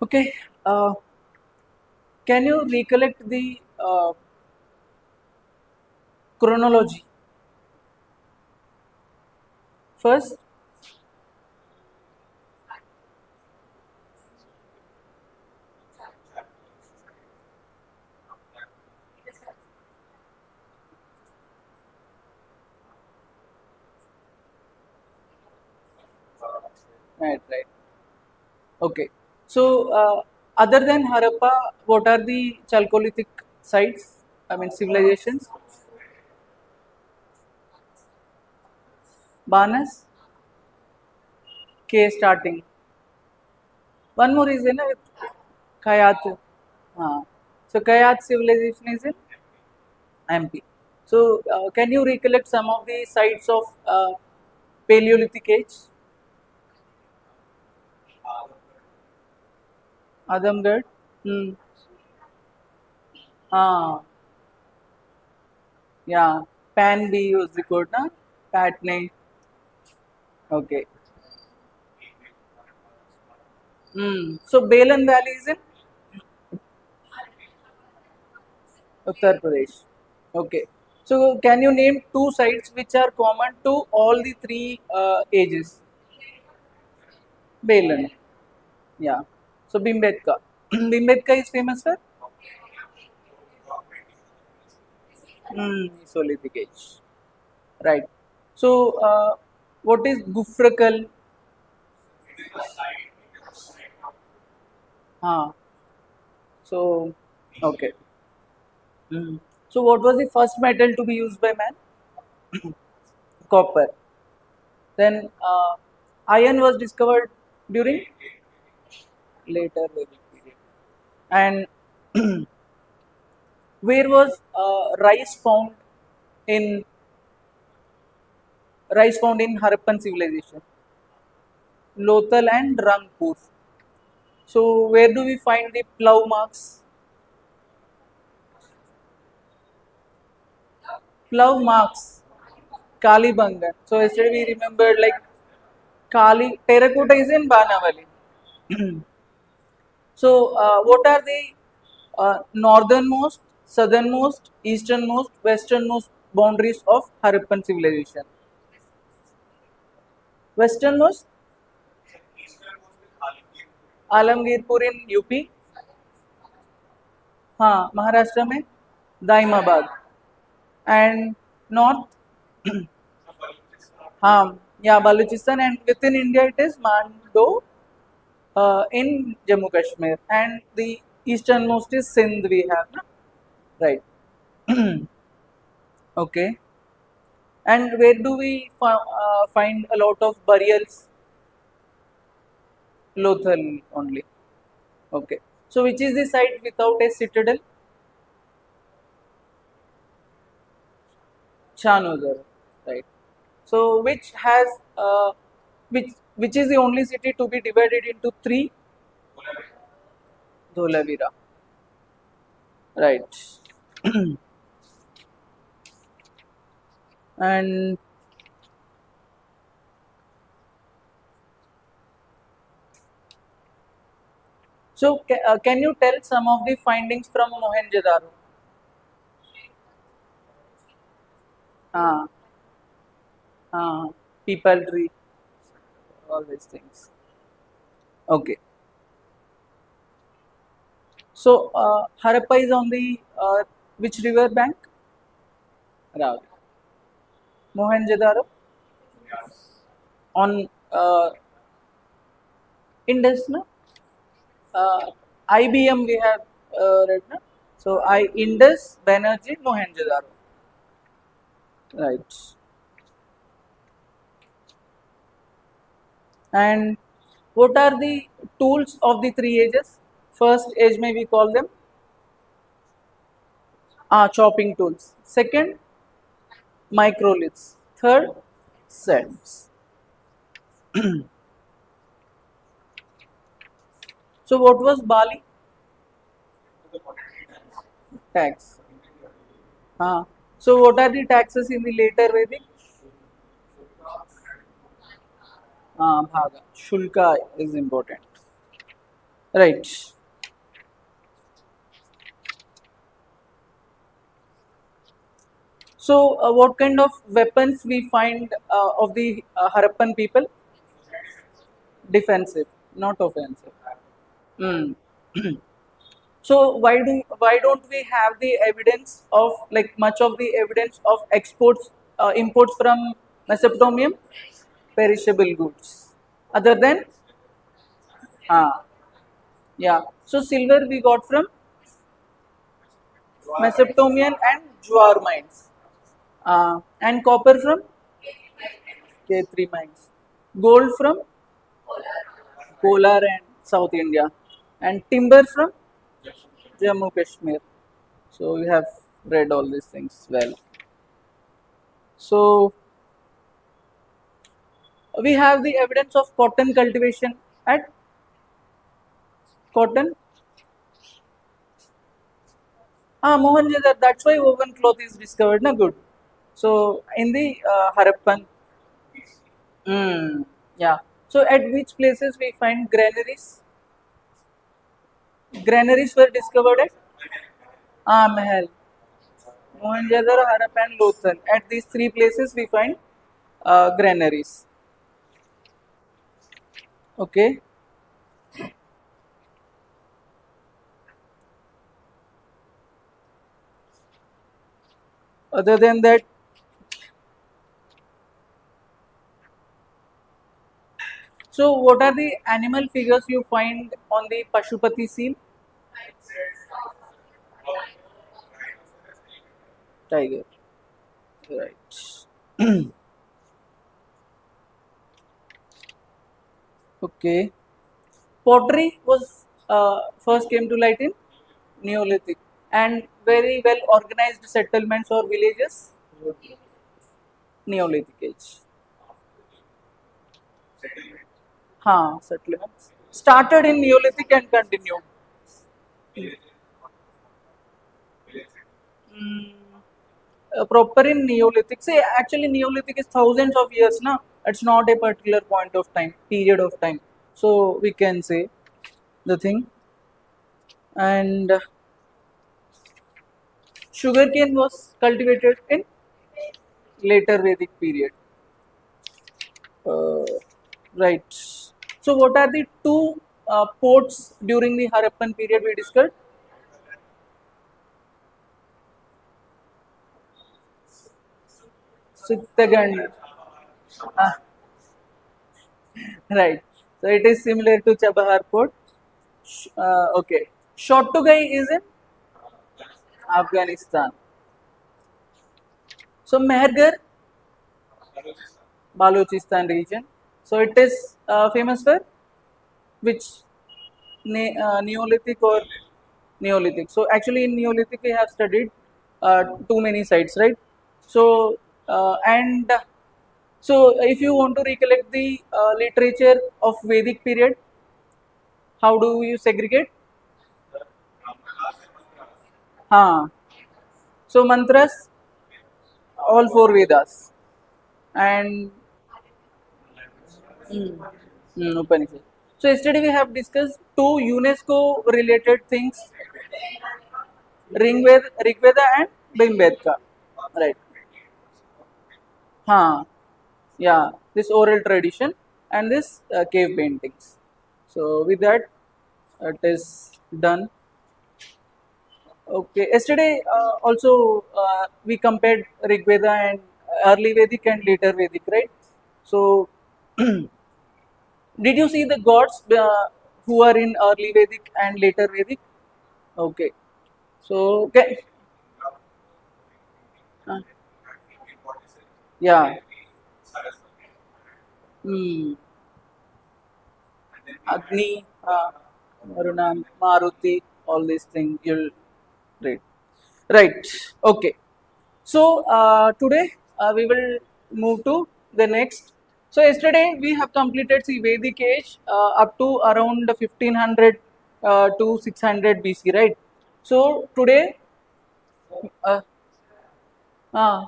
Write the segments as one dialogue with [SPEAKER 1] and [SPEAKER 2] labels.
[SPEAKER 1] Okay. Can you recollect the chronology first? Right, right. Okay. So, other than Harappa, what are the Chalcolithic sites? I mean, civilizations? Banas, K starting. One more is in with Kayat. So, Kayat civilization is in MP. So, can you recollect some of the sites of Paleolithic age? Adamgarh? Hmm. Ah, yeah. Pan B was the code, na? Patne. Okay. So, Balan Valley is in Uttar Pradesh. Okay. So, can you name two sites which are common to all the three ages? Balan. Yeah. So, Bimbetka. Bimbetka is famous for Mesolithic age. Right. So, what is Gufrakal? Ah. So, okay. Mm. So, what was the first metal to be used by man? Copper. Then, iron was discovered during later Vedic period. And where was in rice found in Harappan civilization? Lothal and Rangpur. So, where do we find the plough marks? Plough marks, Kalibangan. So, yesterday we remembered like Kali, terracotta is in Banavali. So, what are the northernmost, southernmost, easternmost, westernmost boundaries of Harappan civilization? Westernmost, Alamgirpur in UP, हाँ महाराष्ट्र में Daimabad and north, हाँ yeah Balochistan and within India it is Mando in Jammu Kashmir and the easternmost is Sindh we have na? Right. Okay. And where do we find a lot of burials? Lothal only. Okay. So which is the site without a citadel? Chanodar. Right. So which has which is the only city to be divided into three? Dholavira. Right. And so can you tell some of the findings from Mohenjo-daro? Ah, people tree, all these things. Okay. So Harappa is on the which river bank? Ravi. Mohenjo-daro on Indus, no? IBM we have read, no? So I Indus, Banerjee, Mohenjo-daro. Right. And what are the tools of the three ages? First age may we call them chopping tools. Second, microliths. Third, sets. So what was Bali? Tax. So what are the taxes in the later Vedic? Bhaga. Shulka is important. Right. So, what kind of weapons we find of the Harappan people? Defensive, not offensive. Mm. So why don't we have the evidence of like much of the evidence of exports imports from Mesopotamia? Perishable goods. Other than yeah. So silver we got from Mesopotamian and Jowar mines. And copper from K3 mines. Gold from Kolar and South India. And timber from Jammu Kashmir. So we have read all these things well. So we have the evidence of cotton cultivation at cotton. Mohenjo-daro. That's why woven cloth is discovered. Na good. So in the Harappan, yeah. So at which places we find granaries? Granaries were discovered at Mahal, Mohenjo-daro, Harappan, and Lothal. At these three places we find granaries. Okay. Other than that, so what are the animal figures you find on the Pashupati seal? Tiger. Right. Okay. Pottery was first came to light in Neolithic, and very well organized settlements or villages, Neolithic age. Settlements started in Neolithic and continued. Mm, Proper in Neolithic. See, actually, Neolithic is thousands of years now. It's not a particular point of time, period of time. So we can say the thing. And sugarcane was cultivated in later Vedic period. Uh, right. So what are the two ports during the Harappan period we discussed? Sittagan. Ah, right. So it is similar to Chabahar port. Okay. Shottugai is in Afghanistan. So Mehergar, Balochistan region. So it is famous for which Neolithic or Neolithic. So actually in Neolithic we have studied too many sites, right? So and so if you want to recollect the literature of Vedic period, how do you segregate? Huh. So mantras, all four Vedas, and Upanishad. So yesterday we have discussed two UNESCO related things: Rigveda and Bhimbedka. Right. Yeah, this oral tradition and this cave paintings. So with that, it is done. Okay. Yesterday also we compared Rig Veda and early Vedic and later Vedic, right? So did you see the gods who are in early Vedic and later Vedic? Okay. So okay. Uh, yeah. Hmm. Agni, Varuna, Maruti, all these things you'll read. Right. Okay. So today we will move to the next. So yesterday we have completed the Vedic age up to around 1500 to 600 BC, right? So today, uh, uh,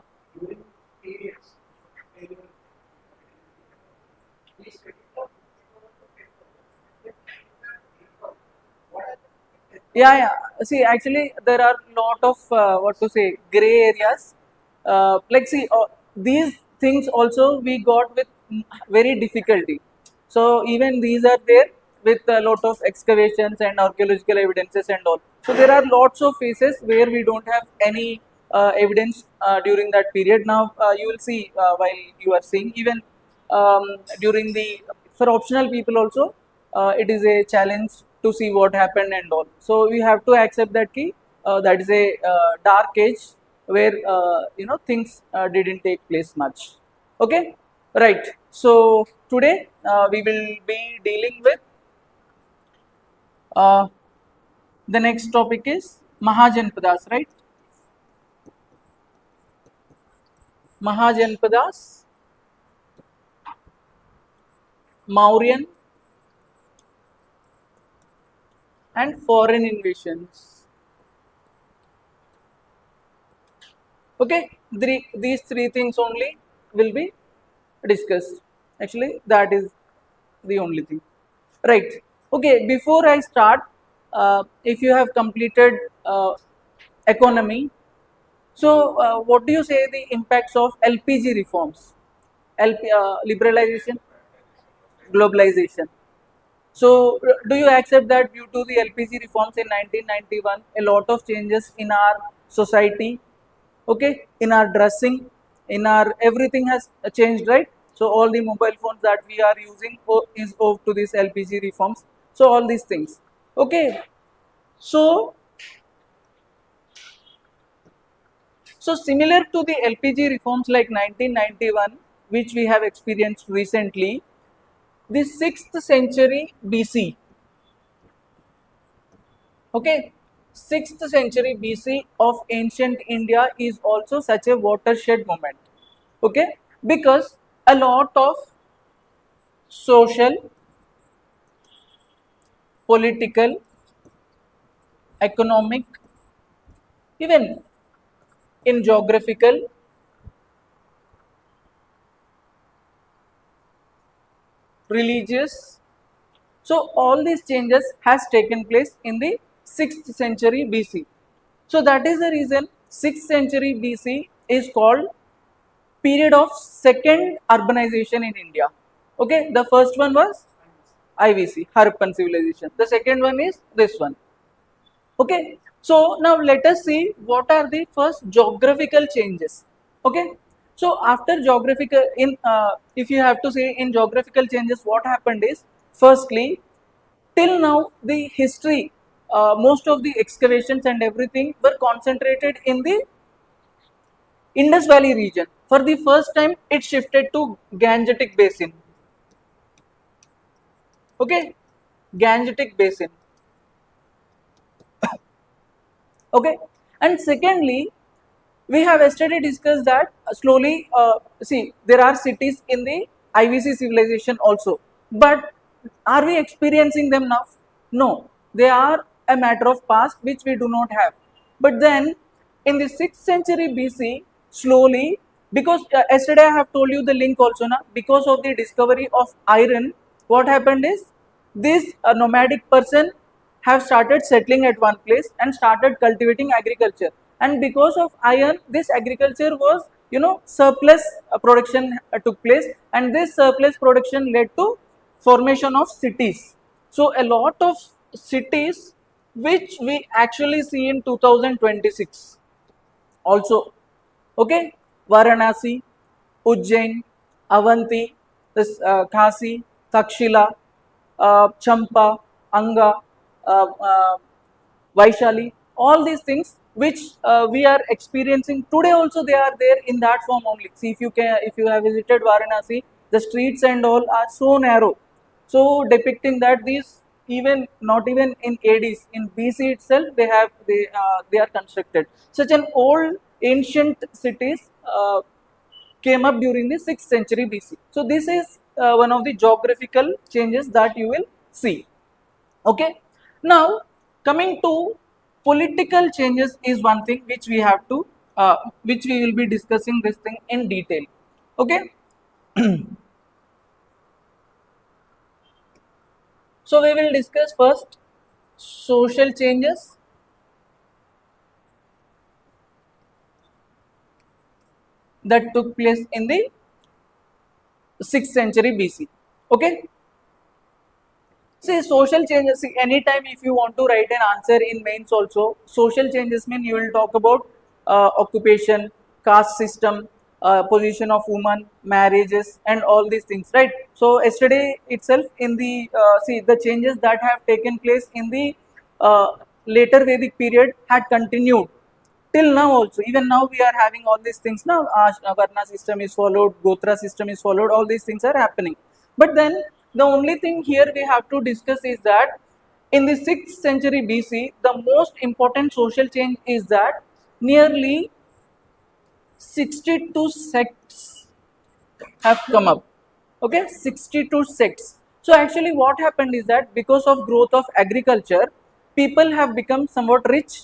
[SPEAKER 1] Yeah, yeah. See, actually, there are lot of what to say gray areas. Like, see, these things also we got with very difficulty. So even these are there with a lot of excavations and archaeological evidences and all. So there are lots of phases where we don't have any evidence during that period. Now you will see while you are seeing even during the for optional people also it is a challenge to see what happened and all. So we have to accept that key that is a dark age where things didn't take place much. Okay, right. So today we will be dealing with uh, the next topic is Mahajanapadas, right? Mahajanapadas, Mauryan, and foreign invasions. Okay, these three things only will be discussed. Actually, that is the only thing. Right. Okay, before I start, if you have completed economy, so what do you say the impacts of LPG reforms? Liberalization, globalization. So, do you accept that due to the LPG reforms in 1991, a lot of changes in our society, okay, in our dressing, in our everything has changed, right? So, all the mobile phones that we are using is owed to these LPG reforms. So, all these things, okay. So, so similar to the LPG reforms like 1991, which we have experienced recently, the 6th century BC. Okay, 6th century BC of ancient India is also such a watershed moment. Okay, because a lot of social, political, economic, even in geographical, religious. So all these changes has taken place in the 6th century BC. So that is the reason 6th century BC is called period of second urbanization in India. Okay, the first one was IVC, Harappan civilization. The second one is this one. Okay, so now let us see what are the first geographical changes. Okay, so after geographical, if you have to say in geographical changes, what happened is firstly, till now the history, most of the excavations and everything were concentrated in the Indus Valley region. For the first time, it shifted to Gangetic Basin. Okay, Gangetic Basin. Okay, and secondly, we have yesterday discussed that slowly. See, there are cities in the IVC civilization also, but are we experiencing them now? No, they are a matter of past which we do not have. But then, in the 6th century BC, slowly, because yesterday I have told you the link also now, because of the discovery of iron, what happened is this nomadic person have started settling at one place and started cultivating agriculture, and because of iron this agriculture was surplus production took place, and this surplus production led to formation of cities. So a lot of cities which we actually see in 2026 also. Okay, Varanasi, Ujjain, Avanti, this Kasi, Takshila, Champa, Anga, Vaishali, all these things which we are experiencing today also, they are there in that form only. See, if you have visited Varanasi, the streets and all are so narrow, so depicting that these even not even in ADs, in BC itself they are constructed. Such an old ancient cities came up during the 6th century BC. So this is one of the geographical changes that you will see. Okay. Now coming to political changes is one thing which we have to which we will be discussing this thing in detail. Okay. So we will discuss first social changes that took place in the 6th century BC. Okay. See, social changes, see, anytime if you want to write an answer in mains also, social changes mean you will talk about occupation, caste system, position of women, marriages and all these things, right? So, yesterday itself in the, see, the changes that have taken place in the uh, later Vedic period had continued till now also. Even now we are having all these things now. Varna system is followed, Gotra system is followed, all these things are happening. But then the only thing here we have to discuss is that in the 6th century BC, the most important social change is that nearly 62 sects have come up. Okay, 62 sects. So actually what happened is that because of growth of agriculture, people have become somewhat rich,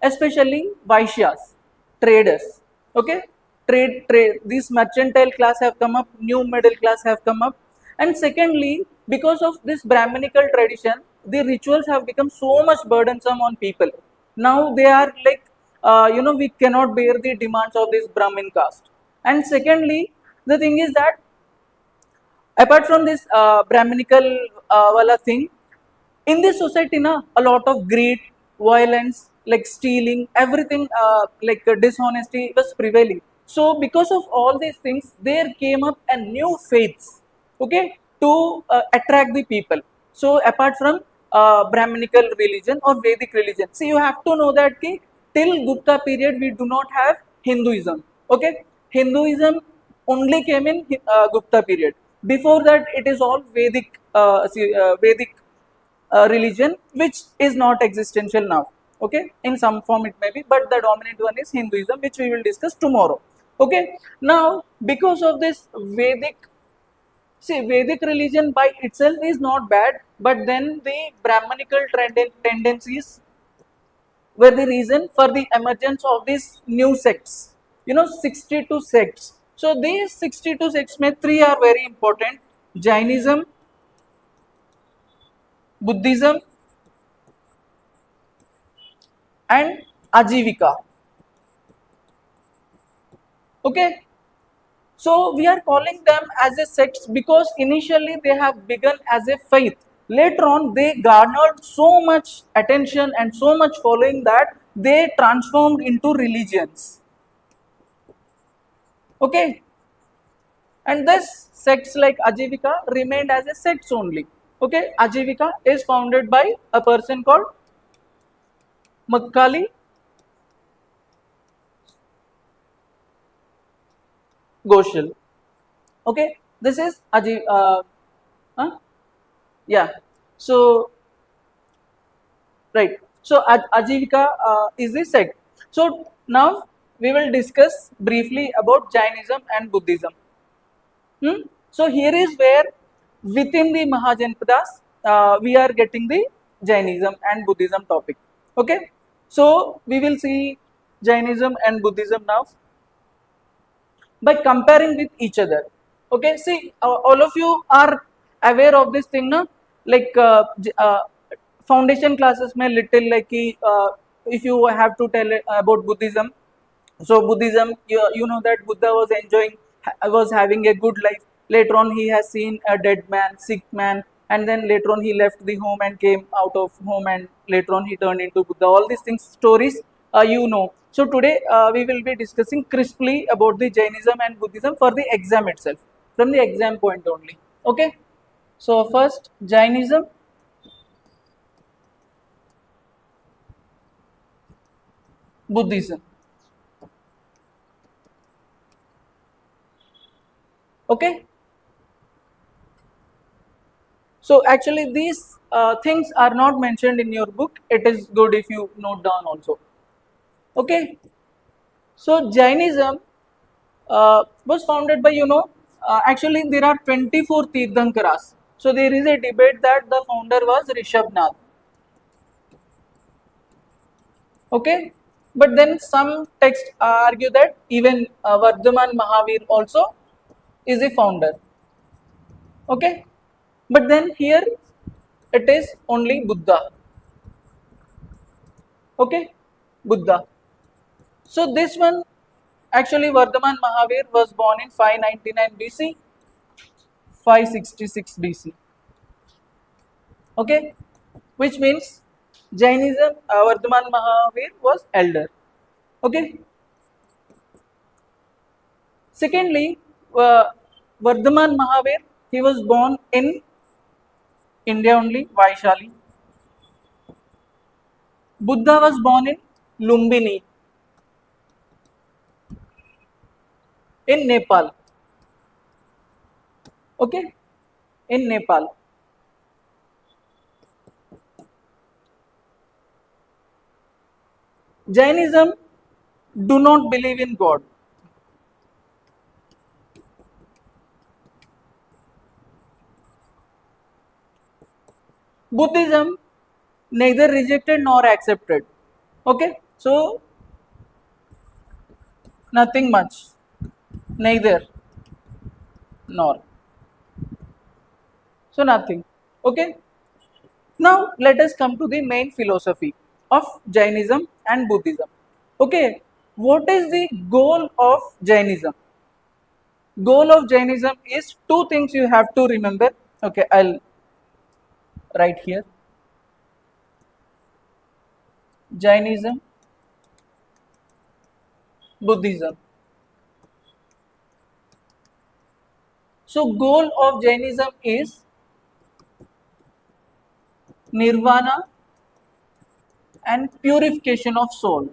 [SPEAKER 1] especially vaishyas, traders. Okay, trade, these mercantile class have come up, new middle class have come up. And secondly, because of this brahminical tradition, the rituals have become so much burdensome on people. Now they are like, we cannot bear the demands of this Brahmin caste. And secondly, the thing is that apart from this Brahminical wala thing, in this society na, a lot of greed, violence, like stealing, everything, dishonesty was prevailing. So because of all these things, there came up a new faiths, okay, to attract the people. So apart from Brahminical religion or Vedic religion, see, you have to know that ki, till Gupta period we do not have Hinduism. Okay, Hinduism only came in Gupta period. Before that it is all Vedic, Vedic religion, which is not existential now. Okay, in some form it may be, but the dominant one is Hinduism, which we will discuss tomorrow. Okay, now because of this Vedic, see, Vedic religion by itself is not bad, but then the Brahmanical tendencies were the reason for the emergence of these new sects. 62 sects. So these 62 sects may three are very important: Jainism, Buddhism and Ajivika. Okay, so we are calling them as a sects because initially they have begun as a faith. Later on, they garnered so much attention and so much following that they transformed into religions. Okay, and this sects like Ajivika remained as a sects only. Okay, Ajivika is founded by a person called Makkali Goshal. Okay, this is huh? Yeah. So right. So Ajivika is the sect. So now we will discuss briefly about Jainism and Buddhism. So here is where within the Mahajanapadas we are getting the Jainism and Buddhism topic. Okay. So we will see Jainism and Buddhism now by comparing with each other. Okay, see, all of you are aware of this thing, no? Like foundation classes may little like if you have to tell about Buddhism. So Buddhism, you know that Buddha was enjoying, was having a good life. Later on, he has seen a dead man, sick man, and then later on he left the home and came out of home, and later on he turned into Buddha. All these things, stories, you know. So today we will be discussing crisply about the Jainism and Buddhism for the exam itself, from the exam point only. Okay. So first Jainism, Buddhism. Okay. So actually these things are not mentioned in your book. It is good if you note down also. Okay. So Jainism was founded by, actually there are 24 Tirthankaras. So there is a debate that the founder was Rishabhnath. Okay. But then some texts argue that even Vardhaman Mahavir also is a founder. Okay. But then here it is only Buddha. Okay, Buddha. So this one, actually Vardhaman Mahavir was born in 599 BC, 566 BC. Okay, which means Jainism, Vardhaman Mahavir was elder. Okay. Secondly, Vardhaman Mahavir, he was born in India only, Vaishali. Buddha was born in Lumbini, in Nepal. Okay, in Nepal. Jainism do not believe in God. Buddhism neither rejected nor accepted. Okay, so nothing much, neither nor. So nothing. Okay. Now let us come to the main philosophy of Jainism and Buddhism. Okay, what is the goal of Jainism? Goal of Jainism is two things you have to remember. Okay, I'll write here. Jainism, Buddhism. So goal of Jainism is nirvana and purification of soul.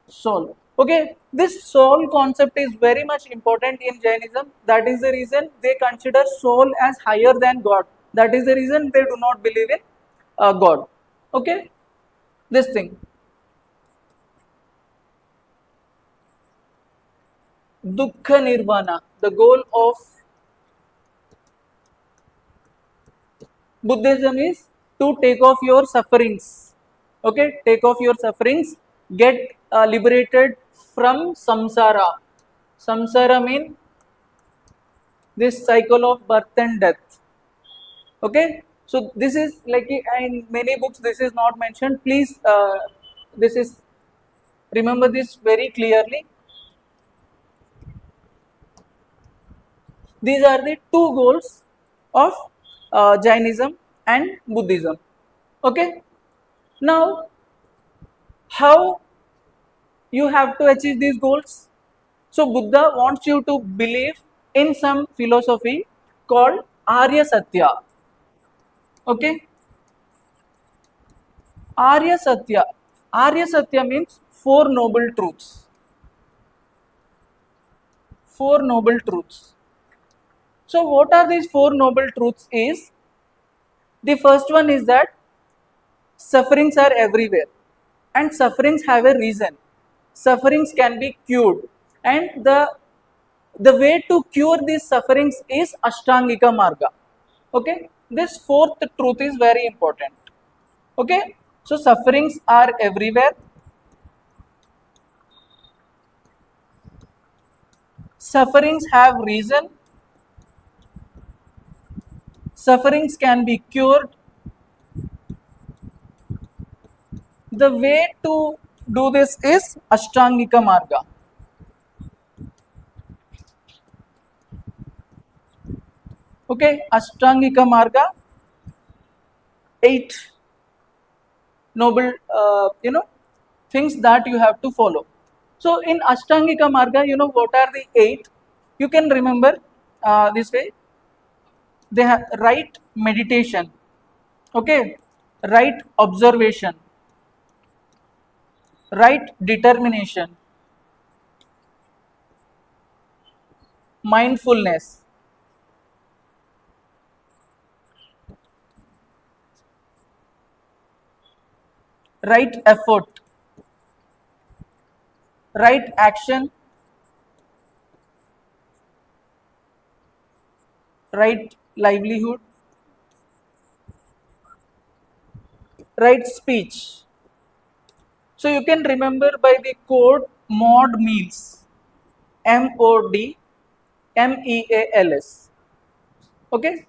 [SPEAKER 1] Soul. Okay, this soul concept is very much important in Jainism. That is the reason they consider soul as higher than God. That is the reason they do not believe in God. Okay, this thing. Dukkha nirvana. The goal of Buddhism is to take off your sufferings. Okay, take off your sufferings, get liberated from samsara. Samsara means this cycle of birth and death. Okay, so this is like in many books this is not mentioned. Please, this is remember this very clearly. These are the two goals of Jainism and Buddhism. Okay, now how you have to achieve these goals? So Buddha wants you to believe in some philosophy called Arya Satya. Okay, Arya Satya. Arya Satya means four noble truths. Four noble truths. So what are these four noble truths is, the first one is that sufferings are everywhere and sufferings have a reason. Sufferings can be cured, and the way to cure these sufferings is Ashtangika Marga. Okay, this fourth truth is very important. Okay, so sufferings are everywhere, sufferings have reason, sufferings can be cured. The way to do this is Ashtangika Marga. Okay, Ashtangika Marga, eight noble, things that you have to follow. So in Ashtangika Marga, what are the eight? You can remember this way. They have right meditation, okay, right observation, right determination, mindfulness, right effort, right action, right livelihood, right speech. So you can remember by the code mod meals, MOD MEALS. Okay,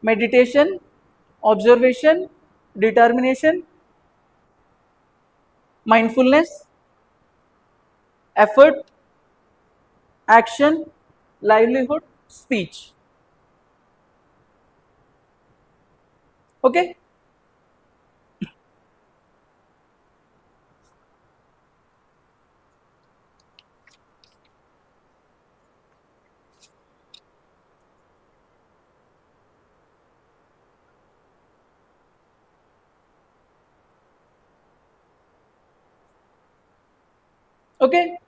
[SPEAKER 1] meditation, observation, determination, mindfulness, effort, action, livelihood, speech. Okay? Okay?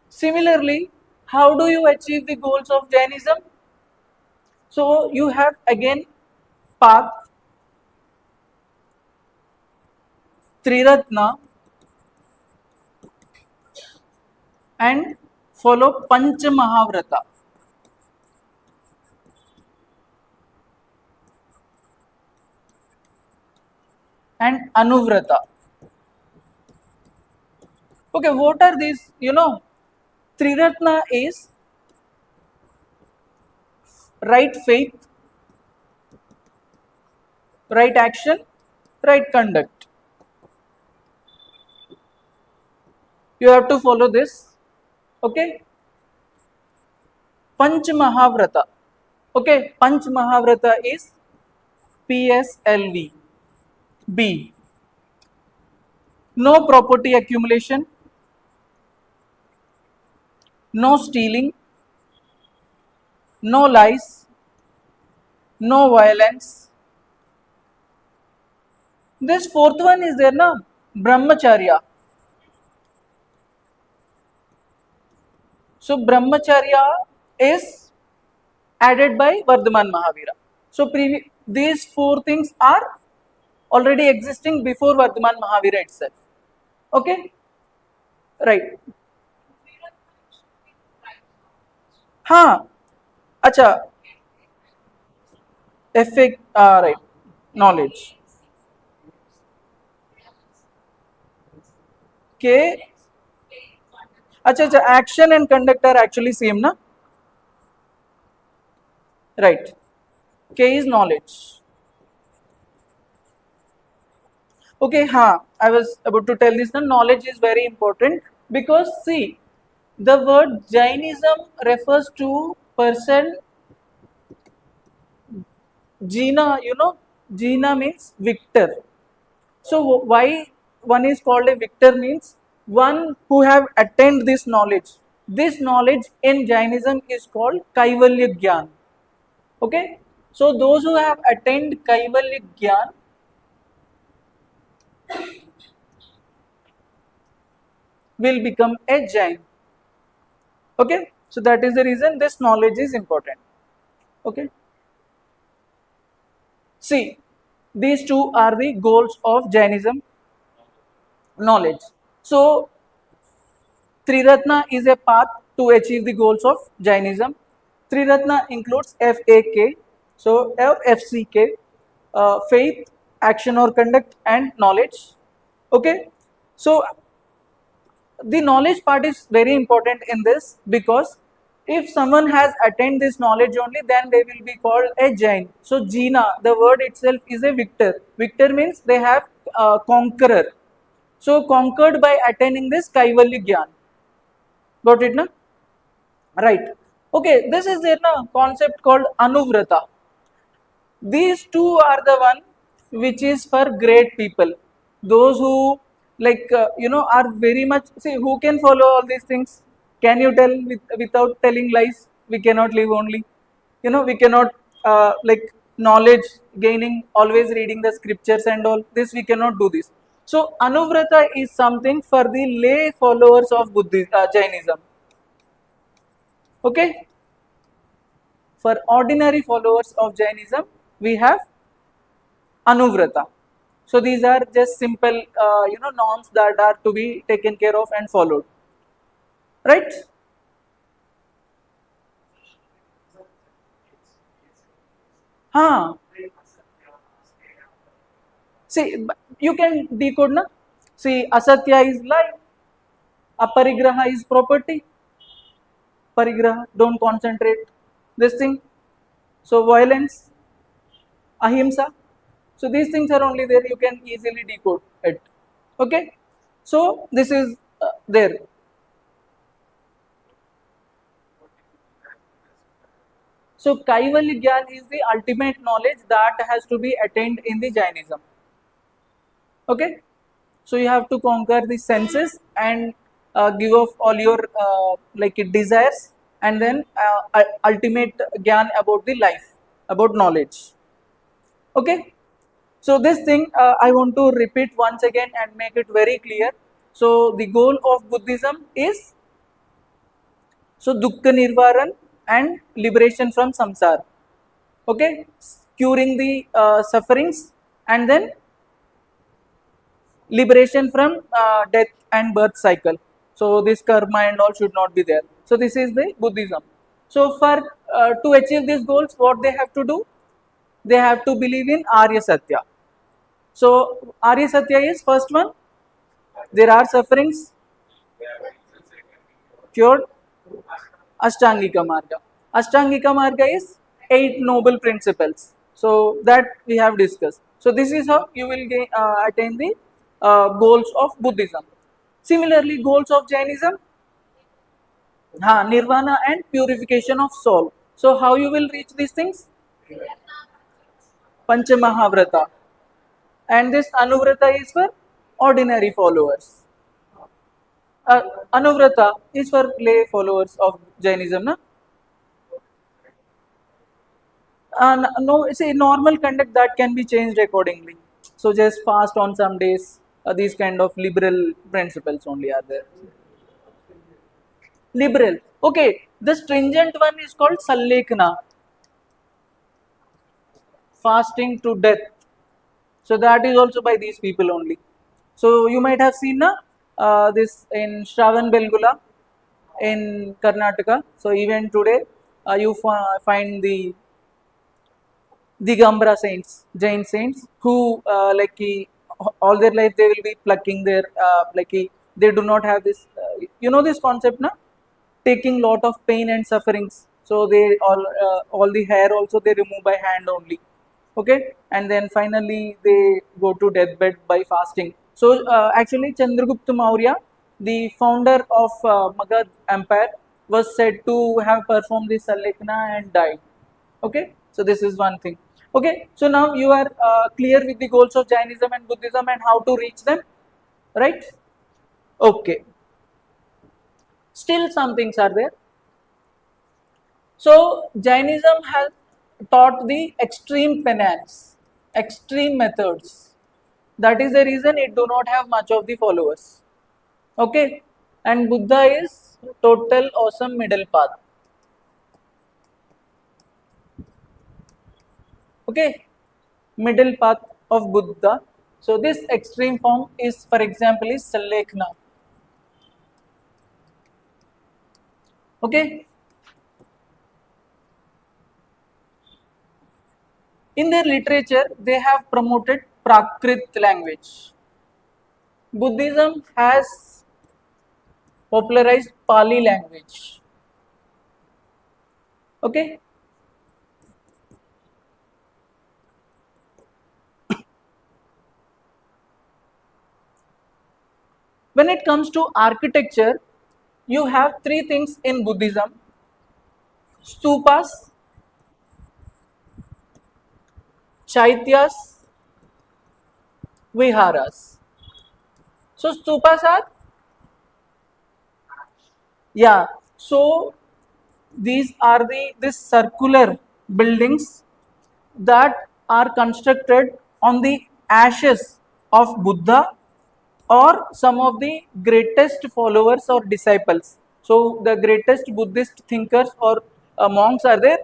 [SPEAKER 1] Similarly, how do you achieve the goals of Jainism? So you have again path, Triratna, and follow Panch Mahavrata and Anuvrata. Okay, what are these? Triratna is right faith, right action, right conduct. You have to follow this. Okay, Panch Mahavrata. Okay, Panch Mahavrata is PSLV. B. No property accumulation, no stealing, no lies, no violence. This fourth one is there na, Brahmacharya. So Brahmacharya is added by Vardhaman Mahavira. So these four things are already existing before Vardhaman Mahavira itself. Okay? Right. हाँ अच्छा effect right knowledge के अच्छा अच्छा action and conduct are actually same ना right K is knowledge okay हाँ I was about to tell this now knowledge is very important because see the word Jainism refers to person Jina Jina means victor. So why one is called a victor means one who have attained this knowledge. This knowledge in Jainism is called Kaivalya Gyan. Okay. So those who have attained Kaivalya Gyan will become a Jain. Okay. So that is the reason this knowledge is important. Okay. See, these two are the goals of Jainism knowledge. So Triratna is a path to achieve the goals of Jainism. Triratna includes FAK, so FCK, faith, action or conduct, and knowledge. Okay, so the knowledge part is very important in this because if someone has attained this knowledge only, then they will be called a Jain. So Jina, the word itself is a victor. Victor means they have conqueror. So conquered by attaining this Kaivalya Gyan. Got it, na? Right. Okay, this is there na concept called Anuvrata. These two are the one which is for great people. Those who like are very much see who can follow all these things. Can you tell without telling lies? We cannot live only. We cannot like knowledge gaining always reading the scriptures and all this we cannot do this. So Anuvrata is something for the lay followers of Jainism. Okay, for ordinary followers of Jainism, we have Anuvrata. So these are just simple, norms that are to be taken care of and followed. Right? Huh. See, you can decode na. See, asatya is lie. Aparigraha is property. Parigraha, don't concentrate. This thing. So violence. ahimsa. So these things are only there, you can easily decode it. Okay, so this is there. So kaivalya gyan is the ultimate knowledge that has to be attained in the Jainism. Okay, so you have to conquer the senses and give off all your like desires, and then ultimate gyan about the life, about knowledge. Okay, so this thing I want to repeat once again and make it very clear. So the goal of Buddhism is so dukkha nirvaran and liberation from samsara. Okay, curing the sufferings, and then liberation from death and birth cycle. So this karma and all should not be there. So this is the Buddhism. So for to achieve these goals, what they have to do, they have to believe in Arya Satya. So Arya Satya is first one, there are sufferings cured. Ashtangika Marga. Ashtangika Marga is 8 noble principles. So that we have discussed. So this is how you will attain the goals of Buddhism. Similarly, goals of Jainism, nirvana and purification of soul. So how you will reach these things? Panchamahavrata. And this Anuvrata is for ordinary followers. Uh, Anuvrata is for lay followers of Jainism. Na? No, see, normal conduct that can be changed accordingly. So just fast on some days. These kind of liberal principles only are there. Liberal. Okay, the stringent one is called Sallekna, fasting to death. So that is also by these people only. So you might have seen this in Shravan Belgula in Karnataka. So even today, you find the Digambra saints, Jain saints, who all their life they will be plucking their they do not have this you know this concept na, taking lot of pain and sufferings. So they all the hair also they remove by hand only. Okay, and then finally they go to deathbed by fasting. So actually Chandragupta Maurya, the founder of Magadh Empire, was said to have performed this Salekna and died. Okay, so this is one thing. Okay, so now you are clear with the goals of Jainism and Buddhism and how to reach them, right? Okay, still some things are there. So Jainism has taught the extreme penance, extreme methods. That is the reason it do not have much of the followers. Okay, and Buddha is total awesome middle path. Okay, middle path of Buddha. So this extreme form is, for example, is Sallekna. Okay, in their literature they have promoted Prakrit language. Buddhism has popularized Pali language. Okay, when it comes to architecture, you have three things in Buddhism: stupas, chaityas, viharas. So stupas are, yeah. So these are this circular buildings that are constructed on the ashes of Buddha or some of the greatest followers or disciples. So the greatest Buddhist thinkers or monks are there.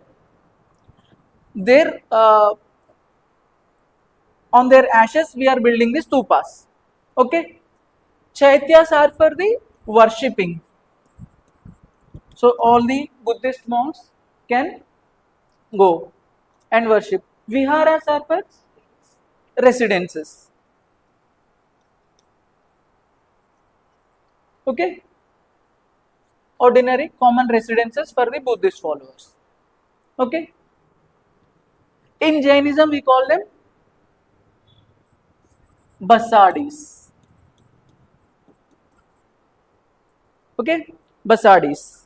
[SPEAKER 1] There on their ashes we are building the stupas. Okay, chaityas are for the worshipping. So all the Buddhist monks can go and worship. Viharas are for residences. Okay, ordinary common residences for the Buddhist followers. Okay, In Jainism, we call them Basadis. Okay, Basadis.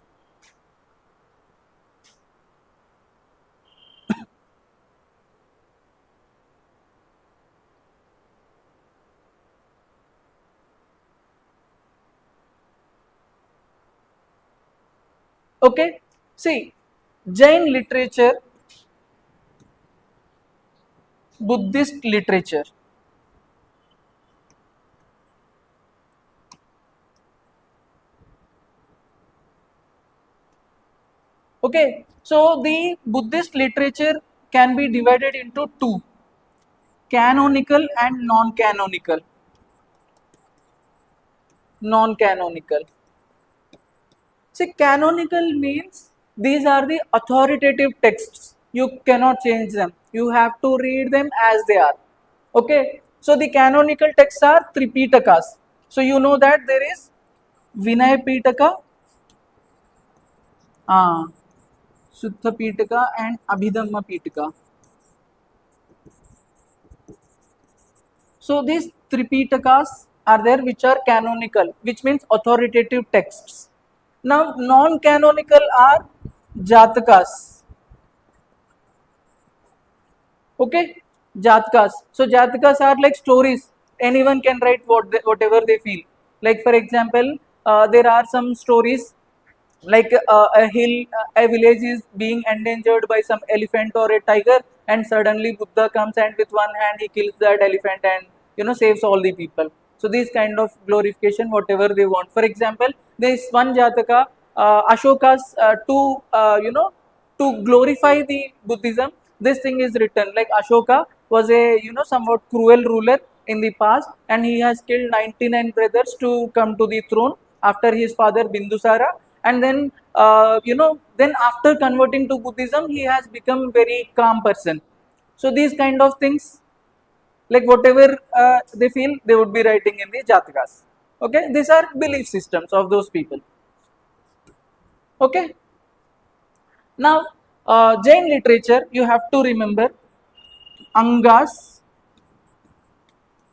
[SPEAKER 1] Okay, see, Jain literature, Buddhist literature. Okay, so the Buddhist literature can be divided into two, canonical and non-canonical. Non-canonical. See, canonical means these are the authoritative texts. You cannot change them. You have to read them as they are. Okay. So the canonical texts are Tripitakas. So you know that there is Vinay Pitaka, Shuddha Pitaka and Abhidhamma Pitaka. So these Tripitakas are there which are canonical, which means authoritative texts. Now non-canonical are Jatakas. Okay, Jatkas. So Jatkas are like stories. Anyone can write whatever they feel. Like for example, there are some stories like a village is being endangered by some elephant or a tiger, and suddenly Buddha comes and with one hand he kills that elephant and saves all the people. So these kind of glorification, whatever they want. For example, there is one Jataka, Ashoka's to glorify the Buddhism. This thing is written like Ashoka was a somewhat cruel ruler in the past, and he has killed 99 brothers to come to the throne after his father Bindusara, and then then after converting to Buddhism he has become very calm person. So these kind of things, like whatever they feel, they would be writing in the Jatakas. Okay, these are belief systems of those people. Okay, now Jain literature, you have to remember Angas,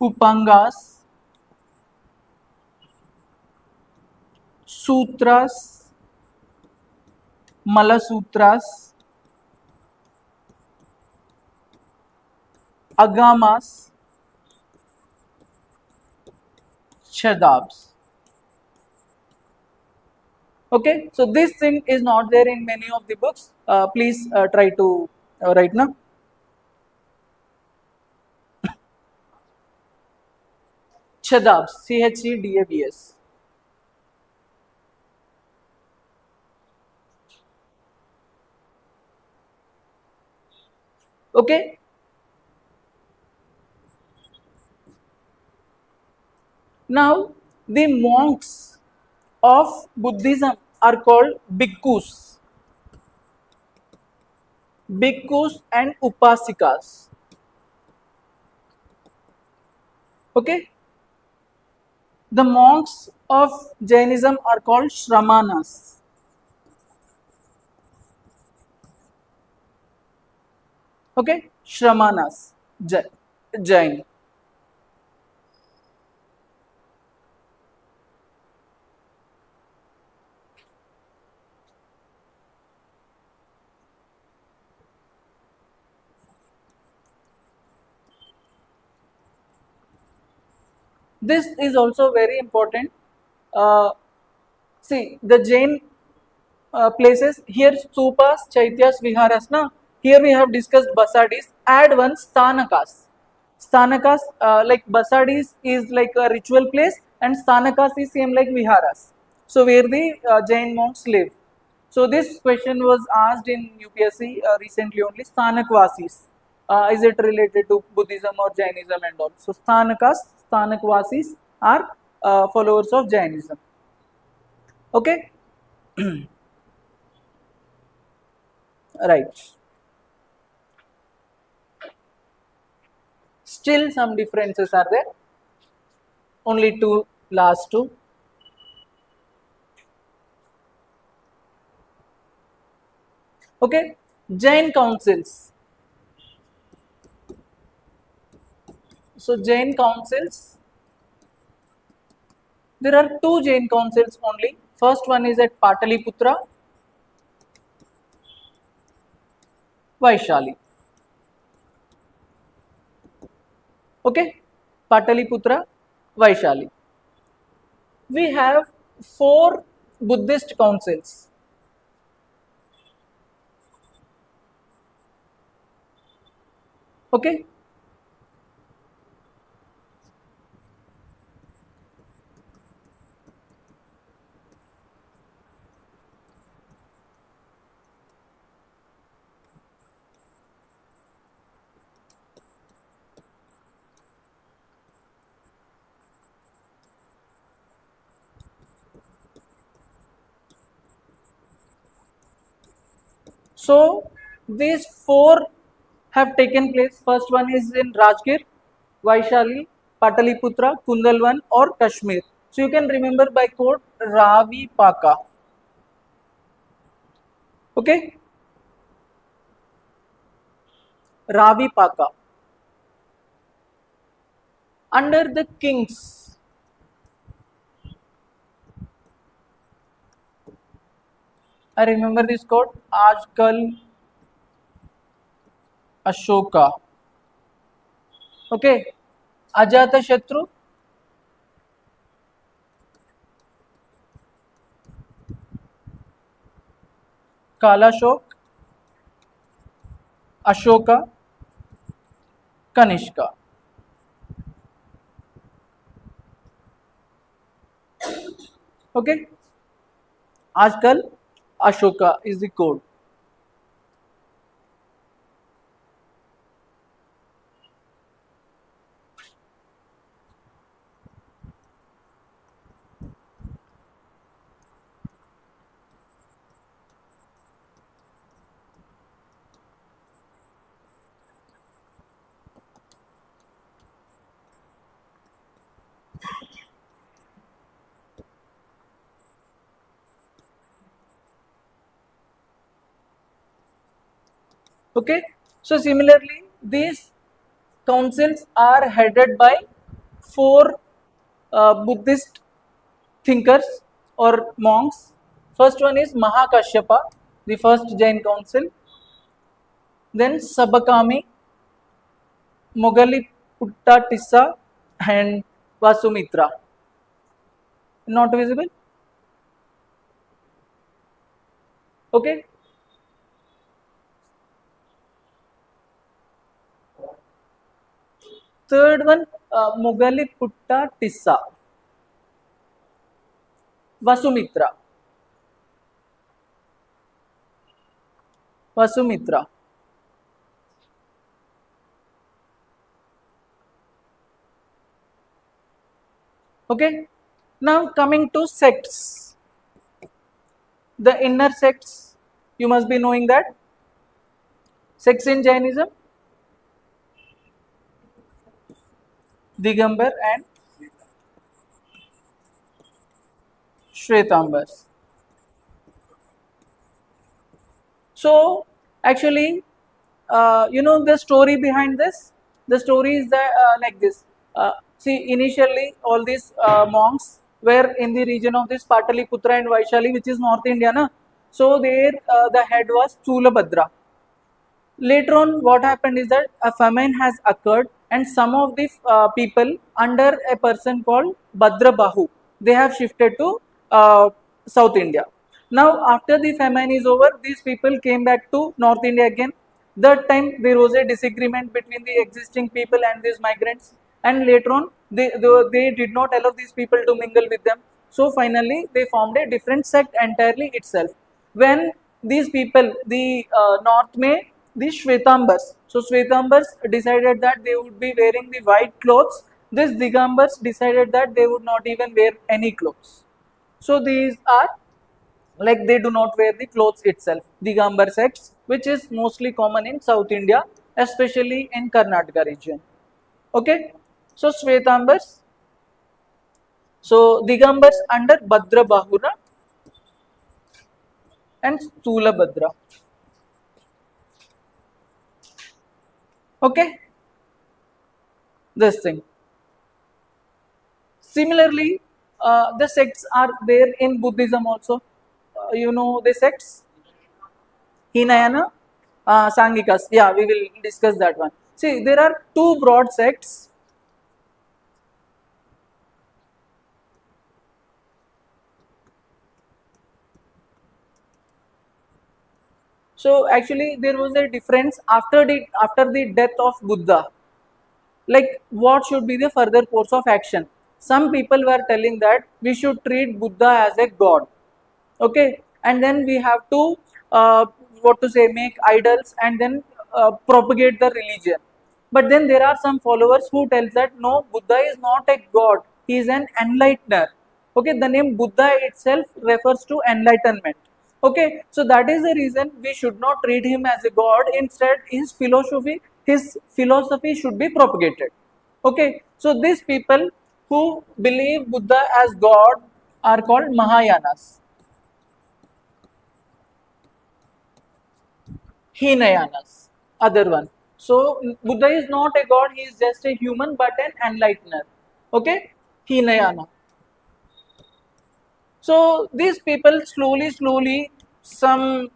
[SPEAKER 1] Upangas, Sutras, Malasutras, Agamas, Shadabs. Okay, so this thing is not there in many of the books. Please try to write now. Chadabs, Chedabs. Okay, now the monks of Buddhism are called bhikkhus, bhikkhus and upasikas. Okay, the monks of Jainism are called Shramanas. Okay, Shramanas, Jain. This is also very important. Uh, See, the Jain places here, stupas, chaityas, viharas. Na, here we have discussed basadis. Add one sthanakas. Sthanakas, like basadis is like a ritual place, and sthanakas is same like viharas. So where the Jain monks live. So this question was asked in UPSC recently only. Sthanakvasis. Is it related to Buddhism or Jainism and all? So sthanakas, sthanakvasis are followers of Jainism. Okay, right. Still some differences are there. Only two, last two. Okay, Jain councils. So Jain councils, there are two Jain councils only. First one is at Pataliputra, Vaishali. Okay, Pataliputra, Vaishali. We have four Buddhist councils. Okay, so these four have taken place. First one is in Rajgir, Vaishali, Pataliputra, Kundalwan or Kashmir. So you can remember by code Ravi Paka. Okay, Ravi Paka. Under the kings, I remember this code Ajkal Ashoka. Okay, Ajata Shatru, Kalashok, Ashoka, Kanishka. Okay, Ajkal Ashoka is the code. Okay, so similarly, these councils are headed by four Buddhist thinkers or monks. First one is Mahakashyapa, the first Jain council. Then Sabakami, Mogali Tissa, and Vasumitra. Not visible? Okay. Third one, Tissa, Vasumitra. Vasumitra. Okay. Now coming to sects. The inner sects, you must be knowing that. Sects in Jainism, Digambar and Shvetambars. So actually, you know the story behind this. The story is that like this. See, initially all these monks were in the region of this Pataliputra and Vaishali, which is North India, na? So there the head was Chulabhadra. Later on, what happened is that a famine has occurred, and some of the people under a person called Bhadrabahu, they have shifted to South India. Now, after the famine is over, these people came back to North India again. That time there was a disagreement between the existing people and these migrants, and later on they did not allow these people to mingle with them. So finally, they formed a different sect entirely itself. When these people, the North May, the Shvetambars. So Shvetambars decided that they would be wearing the white clothes. These Digambars decided that they would not even wear any clothes. So these are like they do not wear the clothes itself. Digambar sects, which is mostly common in South India, especially in Karnataka region. Okay, so Shvetambars, so Digambars under Bhadra Bahura and Stula Bhadra. Okay, this thing. Similarly, the sects are there in Buddhism also. You know the sects? Hinayana, Sangikas. Yeah, we will discuss that one. See, there are two broad sects. So actually, there was a difference after the death of Buddha. Like, what should be the further course of action? Some people were telling that we should treat Buddha as a god, okay, and then we have to what to say, make idols and then propagate the religion. But then there are some followers who tells that no, Buddha is not a god, he is an enlightener. Okay, the name Buddha itself refers to enlightenment. Okay, so that is the reason we should not treat him as a god. Instead, his philosophy should be propagated. Okay, so these people who believe Buddha as god are called Mahayanas. Hinayanas, other one. So Buddha is not a god, he is just a human but an enlightener. Okay, Hinayana. So these people slowly, some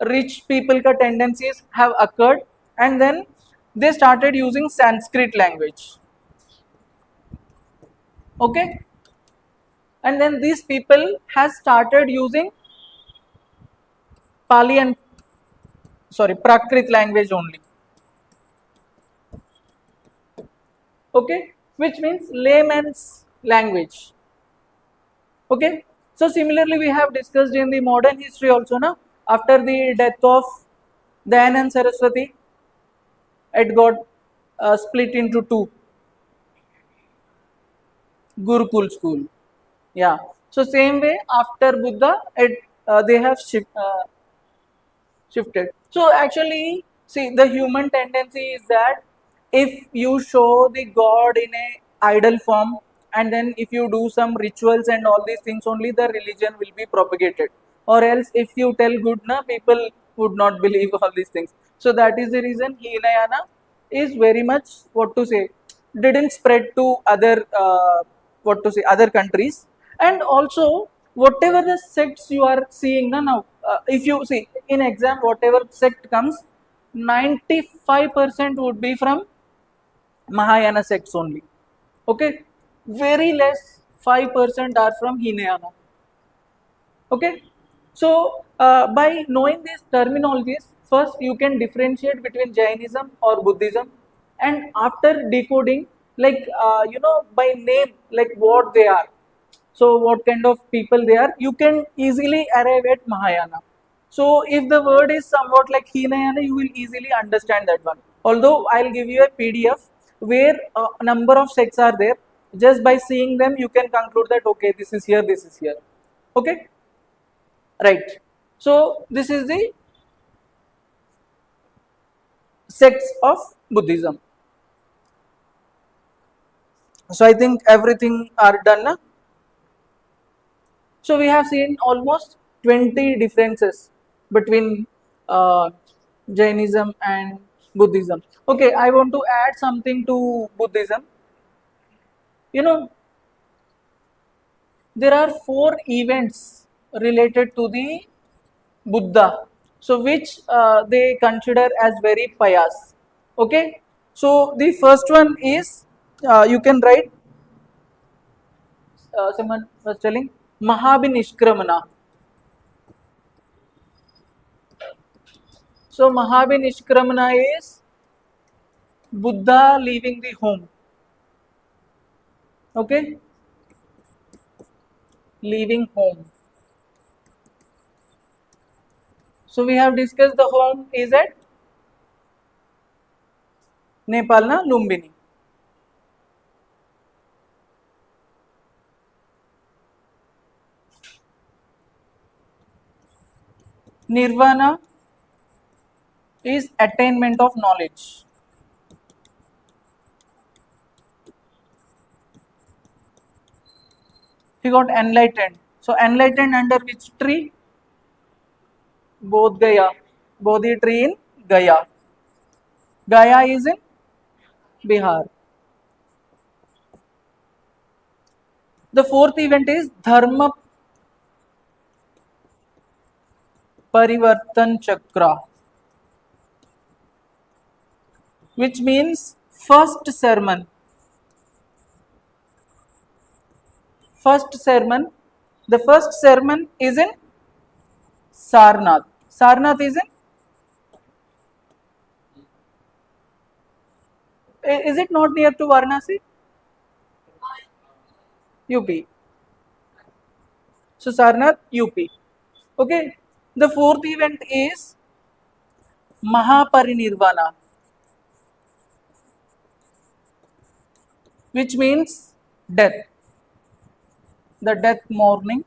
[SPEAKER 1] rich people ka tendencies have occurred, and then they started using Sanskrit language. Okay, and then these people has started using Pali and Prakrit language only. Okay, which means layman's language. Okay, so similarly we have discussed in the modern history also, na, after the death of Dayan and Saraswati, it got split into two, Gurukul school. Yeah, so same way after Buddha, they have shifted. So actually, see, the human tendency is that if you show the god in a idol form, and then if you do some rituals and all these things, only the religion will be propagated. Or else, if you tell good, na, people would not believe all these things. So that is the reason Hinayana is very much, what to say, didn't spread to other other countries. And also, whatever the sects you are seeing, na, now, if you see in exam, whatever sect comes, 95% would be from Mahayana sects only. Okay, very less 5% are from Hinayana. Okay, so by knowing these terminologies, first you can differentiate between Jainism or Buddhism, and after decoding, like by name, like what they are, so what kind of people they are, you can easily arrive at Mahayana. So if the word is somewhat like Hinayana, you will easily understand that one. Although I'll give you a PDF where a number of sects are there, just by seeing them you can conclude that okay, this is here, this is here. Okay, right. So this is the sects of Buddhism. So I think everything are done now. So we have seen almost 20 differences between Jainism and Buddhism. Okay, I want to add something to Buddhism. You know, there are 4 events related to the Buddha, so which they consider as very pious. Okay, so the first one is you can write. Someone was telling Mahabhinishkramana. So Mahabhinishkramana is Buddha leaving the home. Okay, leaving home. So we have discussed the home is at Nepal, na, Lumbini. Nirvana is attainment of knowledge. He got enlightened. So enlightened under which tree? Bodh Gaya. Bodhi tree in Gaya. Gaya is in Bihar. The fourth event is Dharma Parivartan Chakra, which means first sermon. First sermon. The first sermon is in Sarnath. Sarnath is in. Is it not near to Varanasi? UP. So Sarnath, UP. Okay. The fourth event is Mahaparinirvana, which means death. The death mourning.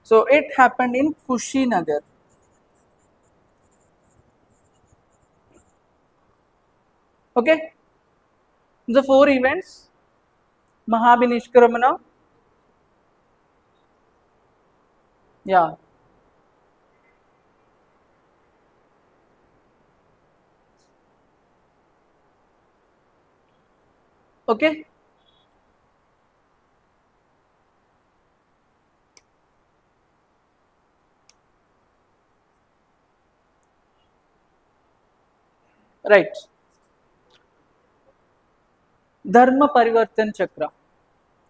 [SPEAKER 1] So it happened in Kushinagar. Okay. The four events: Mahabhinishkaramana. Yeah. Okay. Right. Dharma Parivartan Chakra.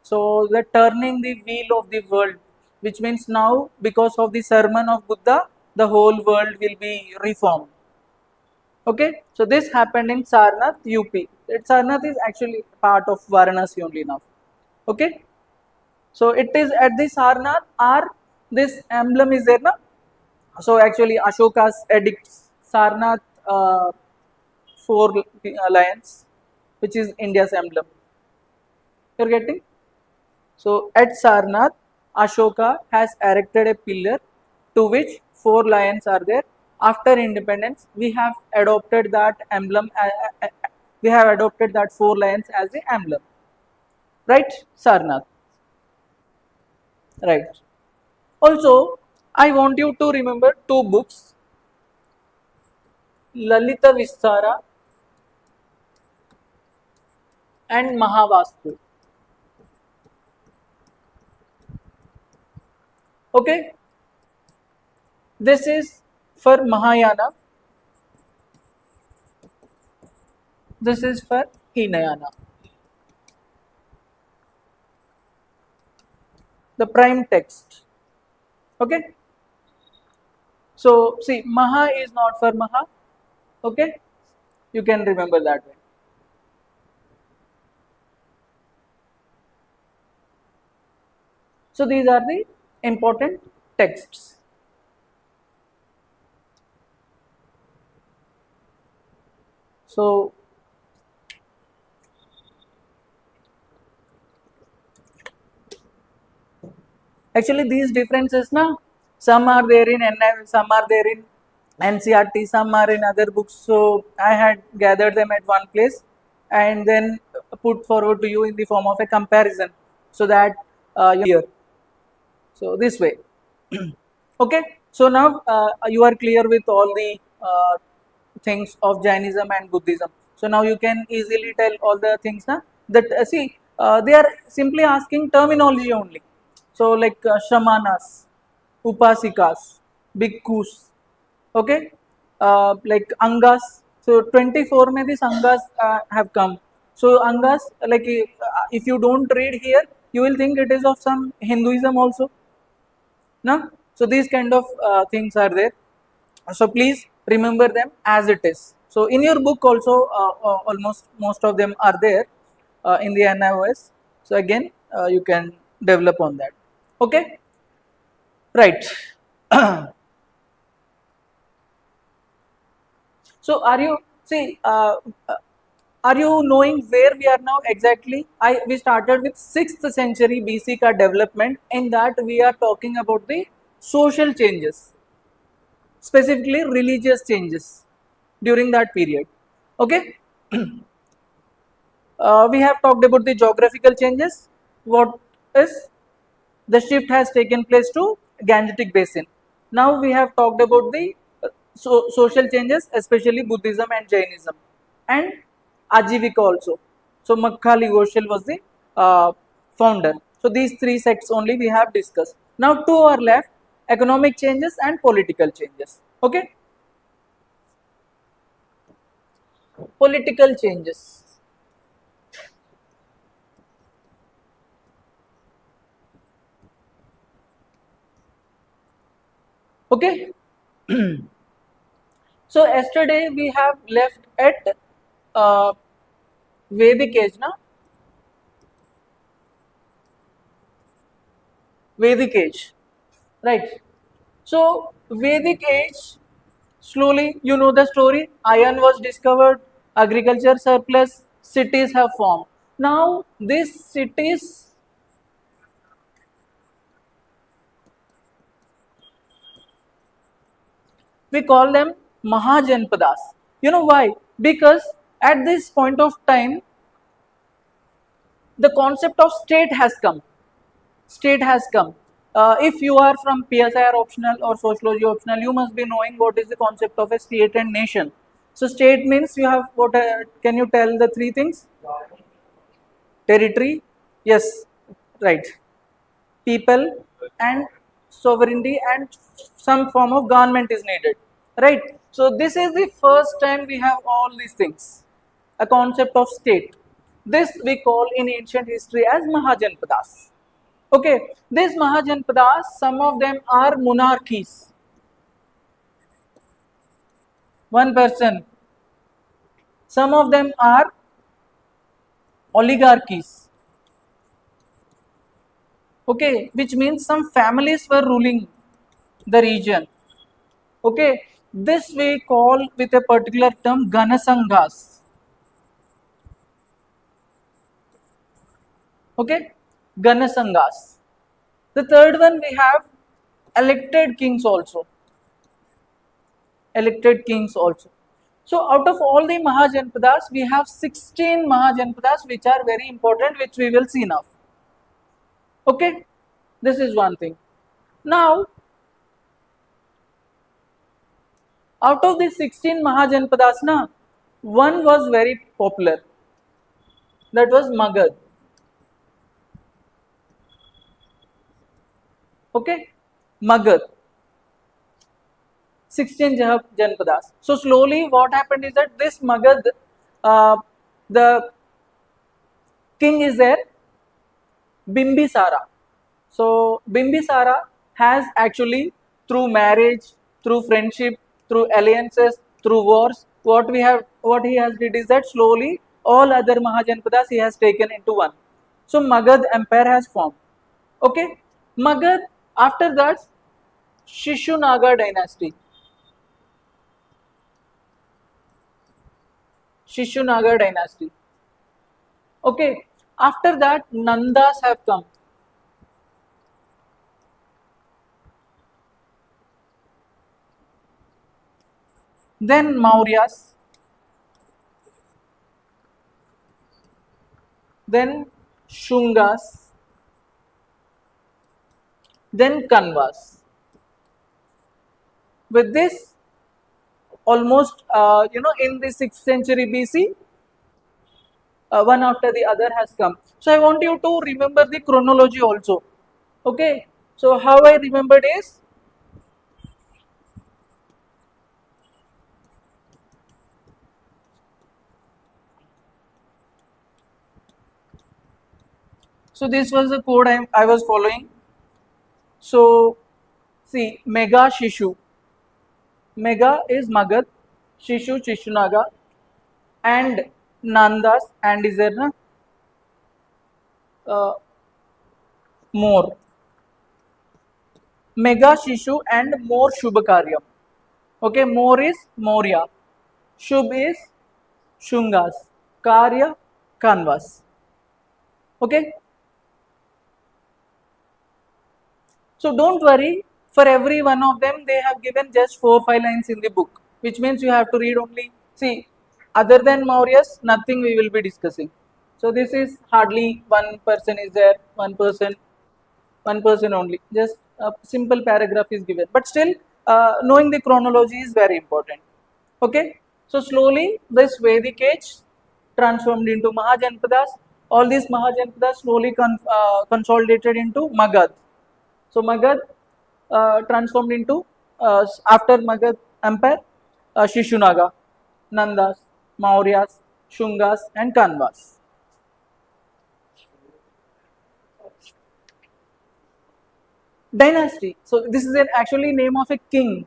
[SPEAKER 1] So the turning the wheel of the world, which means now because of the sermon of Buddha, the whole world will be reformed. Okay, so this happened in Sarnath, UP. Sarnath is actually part of Varanasi only now. Okay, so it is at the Sarnath, or this emblem is there, na? So actually Ashoka's edicts, Sarnath, four lions, which is India's emblem. You're getting? So at Sarnath, Ashoka has erected a pillar to which four lions are there. After independence, we have adopted that emblem. We have adopted that four lions as the emblem. Right, Sarnath. Right. Also, I want you to remember two books: Lalita Vistara and Mahavastu. Okay, this is for Mahayana. This is for Hinayana. The prime text. Okay. So see, Maha is not for Maha. Okay. You can remember that way. So these are the important texts. So actually these differences, na, some are there in NIV, some are there in NCRT, some are in other books. So I had gathered them at one place and then put forward to you in the form of a comparison, so that you hear. So this way. Okay. So now you are clear with all the things of Jainism and Buddhism. So now you can easily tell all the things, na, that see, they are simply asking terminology only. So like shamanas, upasikas, bhikkhus, okay, like angas. So 24 में these angas have come. So angas, like if you don't read here, you will think it is of some Hinduism also. No? So these kind of things are there. So please remember them as it is. So in your book also, almost most of them are there in the NIOS. So again, you can develop on that. Okay, right. So are you see? Are you knowing where we are now exactly? We started with 6th century BC ka development. In that we are talking about the social changes, specifically religious changes during that period. Okay. We have talked about the geographical changes. What is the shift has taken place to Gangetic Basin. Now we have talked about the social changes, especially Buddhism and Jainism, and Ajivika also. So Makhali Ghoshal was the founder. So these three sects only we have discussed. Now two are left: economic changes and political changes. Okay, political changes. Okay, so yesterday we have left at uh, Vedic age, na? Vedic age, right? So Vedic age, slowly, you know the story. Iron was discovered, agriculture surplus, cities have formed. Now these cities, we call them Mahajanapadas. You know why? Because at this point of time, the concept of state has come. State has come. If you are from PSIR optional or sociology optional, you must be knowing what is the concept of a state and nation. So state means you have what? Can you tell the three things? Territory, yes, right. People and sovereignty and some form of government is needed, right? So this is the first time we have all these things, a concept of state. This we call in ancient history as Mahajanapadas. Okay, these Mahajanapadas, some of them are monarchies. One person. Some of them are oligarchies. Okay, which means some families were ruling the region. Okay, this we call with a particular term Ganasanghas. Okay, Ganasanghas. The third one we have elected kings also. Elected kings also. So out of all the Mahajanapadas, we have 16 Mahajanapadas which are very important, which we will see now. Okay, this is one thing. Now, out of the 16 Mahajanapadas, na, one was very popular. That was Magad. Okay, Magad. 16 Janpadas. So slowly what happened is that this Magad, the king is there, Bimbisara. So Bimbisara has actually through marriage, through friendship, through alliances, through wars, what he has did is that slowly all other Mahajanpadas he has taken into one. So Magad Empire has formed. Okay, Magad, after that Shishunaga dynasty. Shishunaga dynasty. Okay, after that Nandas have come. Then Mauryas, then Shungas, then Kanvas. With this, almost in the 6th century BC, one after the other has come. So I want you to remember the chronology also. Okay. So how I remembered is, so this was the code I was following. So see, Mega Shishu. Mega is Magad, Shishu Shishunaga, and Nandas, and is there na? More. Mega Shishu and more Shubhakaryam. Okay, more is Maurya. Shubh is Shungas. Karya Kanvas. Okay. So don't worry. For every one of them, they have given just 4-5 lines in the book, which means you have to read only. See, other than Mauryas, nothing we will be discussing. So this is hardly one person is there, one person only. Just a simple paragraph is given. But still, knowing the chronology is very important. Okay. So slowly, this Vedic age transformed into Mahajanapadas. All these Mahajanapadas slowly consolidated into Magad. So Magad transformed into after Magad Empire, Shishunaga, Nandas, Mauryas, Shungas, and Kanvas. Dynasty. So this is an actually name of a king.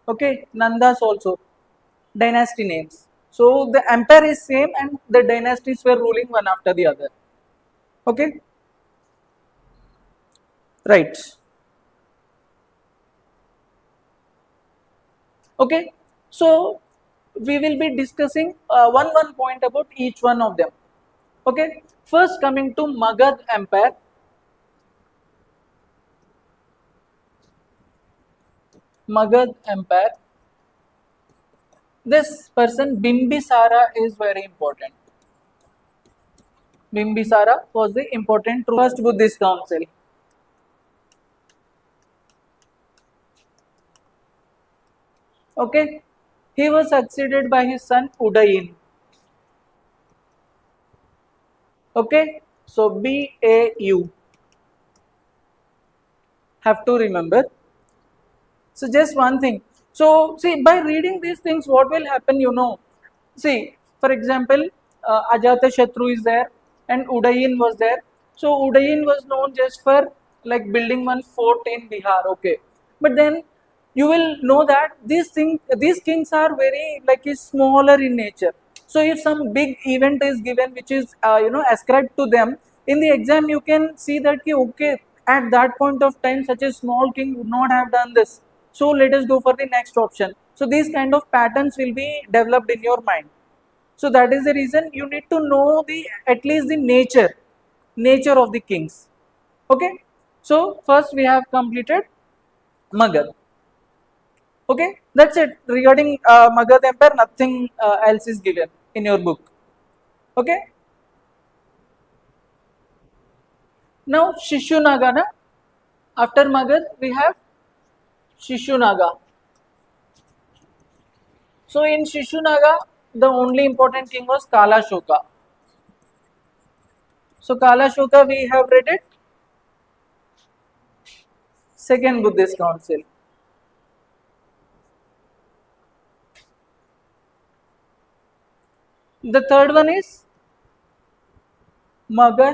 [SPEAKER 1] Okay, Nandas also dynasty names. So the empire is same and the dynasties were ruling one after the other. Okay, right. Okay, so we will be discussing one point about each one of them. Okay, first coming to Magad Empire. Magad Empire. This person Bimbisara is very important. Bimbisara was the important first Buddhist council. Okay, he was succeeded by his son Udayin. Okay, so BAU. Have to remember. So just one thing. So see, by reading these things, what will happen? See, for example, Ajata Shatru is there, and Udayin was there. So Udayin was known just for like building one fort in Bihar. Okay, but then you will know that these kings are very like is smaller in nature. So if some big event is given, which is ascribed to them in the exam, you can see that okay, at that point of time, such a small king would not have done this. So let us go for the next option. So these kind of patterns will be developed in your mind. So that is the reason you need to know the at least the nature of the kings. Okay. So first we have completed Magad. Okay, that's it. Regarding Magad Empire, nothing else is given in your book. Okay. Now Shishunaga, na? After Magad we have Shishunaga. So in Shishunaga, the only important king was Kalashoka. So Kalashoka we have read it. Second Buddhist council. The third one is Mega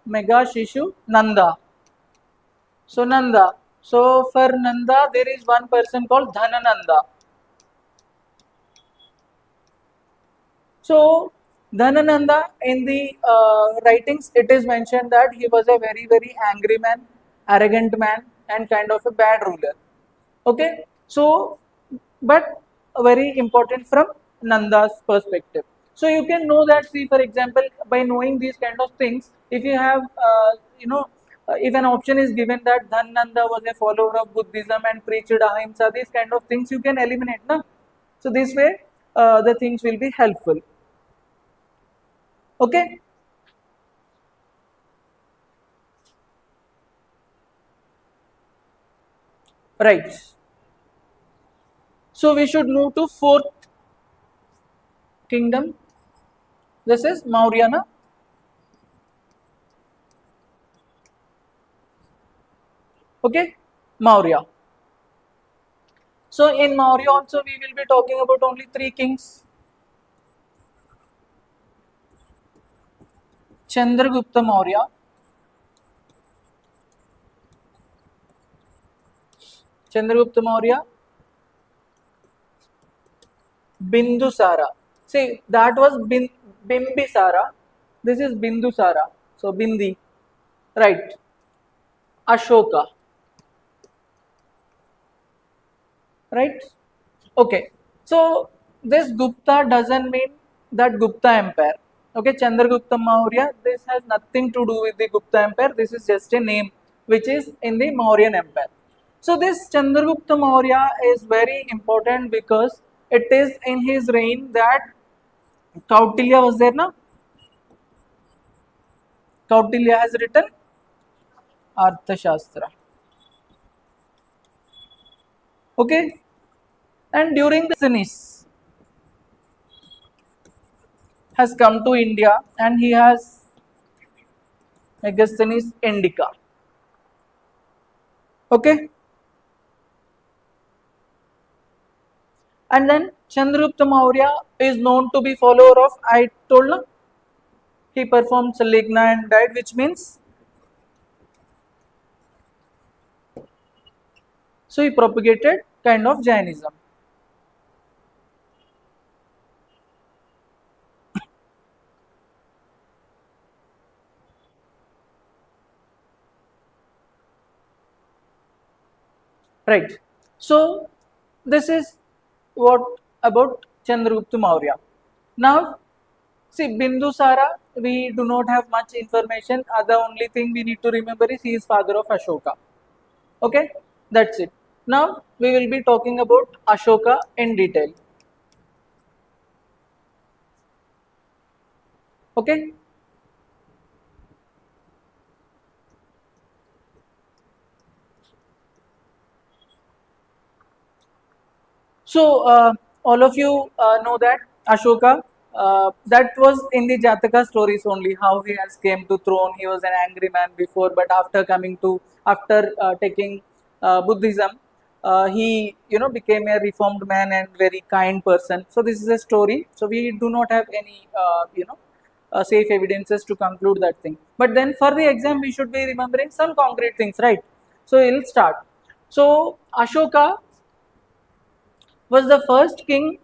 [SPEAKER 1] Shishu Nanda. So Nanda. So for Nanda, there is one person called Dhanananda. So Dhanananda, in the writings, it is mentioned that he was a very angry man, arrogant man, and kind of a bad ruler. Okay, so but very important from Nanda's perspective. So you can know that. See, for example, by knowing these kind of things, if you have if an option is given that Dhanananda was a follower of Buddhism and preached ahimsa, these kind of things you can eliminate, na? So this way, the things will be helpful. Okay. Right. So we should move to fourth kingdom. This is Mauryana. Okay, Maurya. So in Maurya also we will be talking about only three kings. Chandragupta Maurya, Chandragupta Maurya, Bindusara. See, that was Bimbisara. This is Bindusara. So Bindi, right? Ashoka, right? Okay. So this Gupta doesn't mean that Gupta Empire. Okay, Chandragupta Maurya. This has nothing to do with the Gupta Empire. This is just a name which is in the Mauryan Empire. So this Chandragupta Maurya is very important because it is in his reign that Kautilya was there, na? Kautilya has written Arthashastra. Okay, and during the Sinis, has come to India and he has Megasthenes Indica. Okay. And then Chandragupta Maurya is known to be follower of, I told you, he performed Saligna and died, which means, so he propagated kind of Jainism. Right. So this is what about Chandragupta Maurya. Now, see, Bindusara, we do not have much information. The only thing we need to remember is he is father of Ashoka. Okay, that's it. Now we will be talking about Ashoka in detail. Okay. So all of you know that Ashoka, that was in the Jataka stories only, how he has came to throne. He was an angry man before, but after coming to, after taking Buddhism, he became a reformed man and very kind person. So this is a story. So we do not have any safe evidences to conclude that thing. But then for the exam, we should be remembering some concrete things, right? So we'll start. So Ashoka was the first king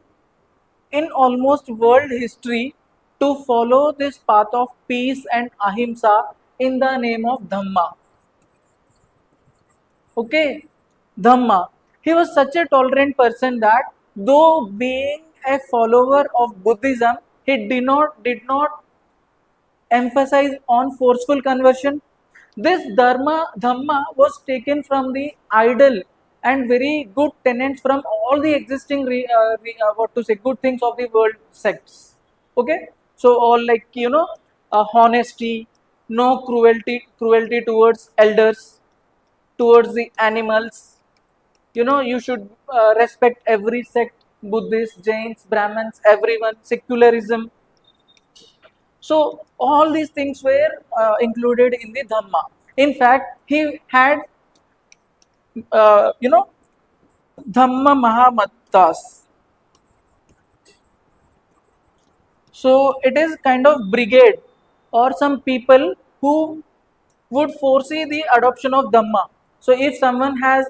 [SPEAKER 1] in almost world history to follow this path of peace and ahimsa in the name of Dhamma. Okay, Dhamma. He was such a tolerant person that though being a follower of Buddhism, he did not emphasize on forceful conversion. This Dhamma was taken from the idle and very good tenets from all the existing what to say good things of the world sects. Okay, so all like honesty, no cruelty towards elders, towards the animals. You should respect every sect, Buddhists, Jains, Brahmins, everyone. Secularism, so all these things were included in the Dhamma. In fact, he had, uh, you know, Dhamma Mahamattas. So it is kind of brigade or some people who would foresee the adoption of Dhamma. So if someone has,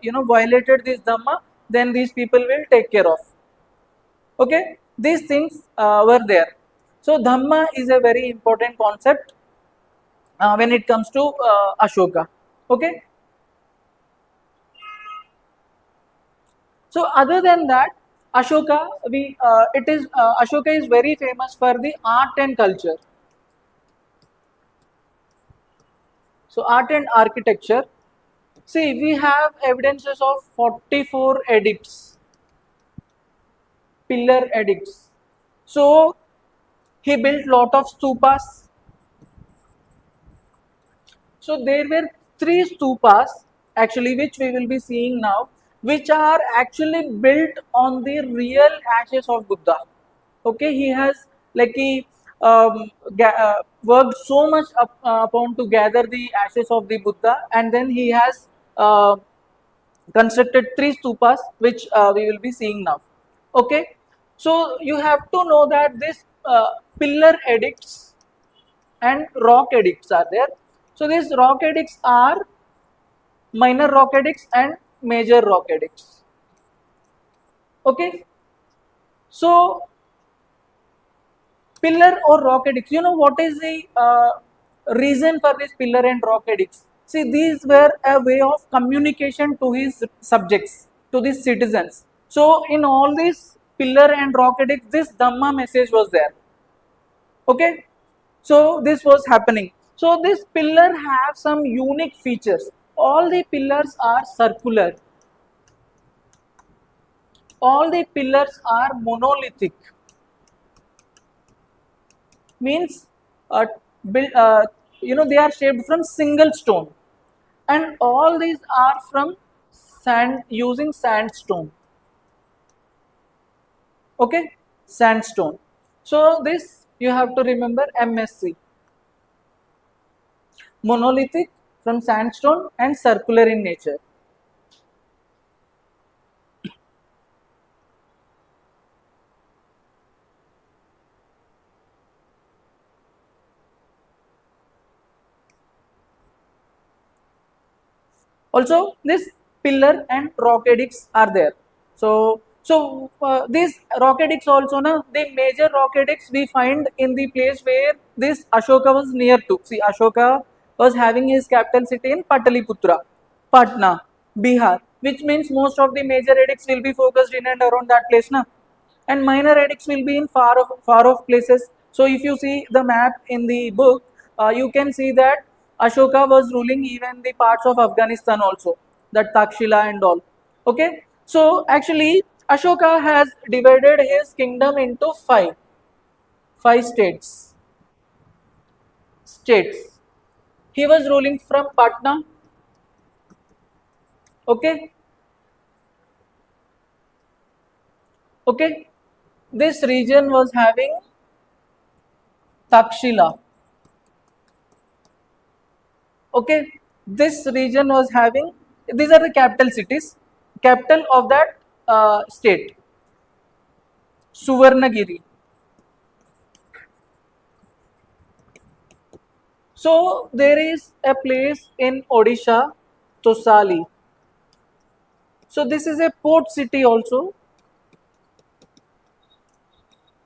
[SPEAKER 1] violated this Dhamma, then these people will take care of. Okay, these things were there. So Dhamma is a very important concept when it comes to Ashoka. Okay. So other than that, Ashoka, Ashoka is very famous for the art and culture. So art and architecture. See, we have evidences of 44 edicts, pillar edicts. So he built lot of stupas. So there were three stupas actually, which we will be seeing now, which are actually built on the real ashes of Buddha. Okay, he has like he worked so much upon to gather the ashes of the Buddha, and then he has constructed three stupas, which we will be seeing now. Okay, so you have to know that this pillar edicts and rock edicts are there. So these rock edicts are minor rock edicts and major rock edicts. Okay, so pillar or rock edicts. You know what is the reason for this pillar and rock edicts? See, these were a way of communication to his subjects, to the citizens. So in all these pillar and rock edicts, this Dhamma message was there. Okay, so this was happening. So this pillar have some unique features. All the pillars are circular. All the pillars are monolithic. Means build, they are shaped from single stone, and all these are from sand, using sandstone. Okay, sandstone. So this You have to remember MSC. Monolithic, from sandstone, and circular in nature. Also, this pillar and rock edicts are there. So these rock edicts also, na, the major rock edicts we find in the place where this Ashoka was near to. See, Ashoka was having his capital city in Pataliputra, Patna, Bihar, which means most of the major edicts will be focused in and around that place, na. And minor edicts will be in far off places. So if you see the map in the book, you can see that Ashoka was ruling even the parts of Afghanistan also, that Takshila and all. Okay, so actually Ashoka has divided his kingdom into five states. He was ruling from Patna. Okay, okay. This region was having Takshila. Okay, this region was having, these are the capital cities, capital of that state, Suvarnagiri. So there is a place in Odisha, Tosali. So this is a port city also.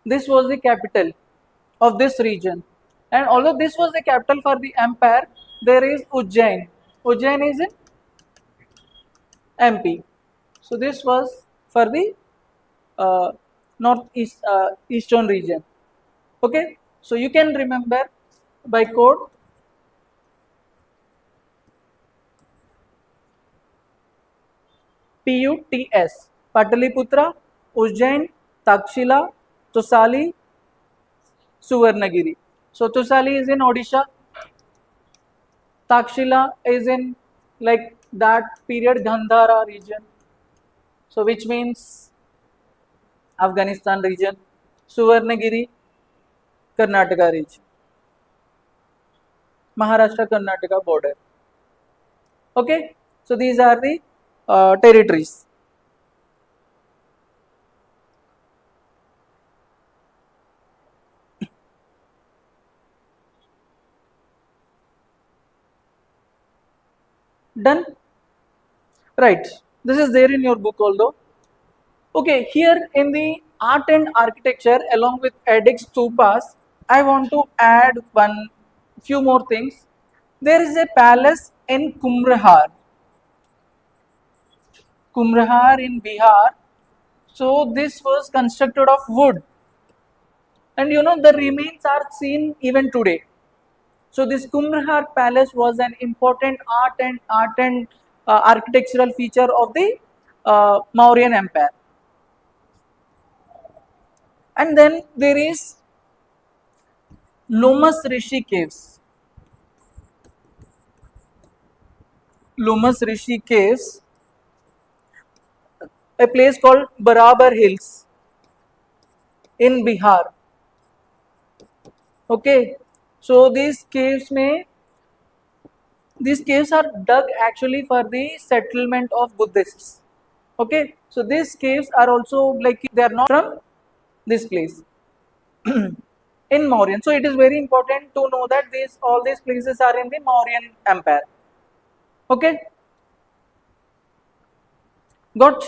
[SPEAKER 1] This was the capital of this region, and although this was the capital for the empire, there is Ujjain. Ujjain is in MP. So this was for the northeast eastern region. Okay, so you can remember by code PUTS, Pataliputra, Ujjain, Takshila, Tosali, Suvarnagiri. So Tosali is in Odisha, Takshila is in like that period Gandhara region, so which means Afghanistan region, Suvarnagiri, Karnataka region, Maharashtra Karnataka border. Okay, so these are the territories. Done? Right. This is there in your book although. Okay, here in the art and architecture along with edicts stupas, I want to add one few more things. There is a palace in Kumrahar in Bihar. So this was constructed of wood, and you know the remains are seen even today. So this Kumrahar palace was an important art and architectural feature of the Mauryan Empire. And then there is Lomas Rishi caves. Lomas Rishi caves, a place called Barabar Hills in Bihar. Okay, so these caves are dug actually for the settlement of Buddhists. Okay, so these caves are also like they are not from this place in Mauryan. So it is very important to know that these all these places are in the Mauryan Empire. Okay, got.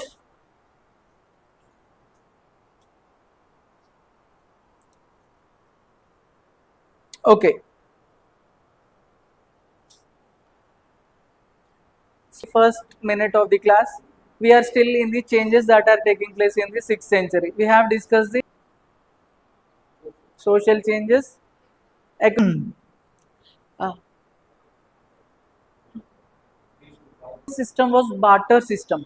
[SPEAKER 1] Okay, first minute of the class. We are still in the changes that are taking place in the 6th century. We have discussed the social changes. Uh, system was barter system.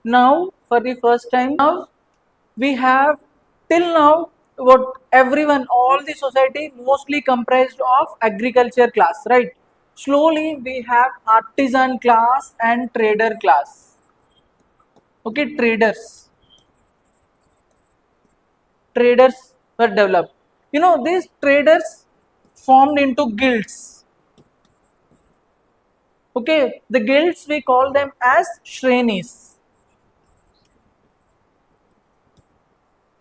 [SPEAKER 1] Now, for the first time, now we have till now what everyone, all the society mostly comprised of agriculture class, right? Slowly we have artisan class and trader class. Okay, traders were developed. These traders formed into guilds. Okay, the guilds we call them as shrenis.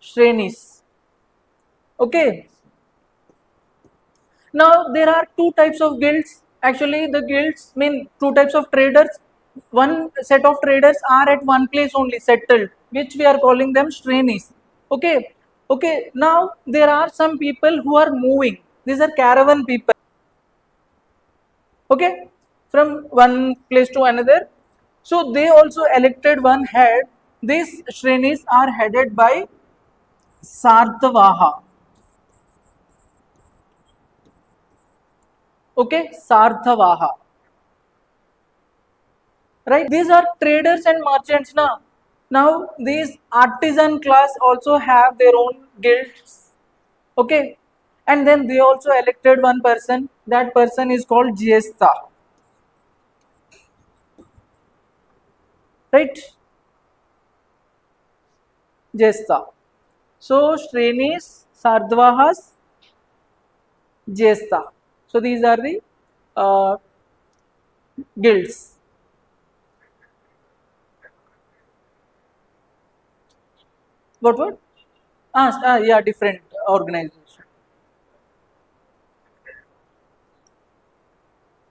[SPEAKER 1] Shrenis. Okay. Now there are two types of guilds. Actually, the guilds mean two types of traders. One set of traders are at one place only settled, which we are calling them shrenis. Okay. Okay. Now there are some people who are moving. These are caravan people. Okay, from one place to another. So they also elected one head. These shrenis are headed by Sartavaha. Okay, Sartavaha. Right? These are traders and merchants now. Now these artisan class also have their own guilds. Okay, and then they also elected one person. That person is called Jesta. Right? Jesta. So Shrenis, Sardvahas, Jesta. So these are the uh, guilds. What? Yeah, different organization.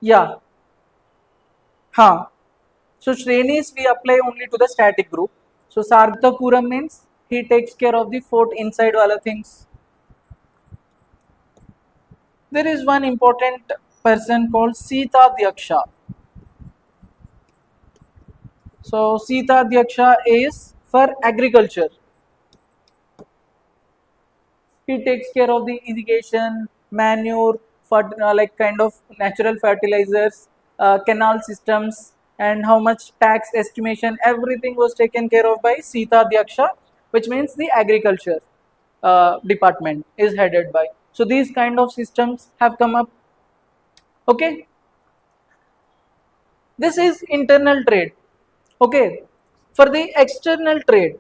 [SPEAKER 1] Yeah. Huh. So Shrenis we apply only to the static group. So Sarthapuram means he takes care of the fort inside wala things. There is one important person called Sita Dhyaksha. So Sita Dhyaksha is for agriculture. He takes care of the irrigation, manure, like kind of natural fertilizers, canal systems, and how much tax estimation. Everything was taken care of by Sita Dhyaksha, which means the agriculture department is headed by. So these kind of systems have come up. Okay, this is internal trade. Okay, for the external trade,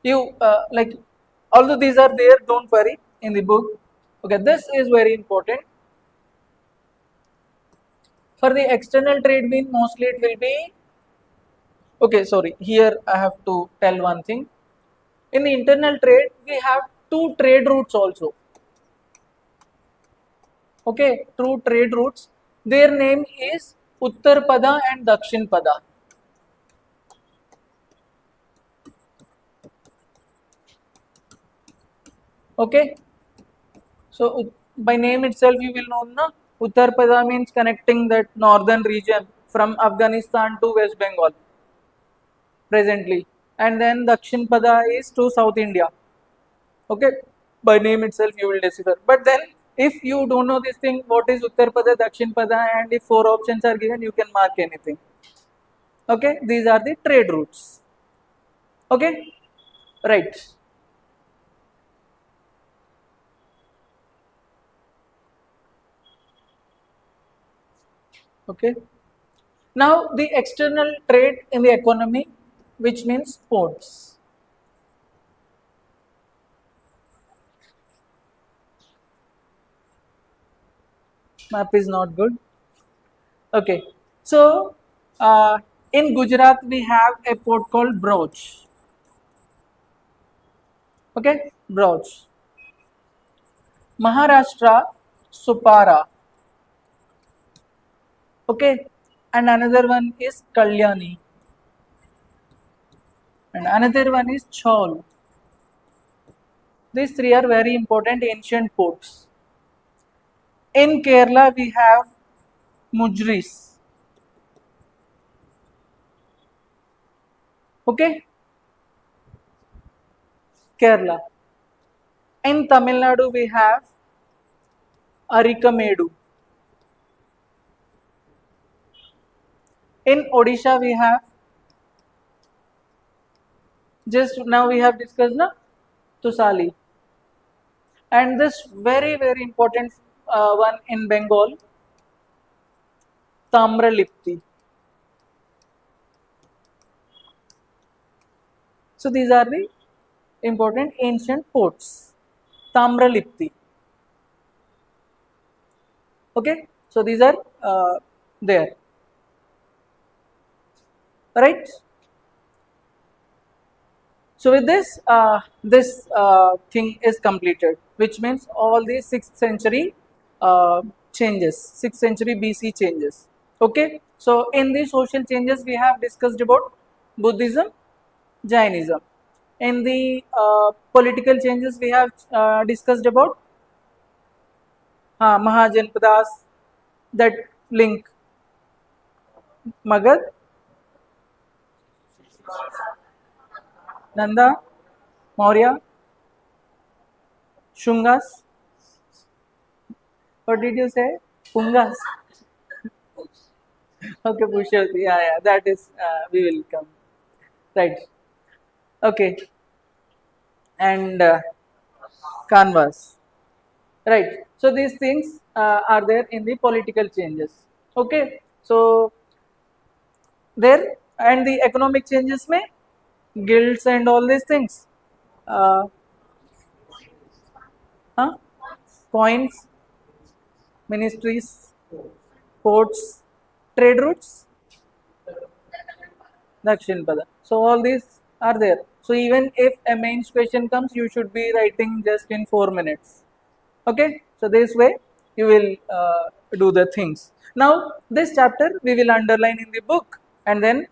[SPEAKER 1] you like although these are there, don't worry in the book. Okay, this is very important. For the external trade mean mostly it will be okay. Sorry, here I have to tell one thing. In the internal trade, we have two trade routes also. Okay, two trade routes. Their name is Uttar Pada and Dakshin Pada. Okay, so by name itself you will know na. Uttar Pada means connecting that northern region from Afghanistan to West Bengal presently, and then Dakshin Pada is to South India. Okay, by name itself you will decipher. But then if you don't know this thing, what is Uttar Pada, Dakshin Pada, and if four options are given, you can mark anything. Okay, these are the trade routes. Okay, right. Okay, now the external trade in the economy, which means ports. Map is not good. Okay, so in Gujarat we have a port called Broch. Okay, Broch. Maharashtra, Supara. Okay, and another one is Kalyani, and another one is Chaul. These three are very important ancient ports. In Kerala, we have Mujris. Okay, Kerala. In Tamil Nadu, we have Arikamedu. In Odisha, we have just now we have discussed na Tusali, and this very important one in Bengal, Tamralipti. So these are the important ancient ports. Tamralipti. Okay, so these are there, right? So with this, this thing is completed, which means all the 6th century changes, 6th century BC changes. Okay, so in the social changes we have discussed about Buddhism, Jainism. In the political changes we have discussed about Mahajanapadas, that link Magad, Nanda, Maurya, Shungas. What did you say? Pungas. Okay, Pushas. Yeah, yeah. That is, we will come. Right. Okay. And canvas. Right. So these things are there in the political changes. Okay. So there, and the economic changes may guilds and all these things. Uh, huh? Coins, ministries, ports, trade routes, Dakshinpada. So all these are there. So even if a mains question comes, you should be writing just in 4 minutes. Okay. So this way you will do the things. Now this chapter we will underline in the book and then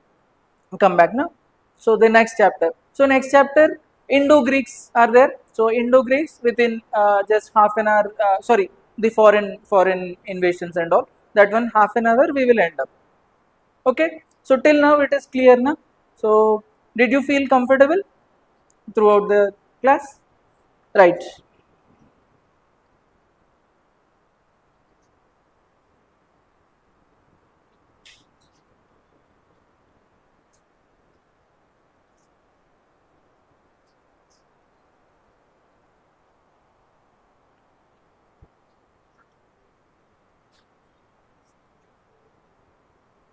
[SPEAKER 1] come back now. So the next chapter. So next chapter, Indo Greeks are there. So Indo Greeks within just half an hour. Sorry, the foreign invasions and all. That one half an hour we will end up. Okay. So till now it is clear now. So did you feel comfortable throughout the class? Right.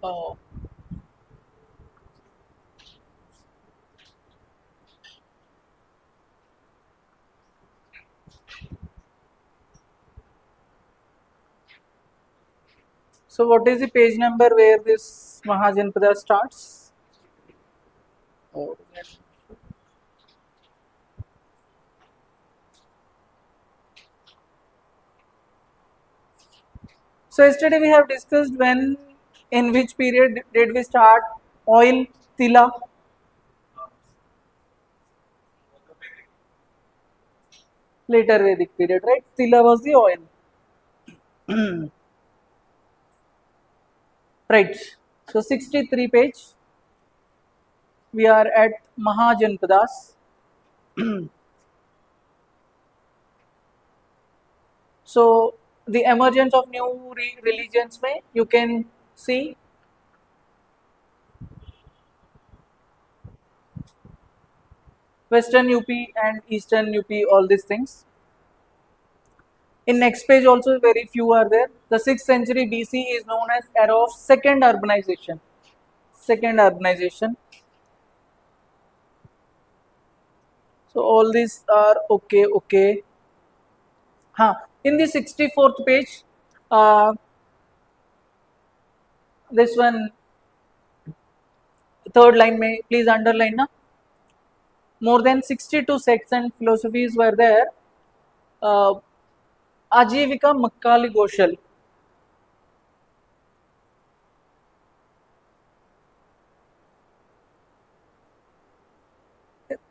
[SPEAKER 1] Oh. So what is the page number where this Mahajanapada starts? Oh. So yesterday we have discussed when, in which period did we start oil, tila? Later Vedic period, right? Tila was the oil. Right. So 63 page. We are at Mahajanapadas. So the emergence of new religions may you can see Western UP and Eastern UP, all these things. In next page also very few are there. The 6th century BC is known as era of second urbanization. Second urbanization. So all these are okay, okay. In the 64th page, this one, third line may please underline na. More than 62 sects and philosophies were there. Ajivika Makkali Goshal.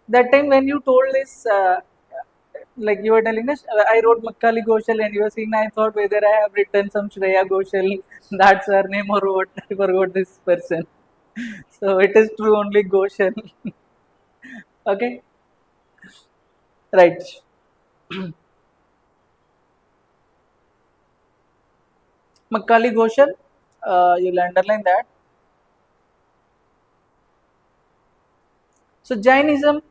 [SPEAKER 1] That time when you told this, like you were telling us, I wrote Makkali Goshal and you were saying, I thought whether I have written some Shreya Goshal, that's her name or what, I forgot this person. So it is true only Goshal. Okay, right. Makkali Goshal, you'll underline that. So Jainism,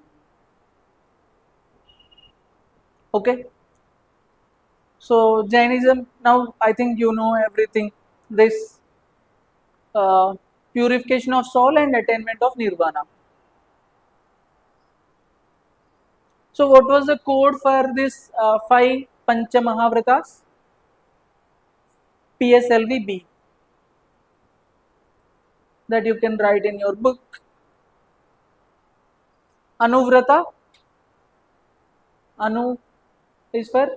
[SPEAKER 1] okay. So Jainism, now I think you know everything. This purification of soul and attainment of nirvana. So what was the code for this 5 Pancha Mahavratas? PSLV-B, that you can write in your book. Anuvrata, Anu is for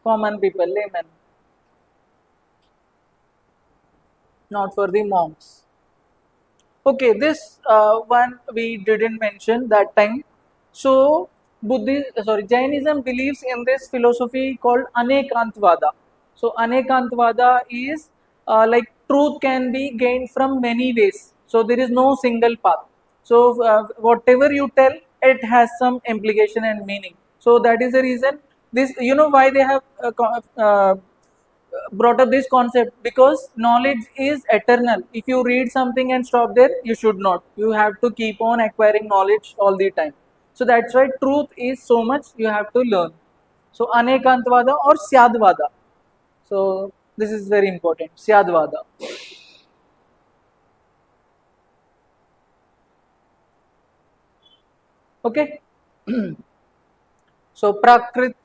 [SPEAKER 1] common people, laymen, not for the monks. Okay, this one we didn't mention that time. So, Jainism believes in this philosophy called Anekantvada. So, Anekantvada is like truth can be gained from many ways. So, there is no single path. So, whatever you tell, it has some implication and meaning. So, that is the reason this, you know, why they have brought up this concept, because knowledge is eternal. If you read something and stop there, you should not. You have to keep on acquiring knowledge all the time. So that's why truth is so much you have to learn. So Anekantvada or Syadvada. So this is very important. Syadvada. Okay. So Prakrit.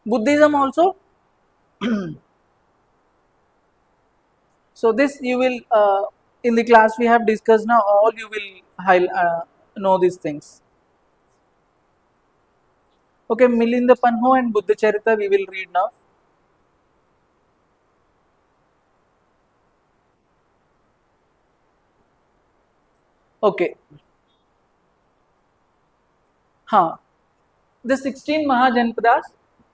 [SPEAKER 1] Buddhism also. So this you will in the class we have discussed now. All you will know these things. Okay, Milinda Panho and Buddha Charita we will read now. Okay. Huh. The 16 Mahajanapadas,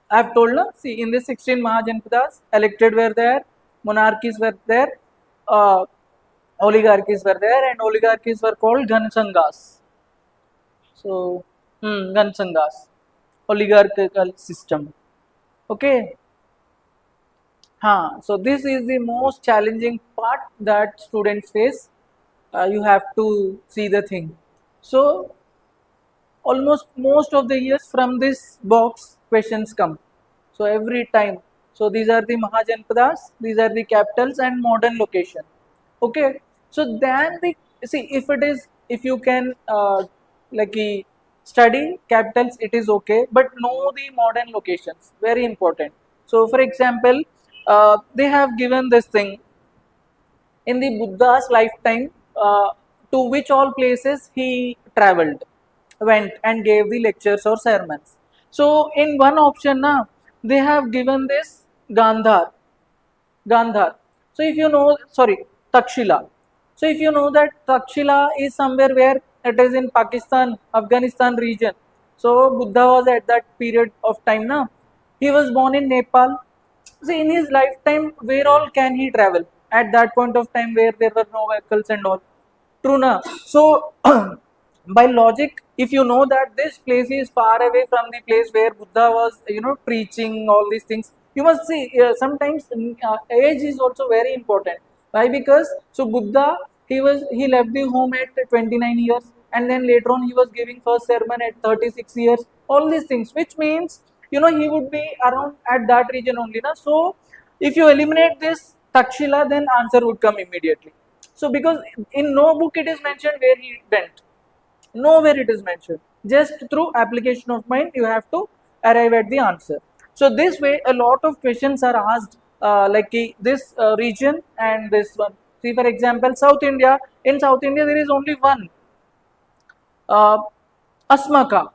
[SPEAKER 1] I have told now. See, in the 16 Mahajanapadas, elected were there, monarchies were there, uh, oligarchies were there, and oligarchies were called Gansangas. So, Gansangas, oligarchical system. Okay. So this is the most challenging part that students face. You have to see the thing. So almost most of the years from this box questions come. So every time. So these are the Mahajanapadas, these are the capitals and modern location. Okay. So then the see if you can like study capitals, it is okay, but know the modern locations, very important. So for example, they have given this thing in the Buddha's lifetime, to which all places he traveled, went and gave the lectures or sermons. So in one option, na, they have given this Gandhar, Gandhar. So if you know, sorry, Takshila. So if you know that Takshila is somewhere where it is in Pakistan, Afghanistan region. So Buddha was at that period of time now. He was born in Nepal. See, in his lifetime, where all can he travel? At that point of time where there were no vehicles and all. True na. So by logic, if you know that this place is far away from the place where Buddha was, preaching all these things, you must see. Sometimes age is also very important. Why? Because so Buddha, he left the home at 29 years, and then later on he was giving first sermon at 36 years. All these things, which means he would be around at that region only, na. So if you eliminate this Takshila, then answer would come immediately. So because in no book it is mentioned where he went, nowhere it is mentioned. Just through application of mind, you have to arrive at the answer. So this way, a lot of questions are asked, like this region and this one. See, for example, South India. In South India, there is only one, uh, Asmaka.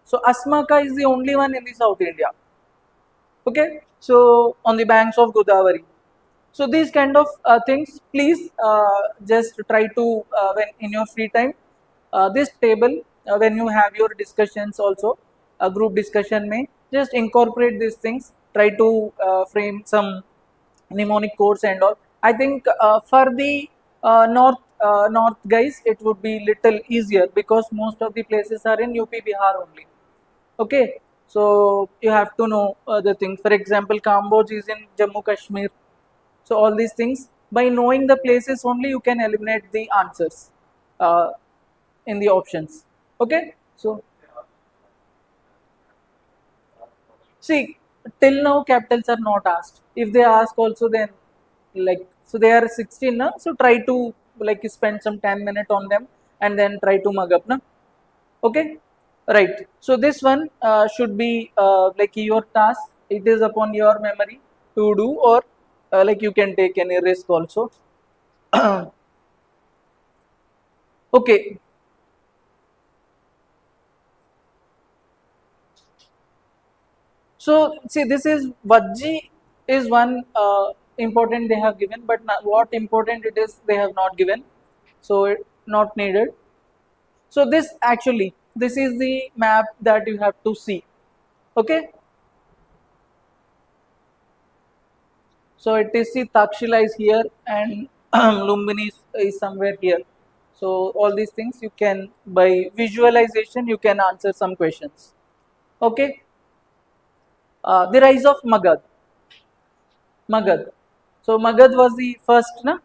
[SPEAKER 1] So Asmaka is the only one in the South India. Okay, so on the banks of Godavari. So these kind of things, please just try to when in your free time, this table when you have your discussions also, a group discussion may just incorporate these things. Try to frame some mnemonic codes and all. I think for the north guys, it would be little easier because most of the places are in UP Bihar only. Okay, so you have to know the things. For example, Cambodge is in Jammu Kashmir. So all these things, by knowing the places only, you can eliminate the answers uh, in the options. Okay, so see, till now capitals are not asked. If they ask also, then like so they are 16 now. So try to like spend some 10 minutes on them. and then try to mug up, na? Okay, right. So this one should be like your task. It is upon your memory to do, or like you can take any risk also. Okay. So see, this is Vajji is one important they have given, but not, what important it is they have not given. So it not needed. So this actually, this is the map that you have to see. Okay. So it is, see, Takshila is here and Lumbini is somewhere here. So all these things you can, by visualization, you can answer some questions. Okay. The rise of Magad. Magad. So Magad was the first, na?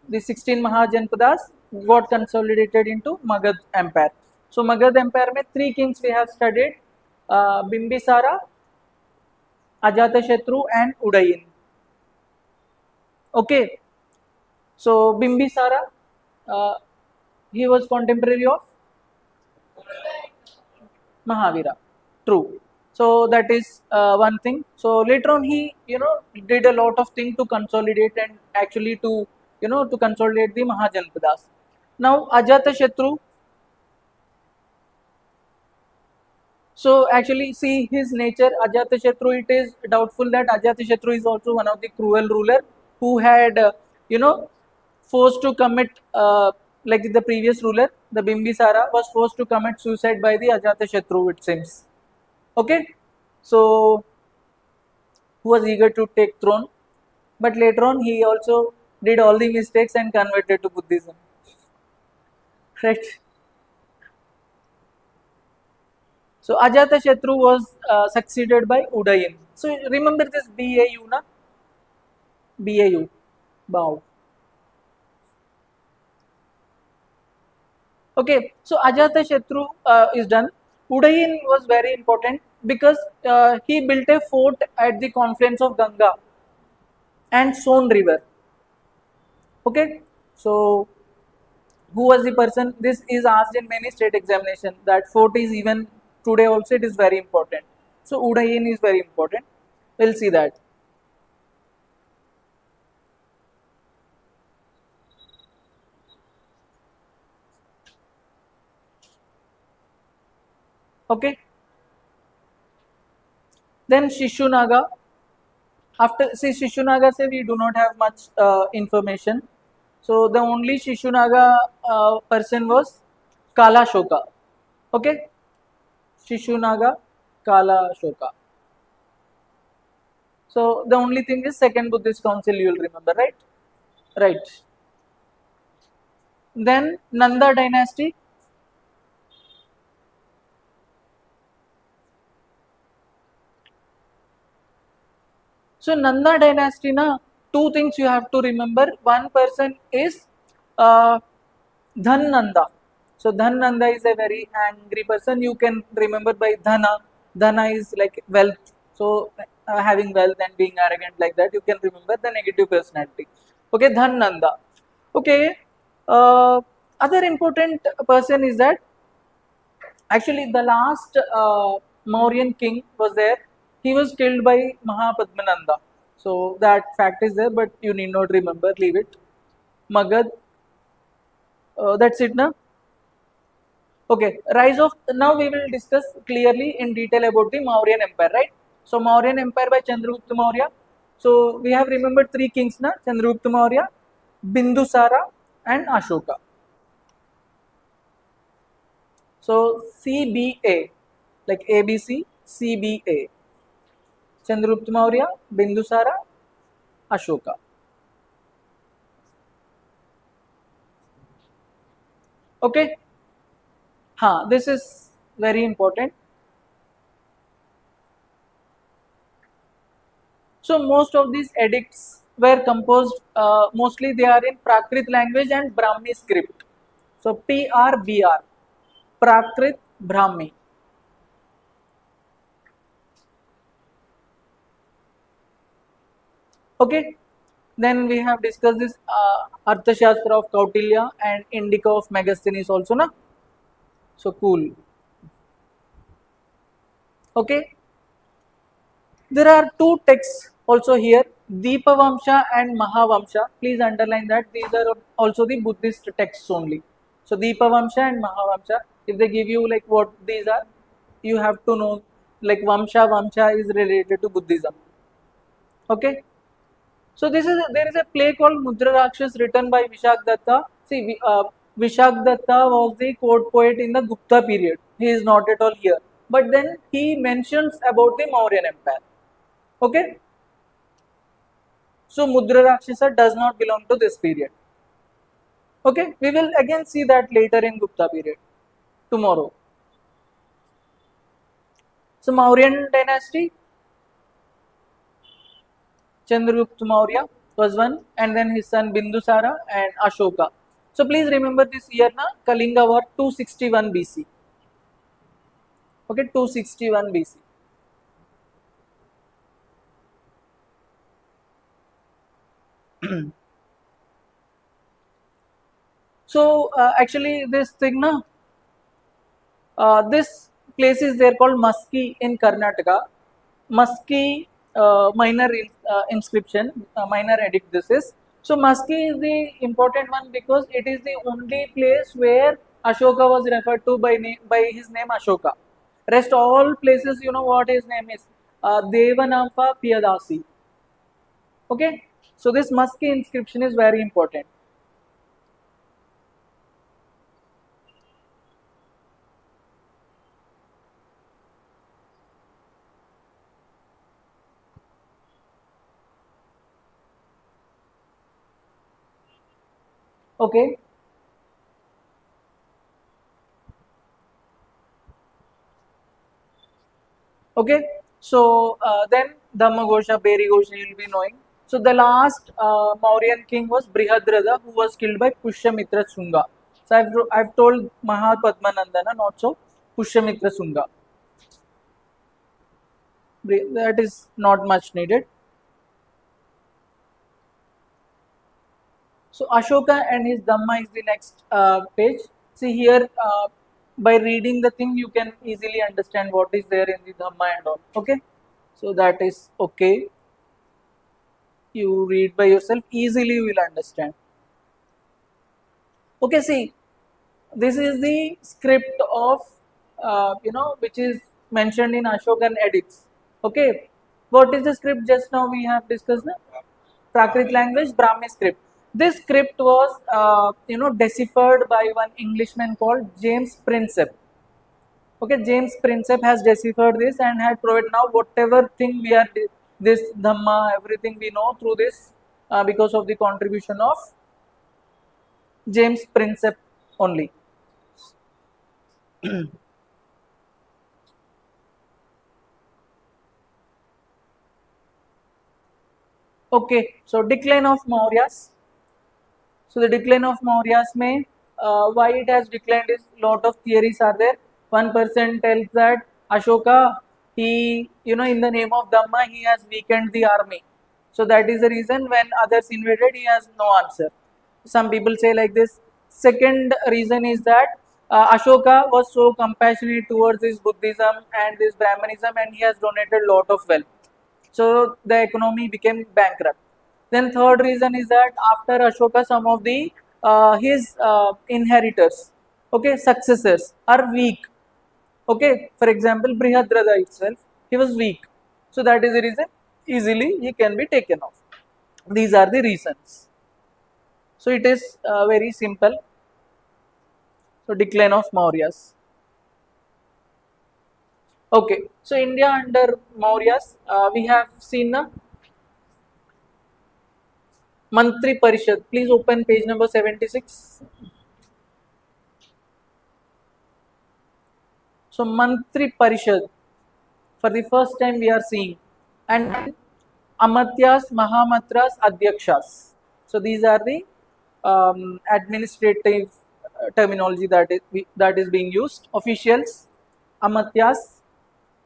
[SPEAKER 1] The 16 Mahajanapadas got consolidated into Magad Empire. So Magad Empire में three kings we have studied, Bimbisara, Ajatashatru and Udayin. Okay, so Bimbisara, uh, he was contemporary of Mahavira. True. So that is one thing. So later on, he did a lot of things to consolidate and actually to to consolidate the Mahajanapadas. Now Ajatashatru. So actually, see his nature, Ajatashatru. It is doubtful that Ajatashatru is also one of the cruel ruler who had, you know, forced to commit, like the previous ruler, the Bimbisara, was forced to commit suicide by the Ajatashatru. It seems. Okay, so who was eager to take throne, but later on he also did all the mistakes and converted to Buddhism. Right. So Ajatashatru was succeeded by Udayin. So remember this BAU, na? BAU, bow. Okay, so Ajatashatru is done. Udayin was very important because he built a fort at the confluence of Ganga and Son River. Okay, so who was the person? This is asked in many state examination. That fort is even today also it is very important. So Udayin is very important. We'll see that. Okay. Then Shishunaga. After, see, Shishunaga say we do not have much information. So the only Shishunaga person was Kala Shoka. Okay, Shishunaga, Kala Shoka. So the only thing is second Buddhist council you will remember, right? Right. Then Nanda dynasty. So Nanda dynasty, na, two things you have to remember. One person is uh, Dhan Nanda. So Dhan Nanda is a very angry person. You can remember by Dhana. Dhana is like wealth. So having wealth and being arrogant like that, you can remember the negative personality. Okay, Dhan Nanda. Okay. Uh, Other important person is that actually the last Mauryan king was there. He was killed by Mahapadmananda. So that fact is there, but you need not remember. Leave it. Magad. That's it now. Okay, rise of, now we will discuss clearly in detail about the Mauryan Empire, right? So Mauryan Empire by Chandragupta Maurya. So we have remembered three kings na, Chandragupta Maurya, Bindusara and Ashoka. So CBA, like ABC, CBA, Chandragupta Maurya, Bindusara, Ashoka. Okay, this is very important. So most of these edicts were composed, mostly they are in Prakrit language and Brahmi script. So PRBR, Prakrit Brahmi. Okay. Then we have discussed this Arthashastra of Kautilya and Indica of Megasthenes also, na? So cool. Okay. There are two texts also here, Deepavamsha and Mahavamsha. Please underline that these are also the Buddhist texts only. So Deepavamsha and Mahavamsha. If they give you like what these are, you have to know like Vamsha is related to Buddhism. Okay. So there is a play called Mudra Rakshas written by Vishak Datta. See, Vishak Datta was the court poet in the Gupta period. He is not at all here, but then he mentions about the Mauryan Empire. Okay, so Mudra Rakshasa does not belong to this period. Okay, we will again see that later in Gupta period tomorrow. So Mauryan dynasty, Chandragupta Maurya was one, and then his son Bindusara and Ashoka. So please remember this year na Kalinga war 261 BC. Okay, 261 BC. So actually this thing na, this place is there called Maski in Karnataka. Maski minor inscription, minor edict this is. So Maski is the important one because it is the only place where Ashoka was referred to by his name Ashoka. Rest all places, you know what his name is, Devanampa Piyadasi. Okay, so this Maski inscription is very important. Okay, okay. So then Dhammagosha, Berigosha you will be knowing. So the last Mauryan king was Brihadrada, who was killed by Pushyamitra Shunga. So I've told Mahapadmanandana, not so Pushyamitra Shunga. That is not much needed. So Ashoka and his Dhamma is the next page. See here, by reading the thing, you can easily understand what is there in the Dhamma and all. Okay, so that is okay. You read by yourself, easily you will understand. Okay, see, this is the script of, which is mentioned in Ashokan edicts. Okay, what is the script just now we have discussed? Na? Prakrit language, Brahmi script. This script was, deciphered by one Englishman called James Prinsep. Okay, James Prinsep has deciphered this and had provided now whatever thing we are, this Dhamma, everything we know through this because of the contribution of James Prinsep only. Okay, so decline of Mauryas. So the decline of Mauryas may, why it has declined is lot of theories are there. One person tells that Ashoka, he, in the name of Dhamma, he has weakened the army. So that is the reason when others invaded, he has no answer. Some people say like this. Second reason is that Ashoka was so compassionate towards this Buddhism and this Brahmanism, and he has donated lot of wealth. So the economy became bankrupt. Then third reason is that after Ashoka, some of the his inheritors, okay, successors are weak. Okay, for example, Brihadrada itself, he was weak. So that is the reason easily he can be taken off. These are the reasons. So it is very simple. So decline of Mauryas. Okay, so India under Mauryas, we have seen the Mantri Parishad. Please open page number 76. So Mantri Parishad, for the first time we are seeing, and Amatyas, Mahamatras, Adhyakshas. So these are the administrative terminology that is being used. Officials, Amatyas,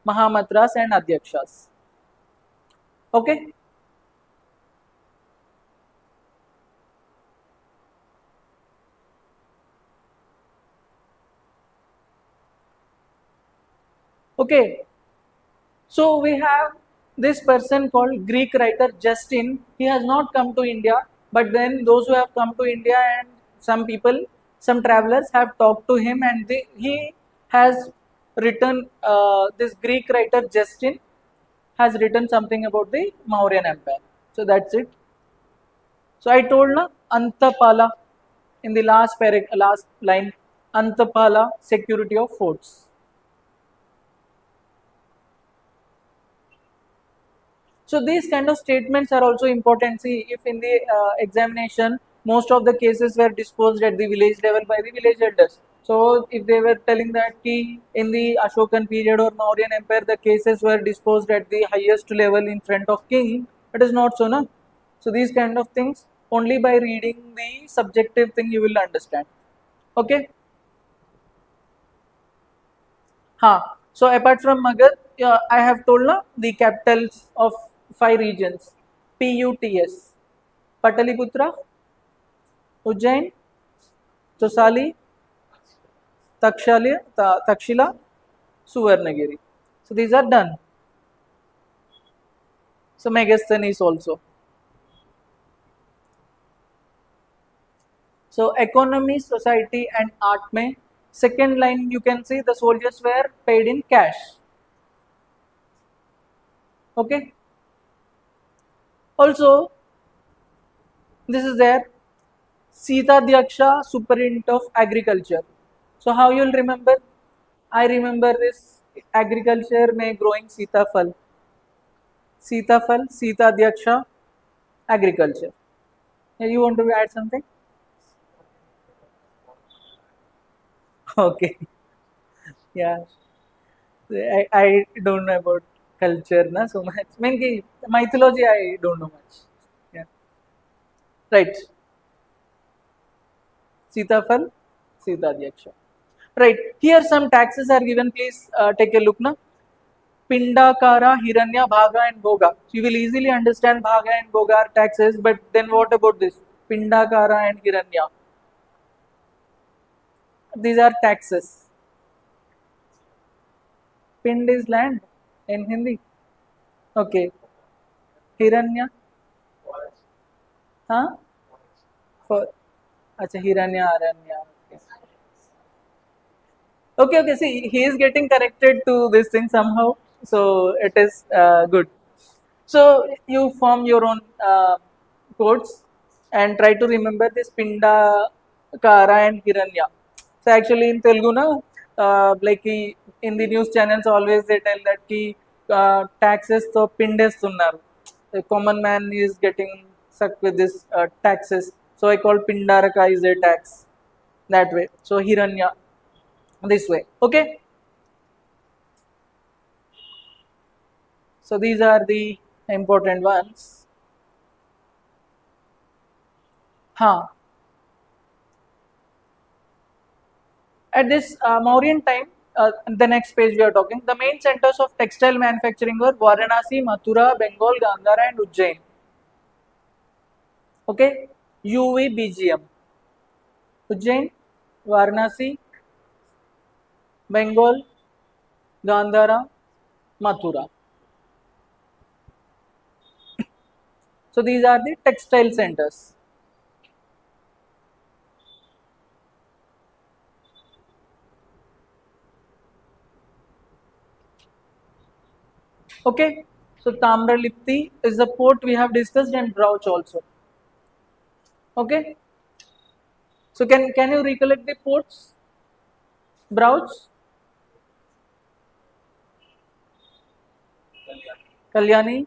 [SPEAKER 1] Mahamatras, and Adhyakshas. Okay. Okay, so we have this person called Greek writer Justin. He has not come to India, but then those who have come to India and some people, some travelers have talked to him, and he has written, this Greek writer Justin has written something about the Mauryan Empire. So that's it. So I told na Antapala in the last line, Antapala security of forts. So these kind of statements are also important. See, if in the examination, most of the cases were disposed at the village level by the village elders. So if they were telling that key in the Ashokan period or Mauryan Empire, the cases were disposed at the highest level in front of king, it is not so, no? So these kind of things, only by reading the subjective thing you will understand. Okay. So apart from Magadh, I have told na the capitals of 5 regions. PUTS. Pataliputra, Ujjain, Tosali, Takshila, Suvarnagiri. So these are done. So Megasthenes also. So economy, society and art mein. Second line you can see the soldiers were paid in cash. Okay. Also, this is there. Sita Diaksha, Superintendent of Agriculture. So how you'll remember? I remember this agriculture may growing Sitafal. Sitafal, Sita Diaksha, agriculture. You want to add something? Okay. Yeah. I don't know about culture na so much. Mainly mythology I don't know much. Yeah. Right. Sitafal, Sita Diaksha. Right. Here some taxes are given. Please take a look na. Pindakara, Hiranya, Bhaga and Bhoga. So you will easily understand Bhaga and Bhoga are taxes, but then what about this? Pindakara and Hiranya. These are taxes. Pind is land in Hindi. Okay. Hiranya. Huh? For Acha, Hiranya, Aranya. Okay. See, he is getting connected to this thing somehow. So it is good. So you form your own codes and try to remember this Pinda, Kara and Hiranya. So actually in Telugu, na, like in the news channels always they tell that ki taxes to pindestunnaru. The common man is getting stuck with this taxes. So I call Pindaraka is a tax that way. So Hiranya this way. Okay. So these are the important ones. At this Mauryan time, the next page we are talking, the main centers of textile manufacturing were Varanasi, Mathura, Bengal, Gandhara and Ujjain. Okay, UVBGM. Ujjain, Varanasi, Bengal, Gandhara, Mathura. So these are the textile centers. Okay, so Tamralipti is the port we have discussed and Brauch also. Okay, so can you recollect the ports? Brauch, Kalyani,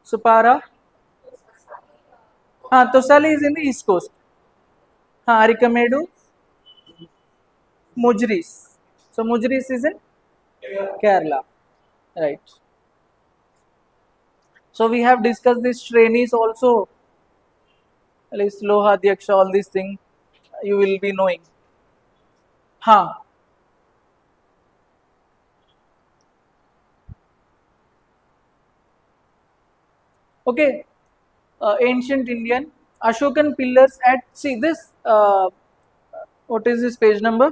[SPEAKER 1] Supara. Tosali is in the east coast. Arikamedu, Mujris. So Mujris is in Kerala, right? So we have discussed these Shrenis also, at least Loha, Dhyaksha, all these things you will be knowing. Okay, ancient Indian Ashokan pillars at, see this, what is this page number?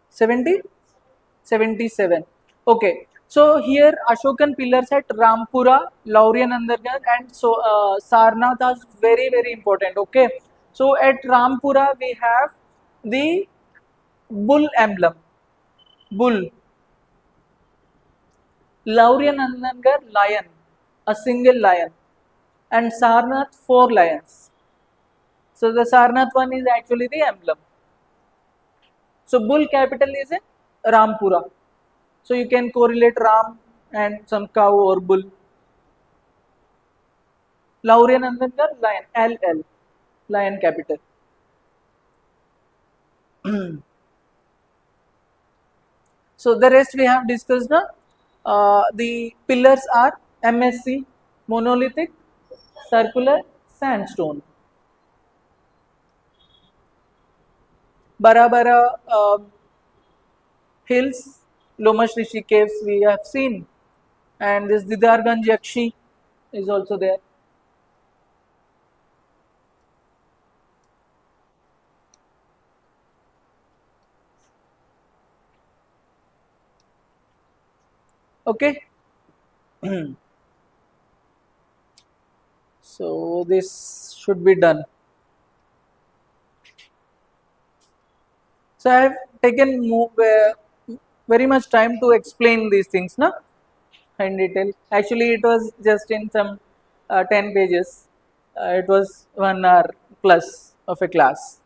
[SPEAKER 1] 70? 77. Okay, so here Ashokan pillars at Rampura, Laurian Andargan, and so Sarnath are very important. Okay, so at Rampura we have the bull emblem, bull. Laurian Andargan lion, a single lion, and Sarnath four lions. So the Sarnath one is actually the emblem. So bull capital is in Rampura. So you can correlate Ram and some cow or bull. Laurian Anandar lion, LL, lion capital. So the rest we have discussed now. The pillars are MSC, monolithic, circular, sandstone. Bara hills, Lomash Rishi caves we have seen, and this Didarganj Yakshi is also there. Okay, so this should be done. So I have taken very much time to explain these things, no, in detail. Actually, it was just in some 10 pages. It was 1 hour plus of a class.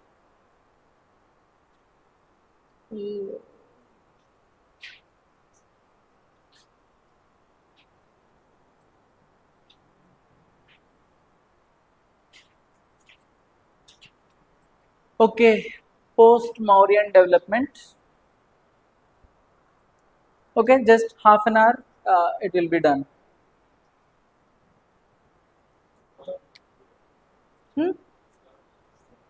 [SPEAKER 1] Okay, post-Mauryan development. Okay, just half an hour, it will be done. Hmm?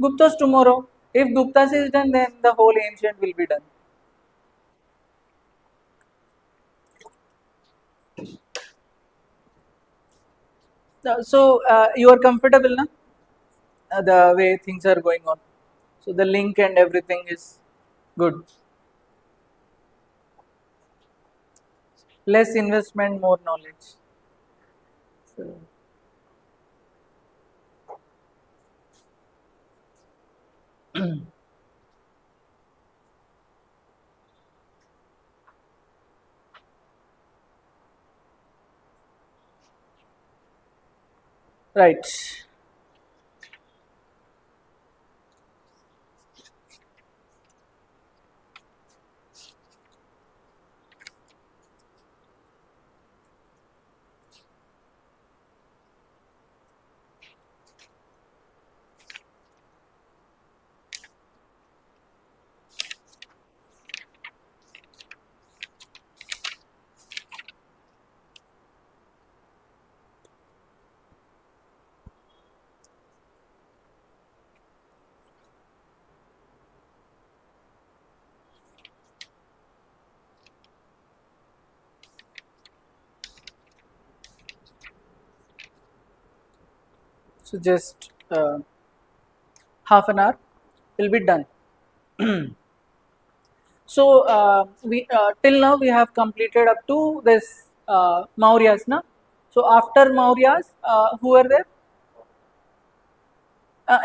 [SPEAKER 1] Gupta's tomorrow. If Gupta's is done, then the whole ancient will be done. So you are comfortable, na? The way things are going on. So the link and everything is good. Less investment, more knowledge. So, right. So just half an hour will be done. So we till now we have completed up to this Mauryas, na? So after Mauryas, who are there?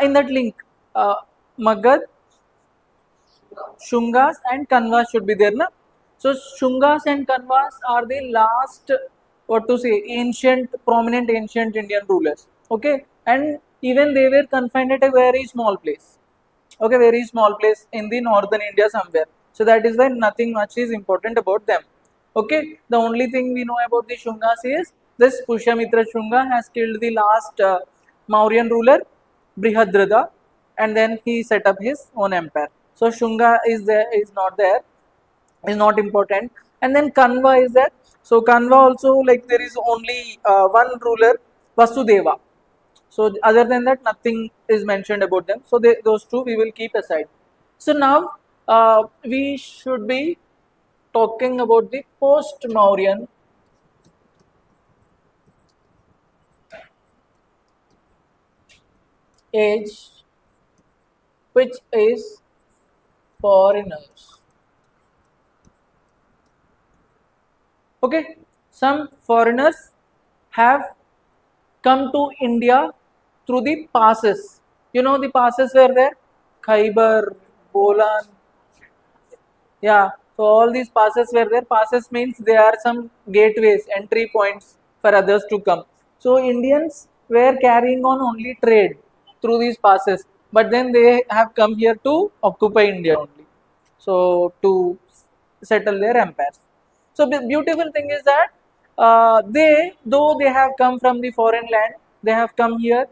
[SPEAKER 1] In that link, Magad, Shungas and Kanvas should be there, na? So Shungas and Kanvas are the last, what to say, prominent ancient Indian rulers. Okay, and even they were confined at a very small place. Okay, very small place in the northern India somewhere. So that is why nothing much is important about them. Okay, the only thing we know about the Shungas is this Pushyamitra Shunga has killed the last Mauryan ruler Brihadratha, and then he set up his own empire. So Shunga is there, is not there, is not important. And then Kanva is there. So Kanva also, like, there is only one ruler, Vasudeva. So other than that, nothing is mentioned about them. So those two we will keep aside. So now we should be talking about the post-Mauryan age, which is foreigners. Okay, some foreigners have come to India through the passes. You know the passes were there? Khyber, Bolan, yeah, so all these passes were there. Passes means they are some gateways, entry points for others to come. So Indians were carrying on only trade through these passes, but then they have come here to occupy India only. So to settle their empires. So the beautiful thing is that though they have come from the foreign land, they have come here,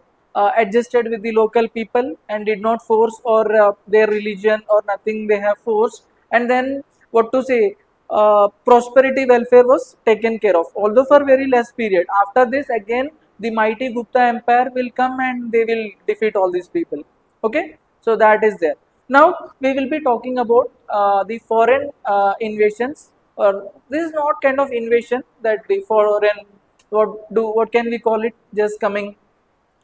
[SPEAKER 1] adjusted with the local people and did not force or their religion or nothing they have forced. And then what to say, prosperity welfare was taken care of, although for very less period. After this, again the mighty Gupta Empire will come and they will defeat all these people. Okay, so that is there. Now we will be talking about the foreign invasions. Or this is not kind of invasion that the foreign, what can we call it, just coming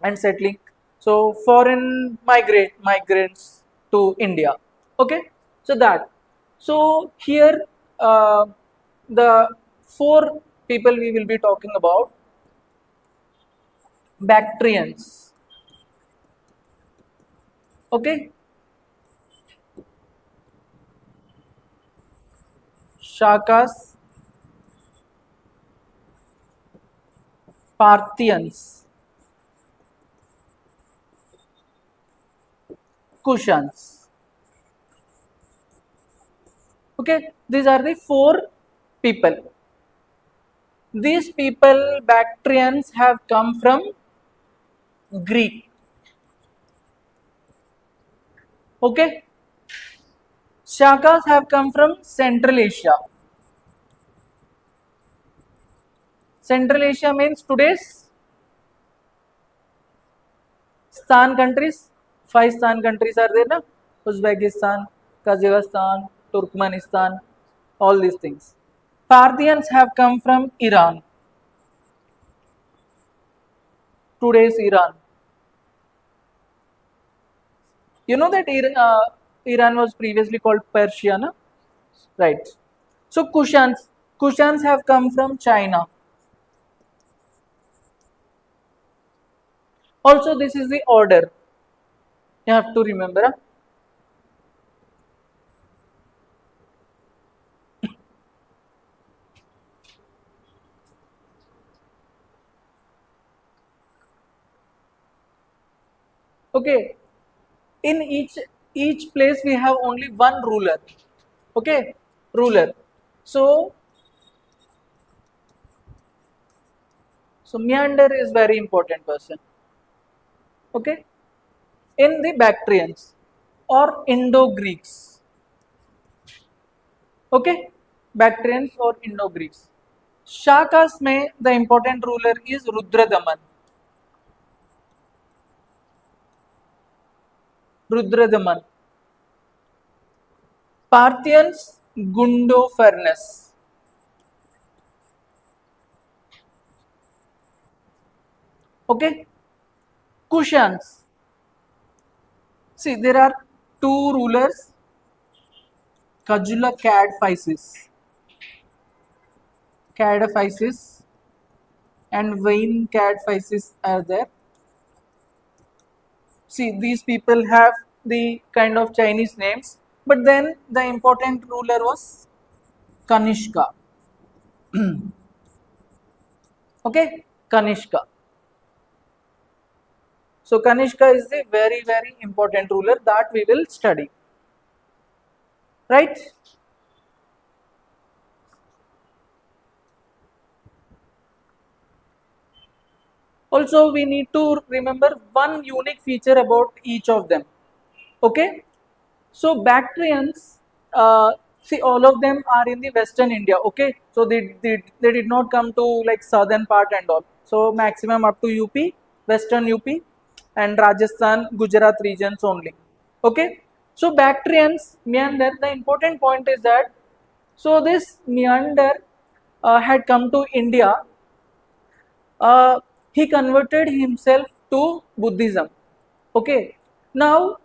[SPEAKER 1] and settling. So foreign migrants to India. Okay, so that. So here the four people we will be talking about: Bactrians. Okay, Shakas, Parthians, Kushans. Okay, these are the four people. These people, Bactrians, have come from Greek. Okay, Shakas have come from Central Asia. Central Asia means today's Stan countries. Five Stan countries are there, na? Uzbekistan, Kazakhstan, Turkmenistan, all these things. Parthians have come from Iran. Today's Iran. You know that Iran was previously called Persia, na? Right. So Kushans have come from China. Also, this is the order. You have to remember. Huh? Okay. In each place we have only one ruler. Okay, ruler. So Meander is very important person. Okay, in the Bactrians or Indo Greeks. Okay, Bactrians or Indo Greeks. Shakas में the important ruler is Rudradaman. Rudradaman. Parthians Gundo Furnace. Okay, Kushans. See, there are two rulers, Kajula Cadaphysis and Vain Cadaphysis are there. See, these people have the kind of Chinese names, but then the important ruler was Kanishka. Okay, Kanishka. So Kanishka is the very important ruler that we will study. Right? Also, we need to remember one unique feature about each of them. Okay? So Bactrians, see, all of them are in the Western India. Okay, so they did not come to like southern part and all. So maximum up to UP, Western UP, and Rajasthan, Gujarat regions only. Okay, so Bactrians, Meander. The important point is that so this Meander had come to India. He converted himself to Buddhism. Okay, now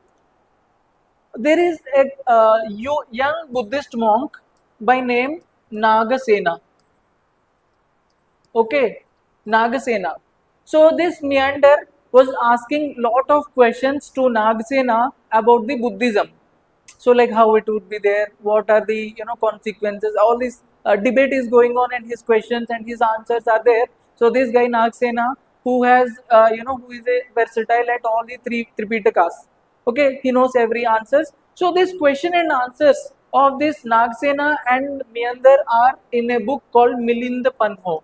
[SPEAKER 1] there is a young Buddhist monk by name Nagasena. Okay, Nagasena. So this meander was asking lot of questions to Nagasena about the Buddhism. So like how it would be there, what are the consequences, all this debate is going on, and his questions and his answers are there. So this guy Nagasena, who has who is a versatile at all the three Tripitakas, okay, he knows every answers. So this question and answers of this Nagasena and Meander are in a book called Milind Panho.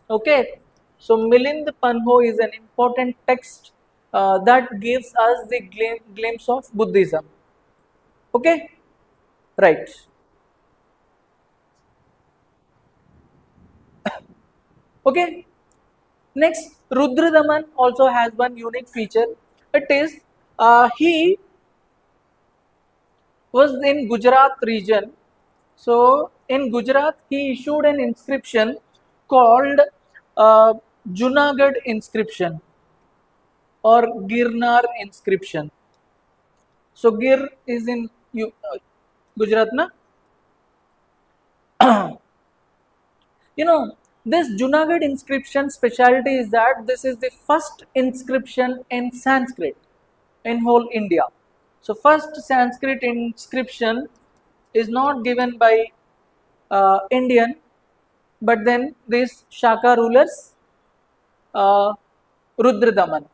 [SPEAKER 1] Okay, so Milind Panho is an important text that gives us the glimpse of Buddhism. Okay, right. Okay, next Rudradaman also has one unique feature. It is he was in Gujarat region. So in Gujarat, he issued an inscription called uh, Junagadh inscription or Girnar inscription. So Gir is in Gujarat, na? You know, this Junagadh inscription specialty is that this is the first inscription in Sanskrit in whole India. So first Sanskrit inscription is not given by Indian, but then these Shaka rulers, uh, Rudradaman.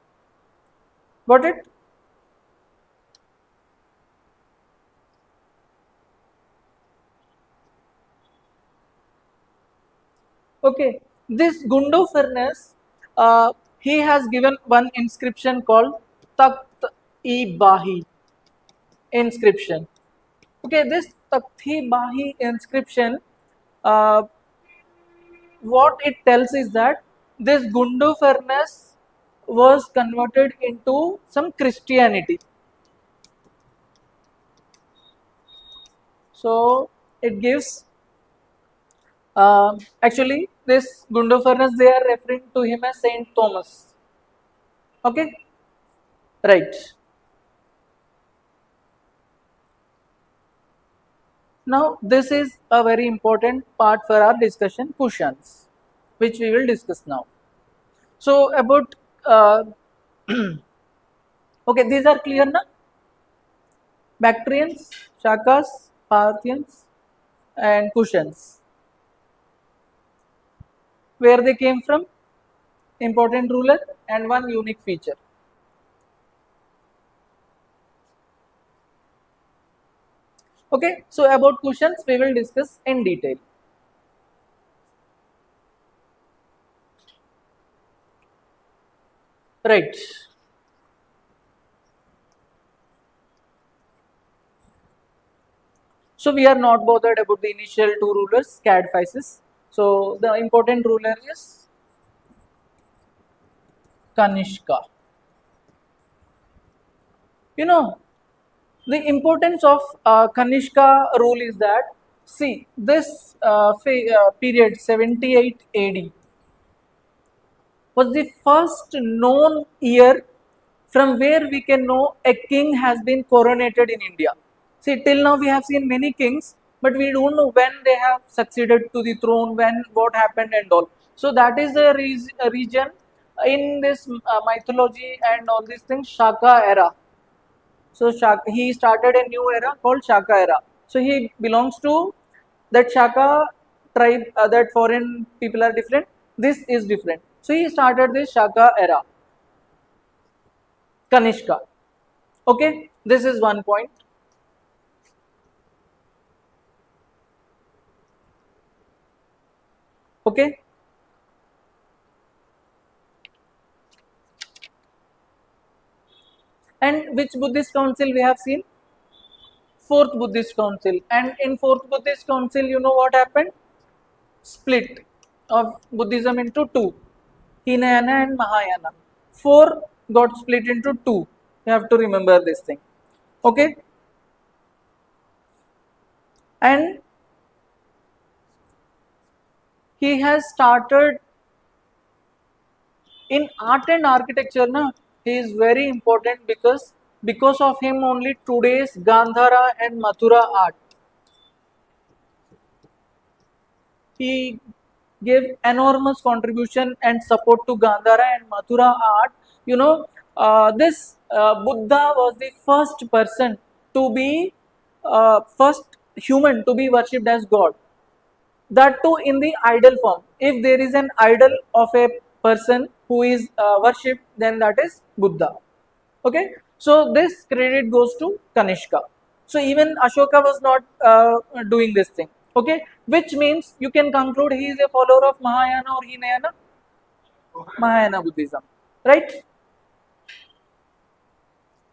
[SPEAKER 1] Got it? Okay. This Gundo furnace, he has given one inscription called Takht-i Bahi inscription. Okay, this Takthi Bahi inscription, uh, what it tells is that this Gundu furnace was converted into some Christianity. So it gives, actually, this Gundu furnace, they are referring to him as Saint Thomas. Okay, right. Now, this is a very important part for our discussion, Kushans, which we will discuss now. So, about, okay, these are clear now? Bactrians, Shakas, Parthians, and Kushans. Where they came from? Important ruler and one unique feature. Okay, so about Kushans we will discuss in detail. Right. So we are not bothered about the initial two rulers, Cadphises. So the important ruler is Kanishka. You know, the importance of Kanishka rule is that, see, this period 78 AD was the first known year from where we can know a king has been coronated in India. See, till now we have seen many kings, but we don't know when they have succeeded to the throne, when, what happened, and all. So that is a region in this mythology and all these things, Shaka era. So he started a new era called Shaka era. So he belongs to that Shaka tribe. That foreign people are different. This is different. So he started this Shaka era. Kanishka. Okay, this is one point. Okay. And which Buddhist council we have seen? Fourth Buddhist council. And in fourth Buddhist council, you know what happened? Split of Buddhism into two, Hinayana and Mahayana. Four got split into two. You have to remember this thing. Okay. And he has started in art and architecture. Na, he is very important because of him only today's Gandhara and Mathura art. he gave enormous contribution and support to Gandhara and Mathura art. You know, this Buddha was the first person to be first human to be worshipped as God, that too in the idol form. If there is an idol of a person who is worshipped, then that is Buddha. Okay, so this credit goes to Kanishka. So even Ashoka was not doing this thing. Okay, which means you can conclude he is a follower of Mahayana or Hinayana, Mahayana Buddhism, right?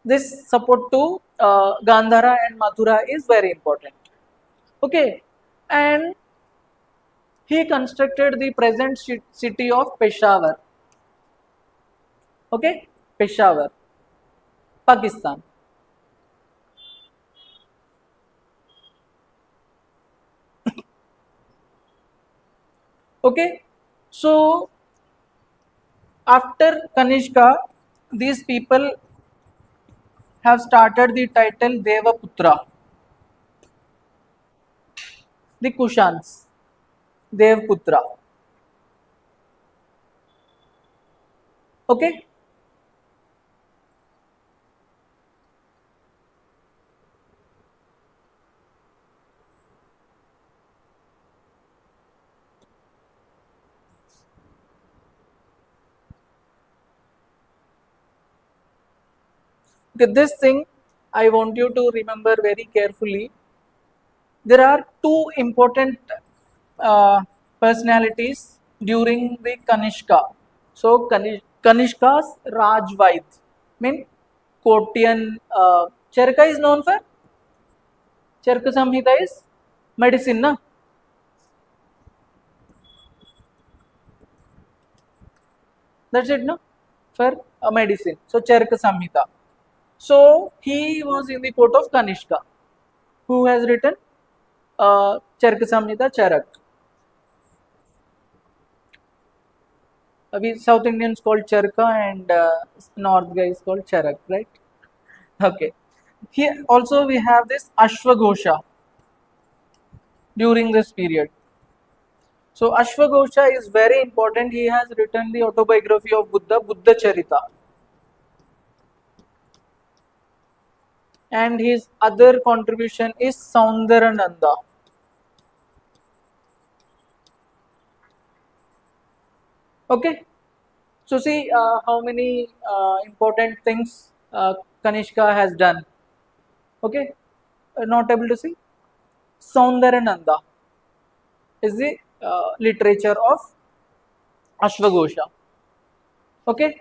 [SPEAKER 1] This support to Gandhara and Mathura is very important. Okay, and he constructed the present city of Peshawar. Okay, Peshawar, Pakistan. Okay, so after Kanishka, these people have started the title Devaputra, the Kushans, Devputra. Okay, okay, this thing I want you to remember very carefully. There are two important uh, personalities during the Kanishka. So Kanishka's Rajvaid, mean Kotian Charka is known for Charka Samhita is medicine, na? That's it, no? For a medicine. So Charka Samhita. So he was in the court of Kanishka, who has written Charka Samhita Charak. We South Indians called Charka and North guys called Charak, right? Okay. Here also we have this Ashwagosha during this period. So Ashwagosha is very important. He has written the autobiography of Buddha, Buddha Charita, and his other contribution is Soundarananda. Okay. So see how many important things Kanishka has done. Okay. Not able to see. Soundarananda is the literature of Ashwagosha. Okay.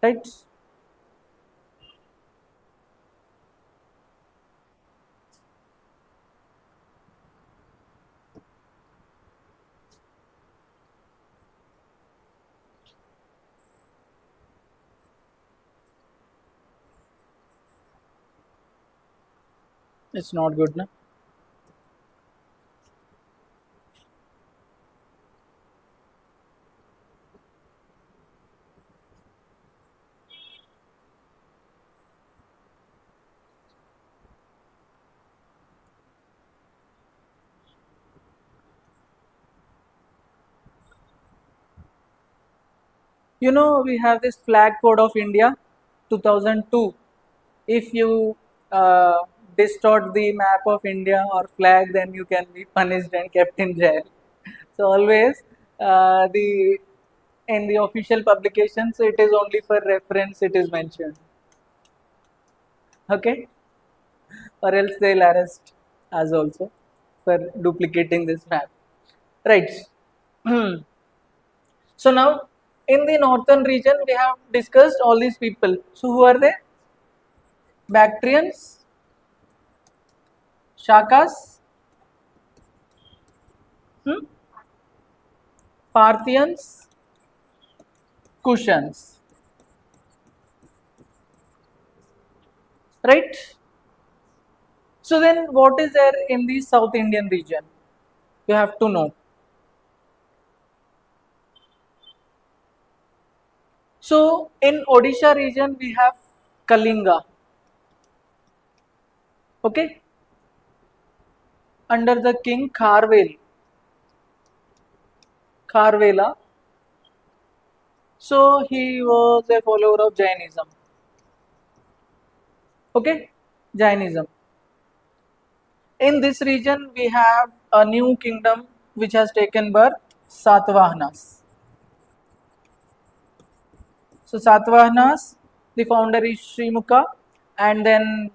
[SPEAKER 1] Right. It's not good, no? You know, we have this flag code of India 2002. If you distort the map of India or flag, then you can be punished and kept in jail. So always the in the official publications, it is only for reference. It is mentioned, okay, or else they'll arrest us also for duplicating this map, right? So now in the northern region, we have discussed all these people. So who are they? Bactrians, Shakas, hmm? Parthians, Kushans, right? So then what is there in the South Indian region? You have to know. So in Odisha region we have Kalinga, okay, under the king Kharvela. So he was a follower of Jainism. Okay, Jainism. In this region, we have a new kingdom which has taken birth, Satavahanas. So Satavahanas, the founder is Srimuka, and then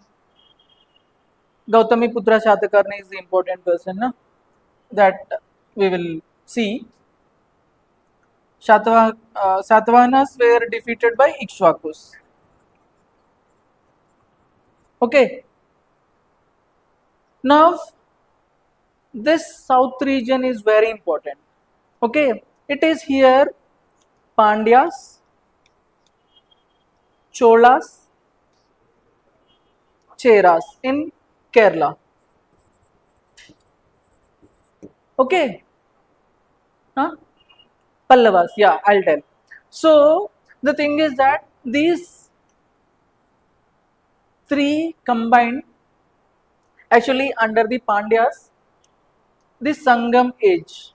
[SPEAKER 1] Gautami Putra Shatakarni is the important person that we will see. Satavahanas were defeated by Ikshvakus. Okay. Now, this south region is very important. Okay. It is here Pandyas, Cholas, Cheras in Kerala. Okay. Huh? Pallavas. Yeah, I'll tell. So, the thing is that these three combined actually under the Pandyas, the Sangam age.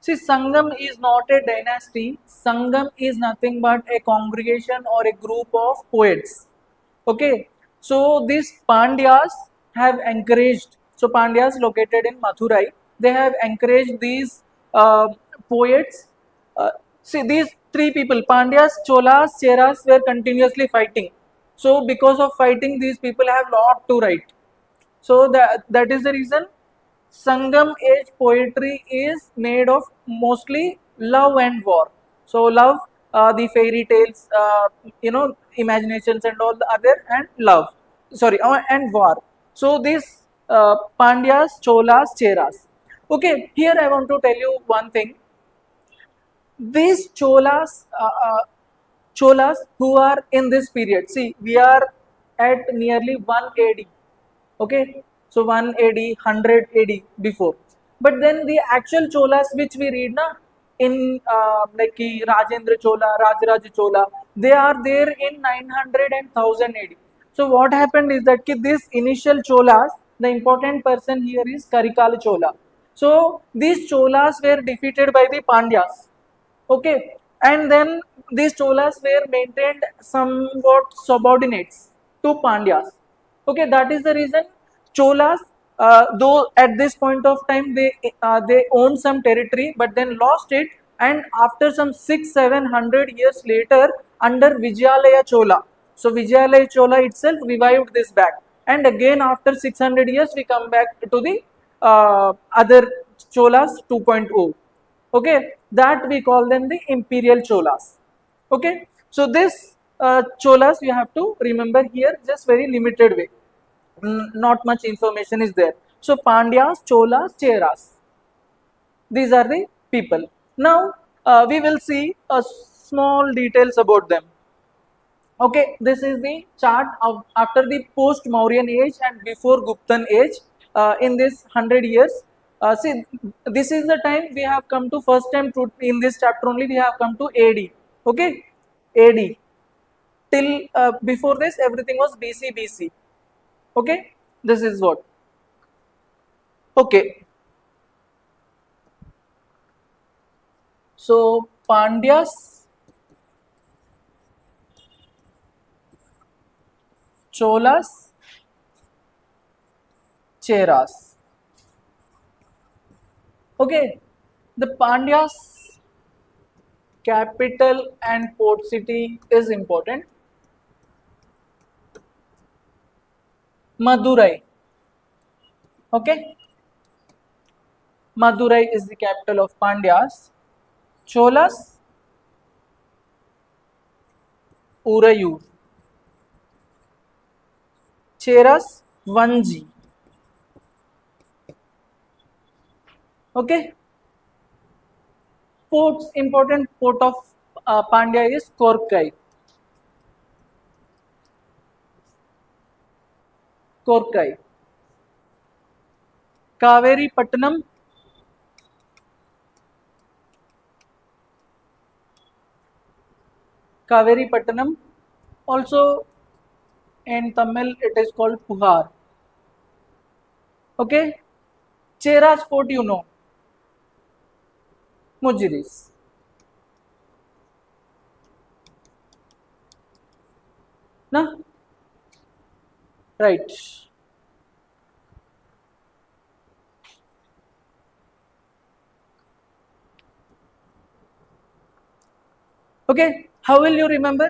[SPEAKER 1] See, Sangam is not a dynasty. Sangam is nothing but a congregation or a group of poets. Okay. So, these Pandyas have encouraged, so Pandyas located in Madurai, they have encouraged these poets. Uh, See, these three people, Pandyas, Cholas, Cheras, were continuously fighting. So, because of fighting, these people have lot to write. So that is the reason Sangam age poetry is made of mostly love and war. So love, the fairy tales, imaginations and all the other, and love. Sorry, and war. So these Pandyas, Cholas, Cheras. Okay, here I want to tell you one thing. These Cholas who are in this period. See, we are at nearly 1 AD. Okay, so 1 AD, 100 AD before. But then the actual Cholas which we read in like Rajendra Chola, Rajaraja Chola, they are there in 900 and 1000 AD. So what happened is that this initial Cholas, the important person here is Karikala Chola. So these Cholas were defeated by the Pandyas. Okay, and then these Cholas were maintained somewhat subordinates to Pandyas. Okay, that is the reason Cholas, though at this point of time they owned some territory, but then lost it, and after some 600-700 years later, under Vijayalaya Chola, so Vijayalaya Chola itself revived this back, and again after 600 years we come back to the other Cholas 2.0. Okay, that we call them the imperial Cholas. Okay, so this Cholas you have to remember here just very limited way. Not much information is there. So Pandyas, Cholas, Cheras, these are the people. Now we will see a small details about them. Okay, this is the chart of after the post-Mauryan age and before Guptan age. In this 100 years, see, this is the time we have come to first time to in this chapter only we have come to AD. Okay, AD. Till before this everything was BC BC. Okay, this is what. Okay, so Pandyas, Cholas, Cheras. Okay, the Pandyas capital and port city is important. Madurai. Okay, Madurai is the capital of Pandyas. Cholas, Urayur. Cheras, Vanji. Okay, ports, important port of Pandya is Korkai. Korkai. Kaveri Pattanam, Kaveri Pattanam. Also in Tamil it is called Puhar. Okay. Chera Sport, you know. Mujiris. Na? Right. Okay. How will you remember?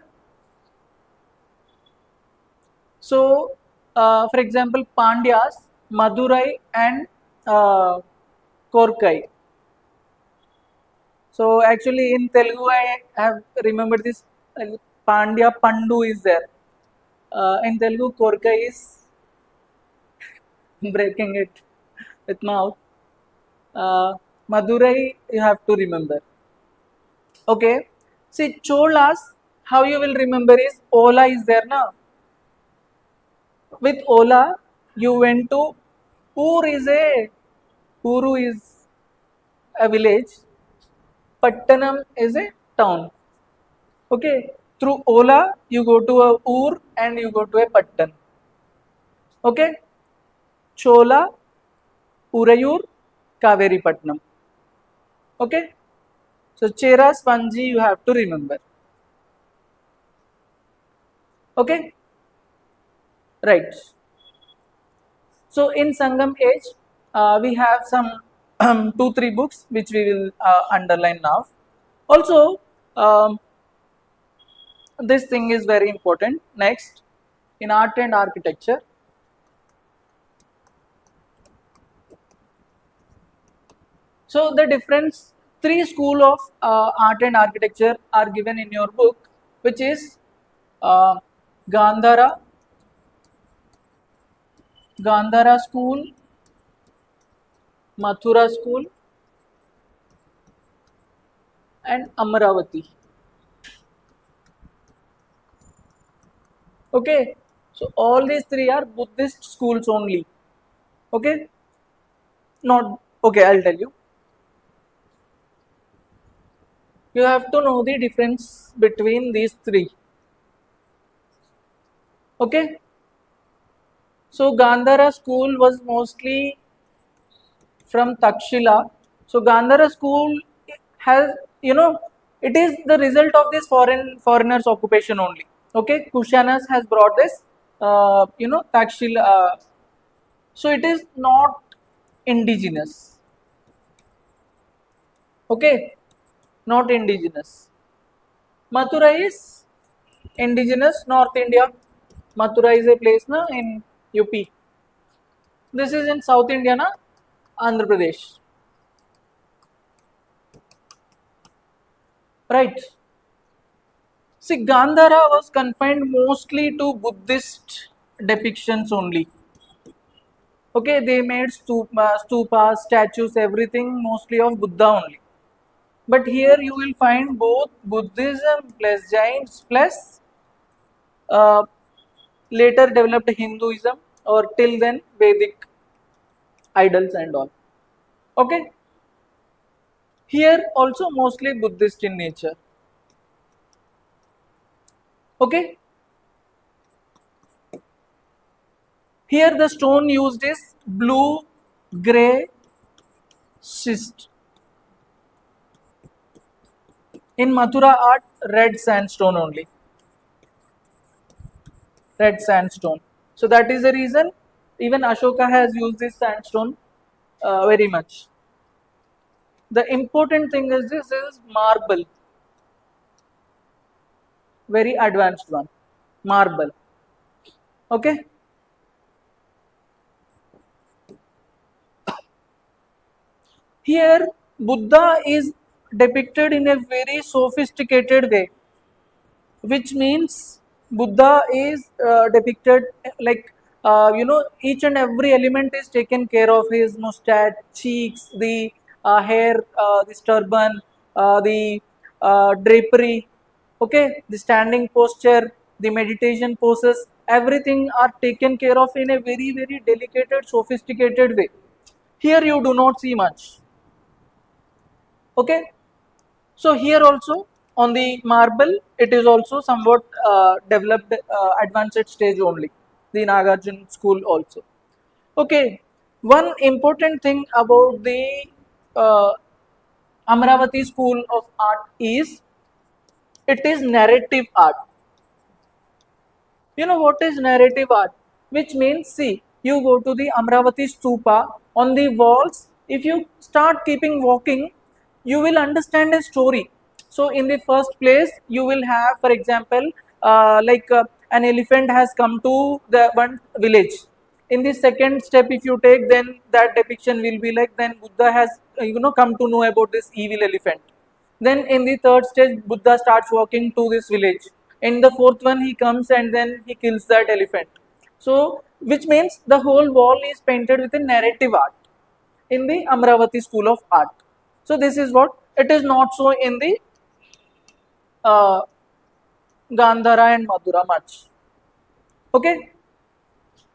[SPEAKER 1] So, for example, Pandyas, Madurai, and Korkai. So, actually, in Telugu, I have remembered this. Pandya Pandu is there. In Telugu, Korkai is breaking it with mouth. Madurai, you have to remember. Okay. See, Cholas, how you will remember is Ola is there now. With Ola, you went to Puru is a village, Pattanam is a town. Okay, through Ola you go to a Ur and you go to a Pattan. Okay, Chola, Urayur, Kaveri Patnam. Okay, so Chera Spanji you have to remember. Okay, right. So in Sangam age, we have some 2-3 books which we will underline now. Also, this thing is very important. Next, in art and architecture. So the difference, 3 schools of art and architecture are given in your book, which is uh, Gandhara, Gandhara school, Mathura school, and Amaravati. Okay, so all these 3 are Buddhist schools only. Okay, not okay. I'll tell you. You have to know the difference between these 3. Okay, so Gandhara school was mostly from Takshila. So Gandhara school has, it is the result of this foreigners occupation only. Okay, Kushanas has brought this, Takshila. So it is not indigenous. Okay, not indigenous. Mathura is indigenous North India. Mathura is a place na in UP. This is in South India na, Andhra Pradesh. Right. See, Gandhara was confined mostly to Buddhist depictions only. Okay, they made stupas, statues, everything mostly of Buddha only. But here you will find both Buddhism plus Jains plus uh, later developed Hinduism or till then Vedic idols and all. Okay, here also mostly Buddhist in nature. Okay, here the stone used is blue, grey, schist. In Mathura art, red sandstone only. Red sandstone. So that is the reason even Ashoka has used this sandstone very much. The important thing is this is marble. Very advanced one. Marble. Okay. Here Buddha is depicted in a very sophisticated way, which means Buddha is depicted like each and every element is taken care of. His mustache, cheeks, the hair, this turban, the drapery, okay, the standing posture, the meditation poses, everything are taken care of in a very very delicate, sophisticated way. Here you do not see much. Okay, so here also on the marble, it is also somewhat developed, advanced stage only. The Nagarjuna school also. Okay, one important thing about the uh, Amravati school of art is it is narrative art. You know what is narrative art? Which means, see, you go to the Amravati stupa, on the walls, if you start keeping walking, you will understand a story. So, in the first place, you will have, for example, an elephant has come to the one village. In the second step, if you take, then that depiction will be like, then Buddha has, come to know about this evil elephant. Then in the third stage, Buddha starts walking to this village. In the fourth one, he comes and then he kills that elephant. So, which means the whole wall is painted with a narrative art in the Amravati school of art. So, this is what it is not so in the uh, Gandhara and Madhura much. Okay.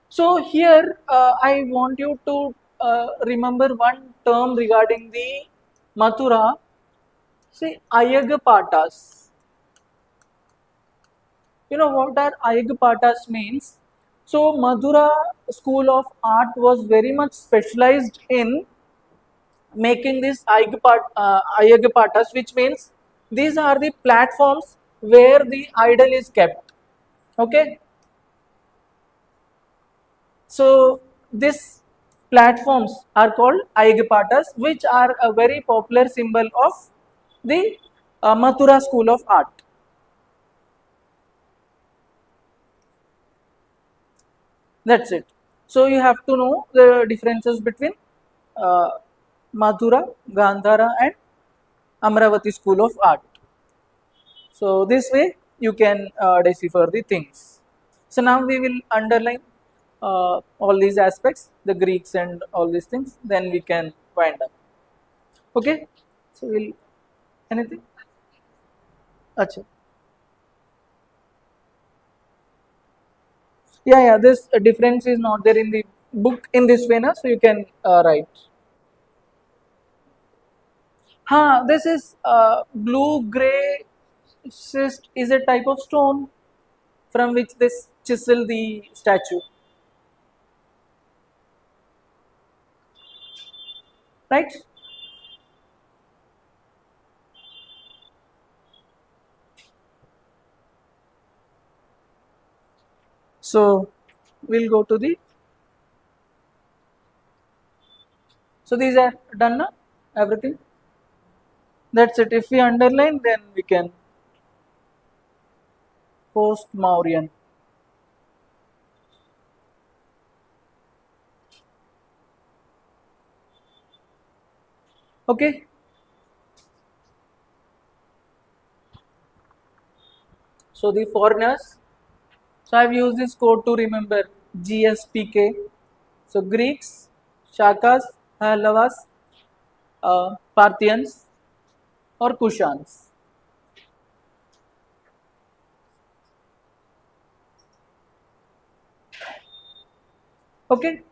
[SPEAKER 1] So, here I want you to remember one term regarding the Mathura. See, Ayagapatas. You know what are Ayagpatas means? So Madhura school of art was very much specialized in making this Ayagpatas, which means these are the platforms where the idol is kept. Okay, so these platforms are called Ayagpatas, which are a very popular symbol of the Mathura school of art. That's it. So you have to know the differences between uh, Mathura, Gandhara, and Amravati school of art. So this way you can decipher the things. So now we will underline all these aspects, the Greeks and all these things. Then we can wind up. Okay. So we'll anything. Acha. Yeah, yeah. This difference is not there in the book in this way, na, so you can write. This is blue gray schist is a type of stone from which they chisel the statue, right? So we'll go to the. So these are done now. Everything. That's it. If we underline, then we can post-Mauryan. Okay. So the foreigners. So I've used this code to remember GSPK. So Greeks, Shakas, Pahallavas, Parthians, or Kushans. Okay.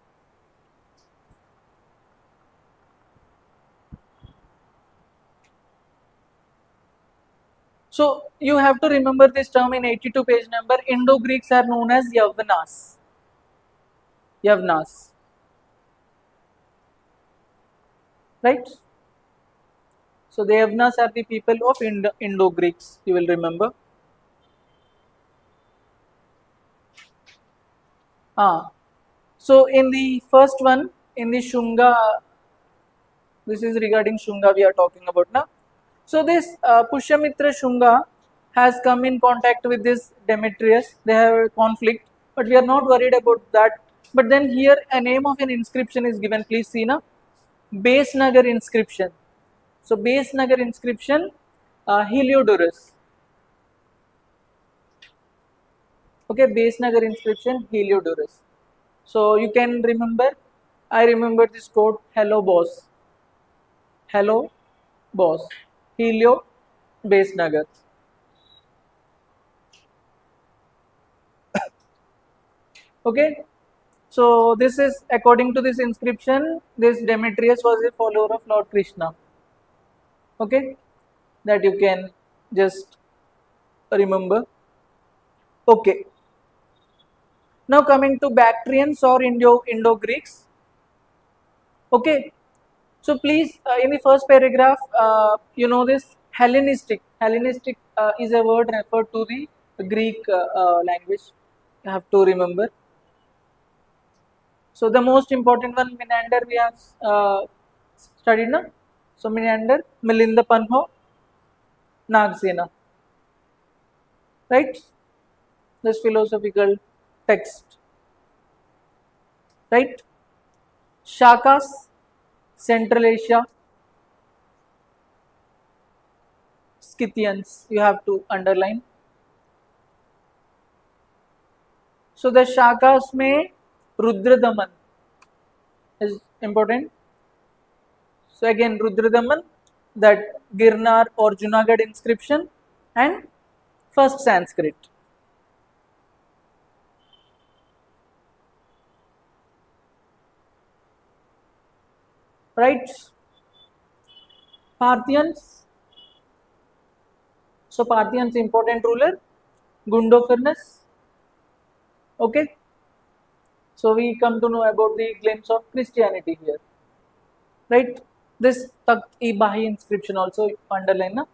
[SPEAKER 1] So you have to remember this term in 82 page number. Indo Greeks are known as Yavanas. Yavanas. Right? So the Yavanas are the people of Indo Greeks. You will remember. Ah. So in the first one, in the Shunga, this is regarding Shunga we are talking about now. So this Pushyamitra Shunga has come in contact with this Demetrius. They have a conflict, but we are not worried about that. But then here a name of an inscription is given. Please see now. Base Nagar inscription. So Base Nagar inscription, Heliodorus. Okay, Base Nagar inscription, Heliodorus. So you can remember, I remember this quote, hello boss. Hello boss. Helio, Base Nagar. Okay, so this is according to this inscription, this Demetrius was a follower of Lord Krishna. Okay, that you can Just remember. Okay. Now coming to Bactrians or Indo Greeks. Okay. So please, in the first paragraph, you know this Hellenistic. Hellenistic is a word referred to the Greek language. You have to remember. So the most important one, Menander, we have studied now. So Menander, Milinda Panho, Nagsena, right? This philosophical text, right? Shakas, Central Asia, Scythians, you have to underline. So the Shakas में Rudradaman is important. So again Rudradaman, that Girnar or Junagadh inscription, and first Sanskrit. Right? Parthians. So Parthians important ruler, Gundofirnus. Okay. So we come to know about the claims of Christianity here. Right? This Takht-i-Bahi inscription also underline. Na?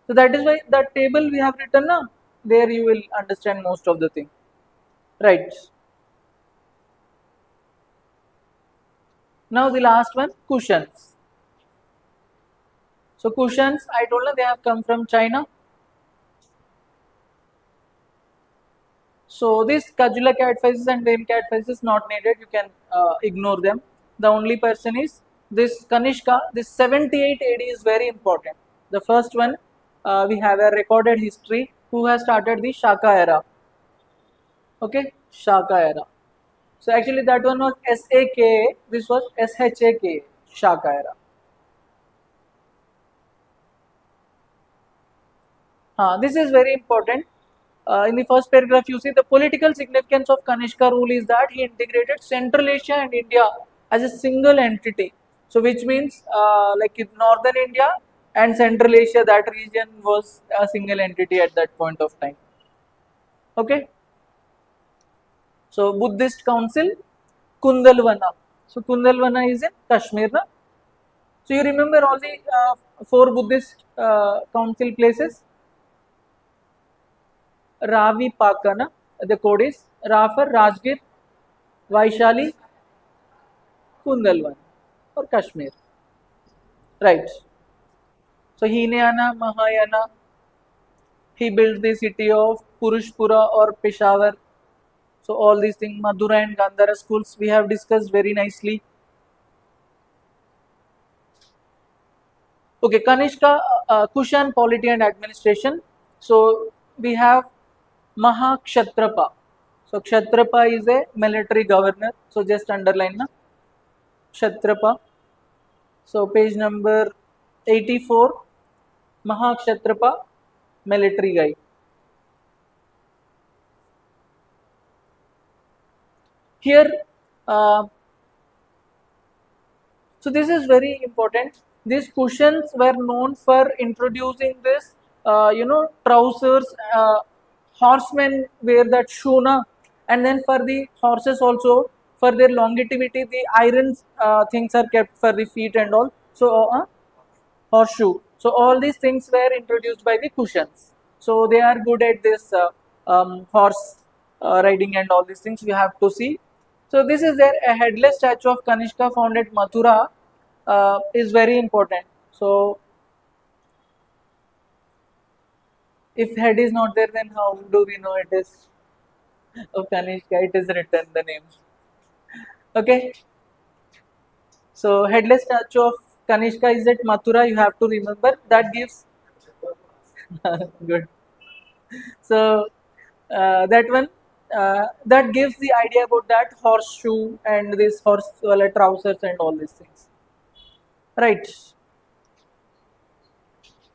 [SPEAKER 1] So that is why that table we have written, na? There you will understand most of the thing. Right. Now the last one, cushions. So cushions, I told you they have come from China. So this Kajula cat faces and Dame cat faces not needed. You can ignore them. The only person is this Kanishka. This 78 AD is very important. The first one, we have a recorded history who has started the Shaka era. Okay, Shaka era. So actually that one was SAKA. This was SHAKA, Shaka era. This is very important. In the first paragraph, you see the political significance of Kanishka rule is that he integrated Central Asia and India as a single entity. So, which means like in Northern India and Central Asia, that region was a single entity at that point of time. Okay. So, Buddhist Council, Kundalvana. So, Kundalvana is in Kashmir. Na? So, you remember all the four Buddhist council places? Ravi Pakana, the code is Rafar, Rajgir, Vaishali, Kundalwan or Kashmir. Right. So Hinayana, Mahayana, he built the city of Purushpura or Peshawar. So all these things, Madura and Gandhara schools we have discussed very nicely. Okay, Kanishka, Kushan polity and administration. So we have Mahakshatrapa. So Kshatrapa is a military governor. So just underline na. Kshatrapa. So page number 84, Mahakshatrapa, military guy. Here, so this is very important. These cushions were known for introducing this, trousers. Horsemen wear that shuna, and then for the horses also, for their longevity, the iron things are kept for the feet and all. So, horseshoe. So all these things were introduced by the cushions. So they are good at this horse riding and all these things. We have to see. So this is there. A headless statue of Kanishka found at Mathura is very important. So if head is not there, then how do we know it is of Kanishka? It is written the name. Okay. So headless statue of Kanishka is at Mathura. You have to remember that gives good. So that one that gives the idea about that horseshoe and this horse trousers and all these things. Right.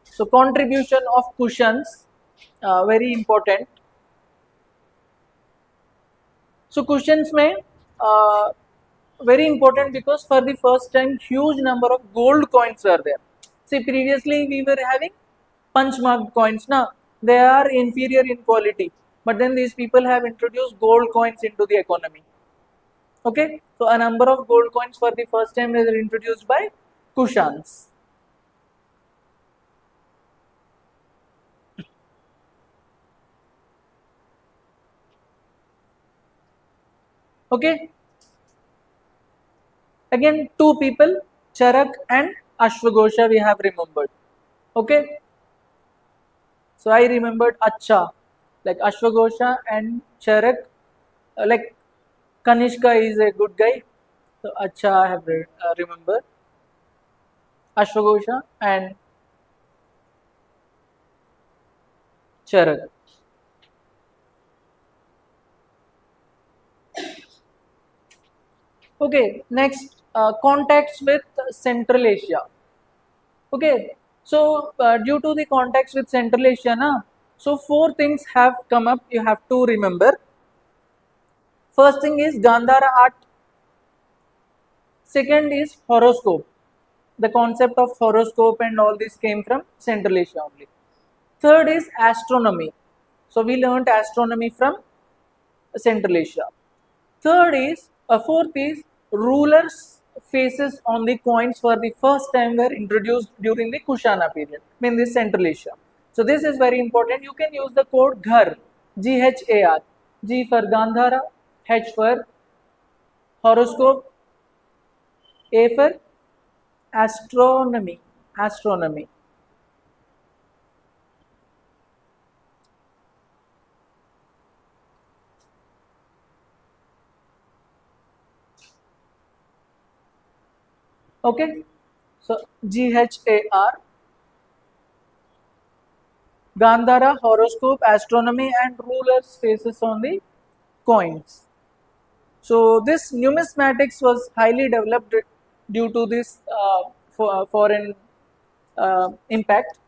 [SPEAKER 1] So contribution of cushions very important. So cushions may very important because for the first time huge number of gold coins were there. See previously we were having punch marked coins, na, they are inferior in quality, but then these people have introduced gold coins into the economy. Okay, so a number of gold coins for the first time were introduced by Kushans. Okay, again two people, Charak and Ashwagosha, we have remembered. Okay, so I remembered Acha, like Ashwagosha and Charak, like Kanishka is a good guy, so Acha I have remembered. Ashwagosha and Charak. Okay, next contacts with Central Asia. Okay, so due to the contacts with Central Asia, na, so four things have come up. You have to remember. First thing is Gandhara art. Second is horoscope. The concept of horoscope and all this came from Central Asia only. Third is astronomy. So we learned astronomy from Central Asia. Fourth is rulers' faces on the coins for the first time were introduced during the Kushana period, in this Central Asia. So this is very important. You can use the code GHAR, Ghar, G for Gandhara, H for horoscope, A for astronomy. Astronomy. Okay, so GHAR, Gandhara, horoscope, astronomy, and rulers' faces on the coins. So this numismatics was highly developed due to this foreign impact.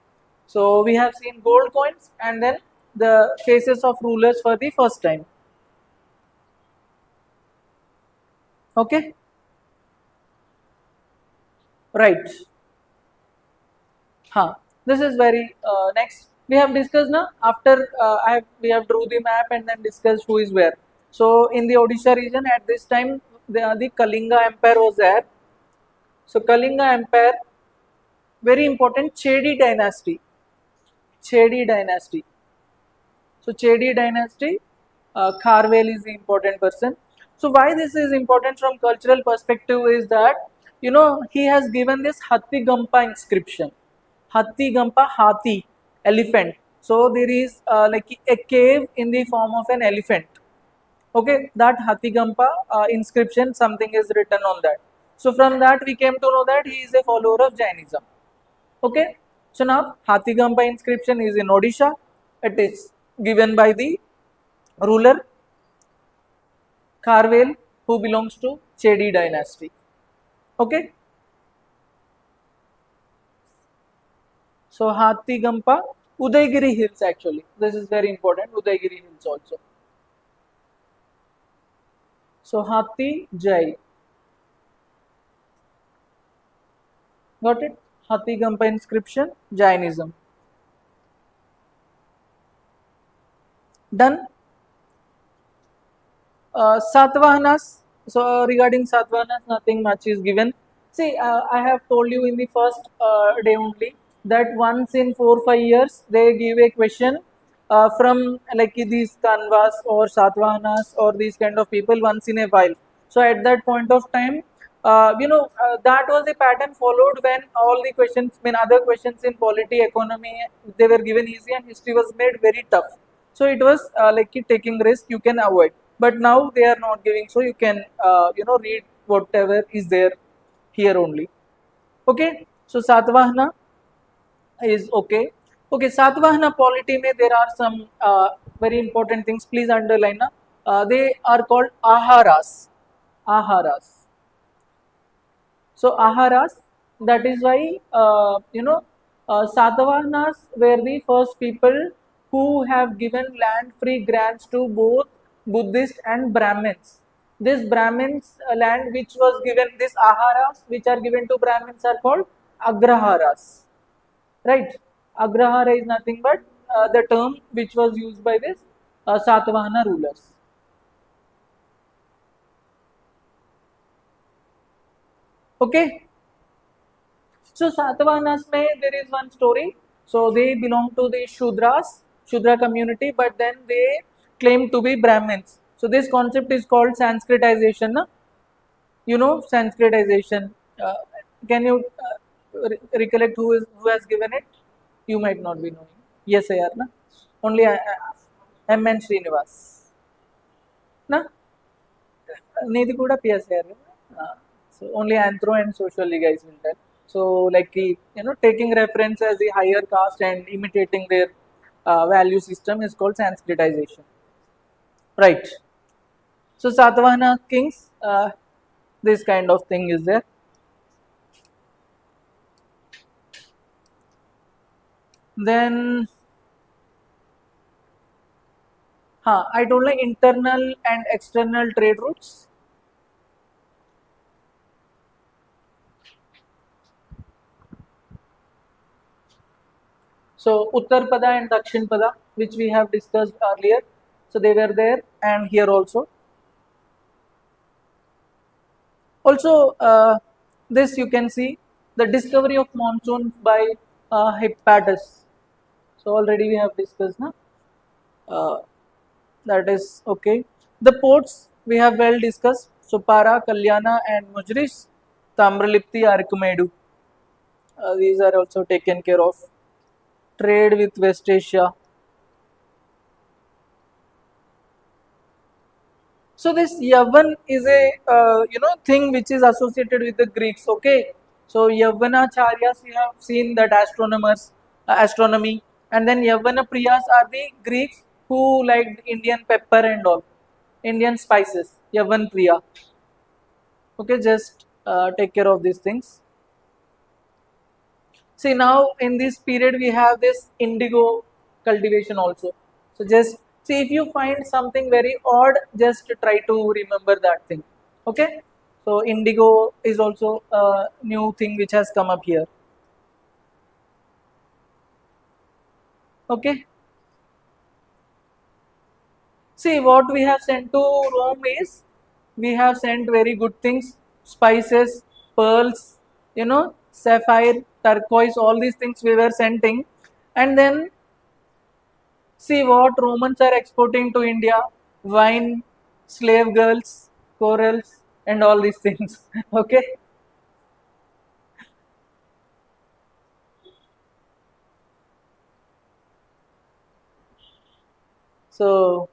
[SPEAKER 1] So we have seen gold coins and then the faces of rulers for the first time. Okay, right. Huh. This is very next. We have discussed now after we have drew the map and then discussed who is where. So in the Odisha region at this time the Kalinga Empire was there. So Kalinga Empire, very important, Chedi dynasty. Chedi dynasty. So Chedi dynasty, Kharvel is the important person. So why this is important from cultural perspective is that he has given this Hatti Gampa inscription. Hatti Gampa, Hathi, elephant. So there is like a cave in the form of an elephant. Okay, that Hatti Gampa inscription, something is written on that. So from that we came to know that he is a follower of Jainism. Okay, so now Hathigampa inscription is in Odisha. It is given by the ruler Kharvel who belongs to Chedi dynasty. Okay, so Hathigampa, Udaygiri Hills actually. This is very important. Udaygiri Hills also. So Hathi Jai. Got it? Hathigampa inscription, Jainism. Done. Satvahanas. So regarding Satvahanas, nothing much is given. See, I have told you in the first day only that once in 4-5 years they give a question from like these Kanvas or Satvahanas or these kind of people once in a while. So at that point of time, that was the pattern followed when all the questions, when other questions in polity, economy, they were given easy and history was made very tough. So it was like taking risk you can avoid. But now they are not giving, so you can read whatever is there here only. Okay, so Satvahana is okay. Okay, Satvahana polity mein there are some very important things. Please underline. They are called aharas. Aharas. So aharas. That is why Satavahanas were the first people who have given land free grants to both Buddhist and Brahmins. This Brahmins land which was given, this aharas which are given to Brahmins are called agraharas, right? Agrahara is nothing but the term which was used by this Satavahana rulers. Okay. So Satavahanas mein there is one story. So they belong to the Shudra community, but then they claim to be Brahmins. So this concept is called Sanskritization. Na? You know Sanskritization. Uh, can you recollect who has given it? You might not be knowing. Yes, I are na. Only M.N. Srinivas. Na? Needi kuda PSR. So only anthro and socially guys will tell. So like taking reference as the higher caste and imitating their value system is called Sanskritization. Right. So Satavahana kings, this kind of thing is there. Then, I told like internal and external trade routes. So Uttar Pada and Dakshin Pada, which we have discussed earlier. So they were there and here also. Also, this you can see the discovery of monsoons by Hipparchus. So already we have discussed, na? That is okay. The ports we have well discussed. So Para, Kalyana, and Mujris, Tamralipti, Arkumedu. These are also taken care of. Trade with West Asia. So this Yavan is a thing which is associated with the Greeks. Okay, so Yavanacharyas we have seen that astronomers, astronomy, and then Yavana Priyas are the Greeks who liked Indian pepper and all, Indian spices. Yavan Priya. Okay, just take care of these things. See now in this period we have this indigo cultivation also. So just see if you find something very odd, just try to remember that thing. Okay. So indigo is also a new thing which has come up here. Okay. See what we have sent to Rome is we have sent very good things, spices, pearls, sapphire, turquoise, all these things we were sending, and then see what Romans are exporting to India: wine, slave girls, corals, and all these things. Okay. So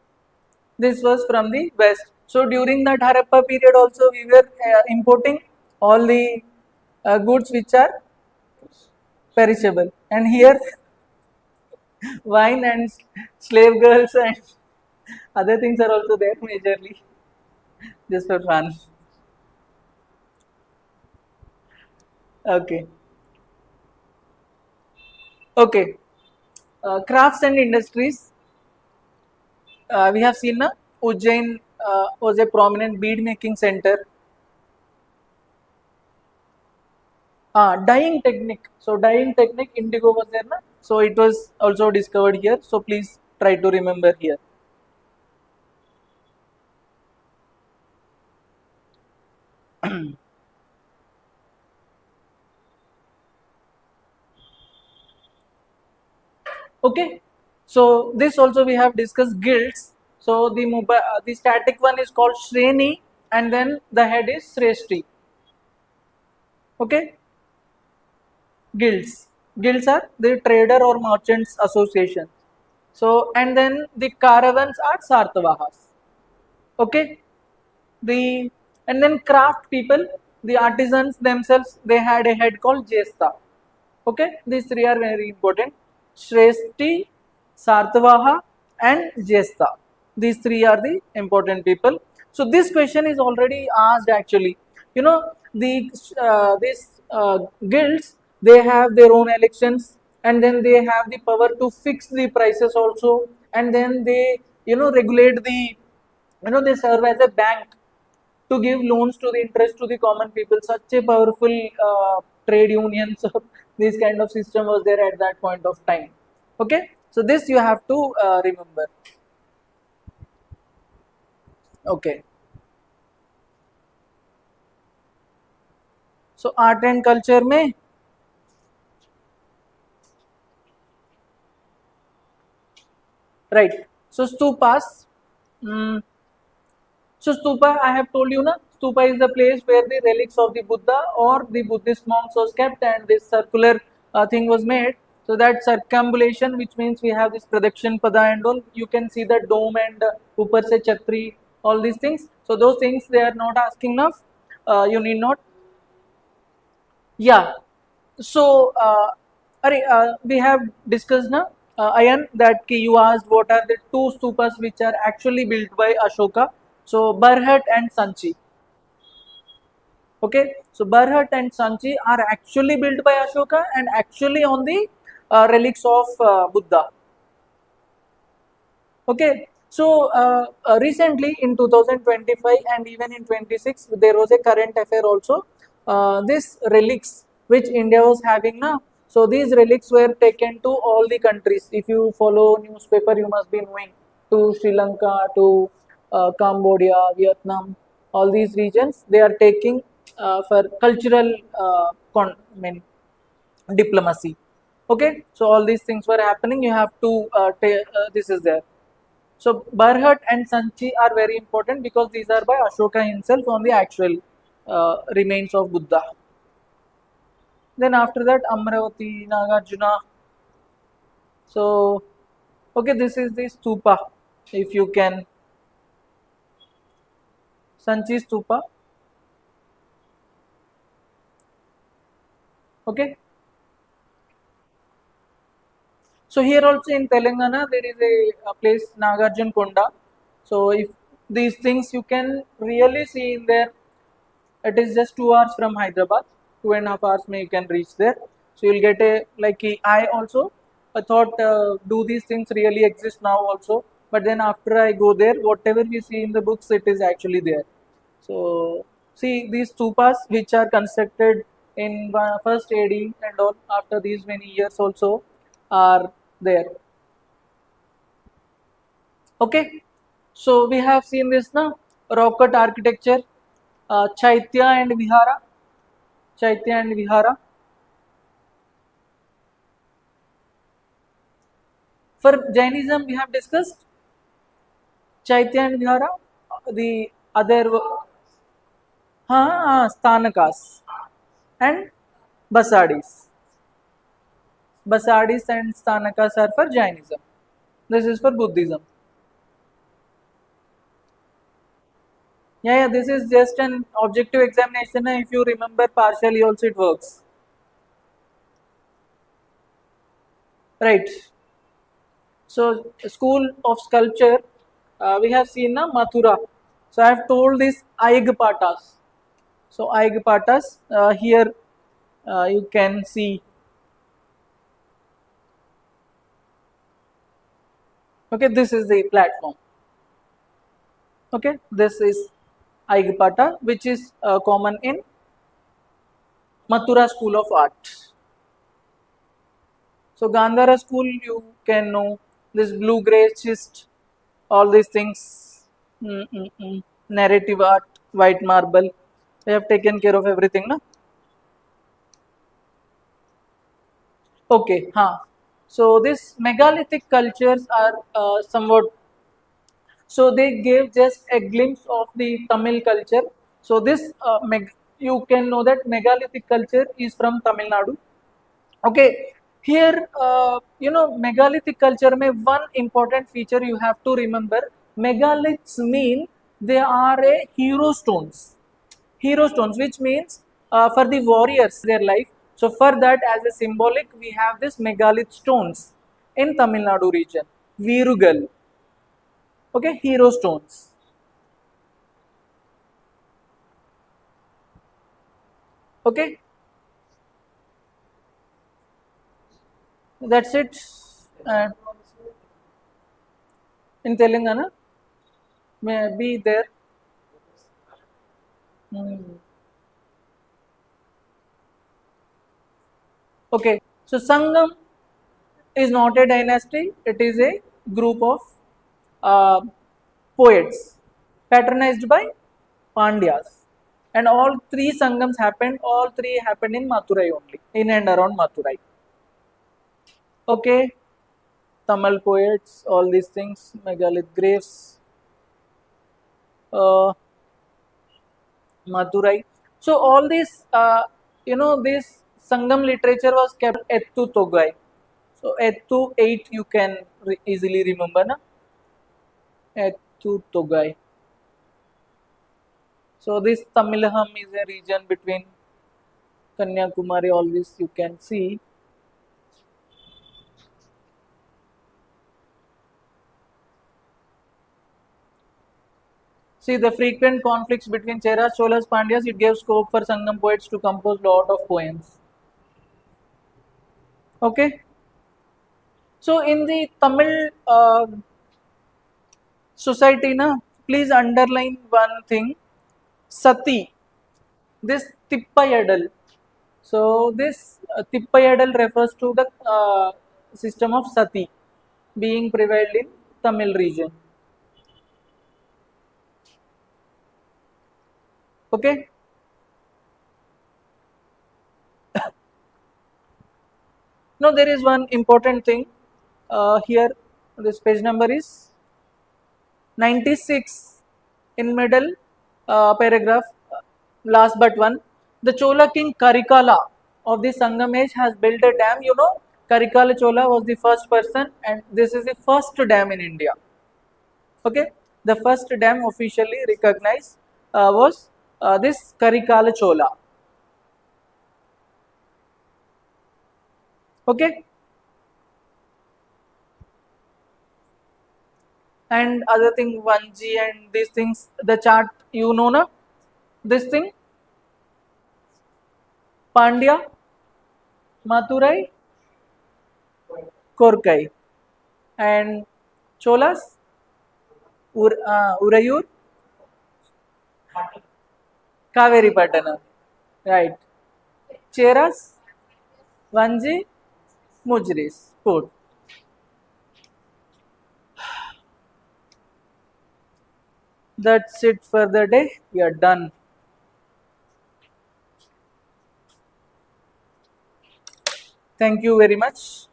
[SPEAKER 1] this was from the west. So during that Harappa period also we were importing all the goods which are perishable. And here wine and slave girls and other things are also there majorly just for fun. Okay. Okay. Crafts and industries. We have seen Ujjain was a prominent bead making center. Dyeing technique. So dyeing technique, indigo was there, na? So it was also discovered here. So please try to remember here. Okay. So this also we have discussed guilds. So the static one is called Shreni, and then the head is Sreshti. Okay. Guilds. Guilds are the trader or merchants association. So and then the caravans are Sartavahas. Okay. The and then craft people, the artisans themselves, they had a head called Jesta. Okay, these three are very important: Shresti, Sartavaha, and Jesta. These three are the important people. So this question is already asked actually. The these guilds, they have their own elections, and then they have the power to fix the prices also, and then they regulate the they serve as a bank to give loans to the interest to the common people. Such a powerful trade unions This kind of system was there at that point of time. Okay, so this you have to remember. Okay, so art and culture में right. So stupas. mm, So stupa, I have told you na, stupa is the place where the relics of the Buddha or the Buddhist monks was kept, and this circular thing was made. So that circumambulation, which means we have this pradakshin pada and all, you can see the dome and upar se chhatri, all these things. So those things they are not asking enough. You need not. Yeah. So, we have discussed now, Ayan, that you asked what are the two stupas which are actually built by Ashoka. So, Barhat and Sanchi. Okay, so Barhat and Sanchi are actually built by Ashoka and actually on the relics of Buddha. Okay, so recently in 2025 and even in 26, there was a current affair also. These relics which India was having now, so these relics were taken to all the countries. If you follow newspaper, you must be knowing, to Sri Lanka, to Cambodia, Vietnam, all these regions. They are taking for cultural I mean, diplomacy. Okay, so all these things were happening. You have to this is there. So Barhat and Sanchi are very important because these are by Ashoka himself on the actual remains of Buddha. Then after that Amravati, Nagarjuna. So okay, this is the stupa. If you can, Sanchi stupa. Okay. So here also in Telangana there is a place Nagarjun Konda. So if these things you can really see in there. It is just 2 hours from Hyderabad. 2.5 hours may you can reach there. So you'll get a like I also I thought do these things really exist now also. But then after I go there, whatever we see in the books, it is actually there. So see these stupas which are constructed in first AD and all after these many years also are there. Okay, so we have seen this now rock cut architecture, Chaitya and Vihara. Chaitya and Vihara. For Jainism, we have discussed Chaitya and Vihara. The other, Stanakas and Basadis. Basadis and Stanakas are for Jainism. This is for Buddhism. Yeah, this is just an objective examination. If you remember partially, also it works. Right. So, school of sculpture, we have seen Mathura. So, I have told this Aigpatas. So, Aigpatas, here you can see. Okay, this is the platform. Okay, this is Aigpata, which is common in Mathura School of Art. So, Gandhara School, you can know this blue grey schist, all these things, narrative art, white marble. They have taken care of everything, no? Okay, huh. So, these megalithic cultures are somewhat. So they gave just a glimpse of the Tamil culture. So this you can know that megalithic culture is from Tamil Nadu. Okay, here megalithic culture may one important feature you have to remember. Megaliths mean they are a hero stones. Hero stones, which means for the warriors their life. So for that, as a symbolic, we have this megalith stones in Tamil Nadu region. Virugal. Okay, hero stones. Okay, that's it. Uh, in Telangana, may be there. Hmm. Okay, so Sangam is not a dynasty, it is a group of uh, poets patronized by Pandyas. And all three Sangams happened, all three happened in Madurai only, in and around Madurai. Okay, Tamil poets, all these things, megalith graves, uh, Madurai. So all this, this Sangam literature was kept Ettu Togai. So Ettu 8 you can easily remember, na? Ettu Togai. So this Tamilham is a region between Kanyakumari, all this you can see. See the frequent conflicts between Cheras, Cholas, Pandyas, it gave scope for Sangam poets to compose lot of poems. Okay. So in the Tamil society, na, please underline one thing, Sati, this Tippayadal. So this Tippayadal refers to the system of Sati being prevailed in Tamil region. Okay. Now there is one important thing here. This page number is 96 in middle paragraph. Last but one, the Chola king Karikala of the Sangam age has built a dam. You know, Karikala Chola was the first person, and this is the first dam in India. Okay, the first dam officially recognized was this Karikala Chola. Okay, and other thing 1G and these things, the chart you know na, this thing Pandya, Madurai, Korkai, and Cholas, Urayur, Kaveri Pattanam, right? Cheras, Vanji, Mujris, put. That's it for the day. We are done. Thank you very much.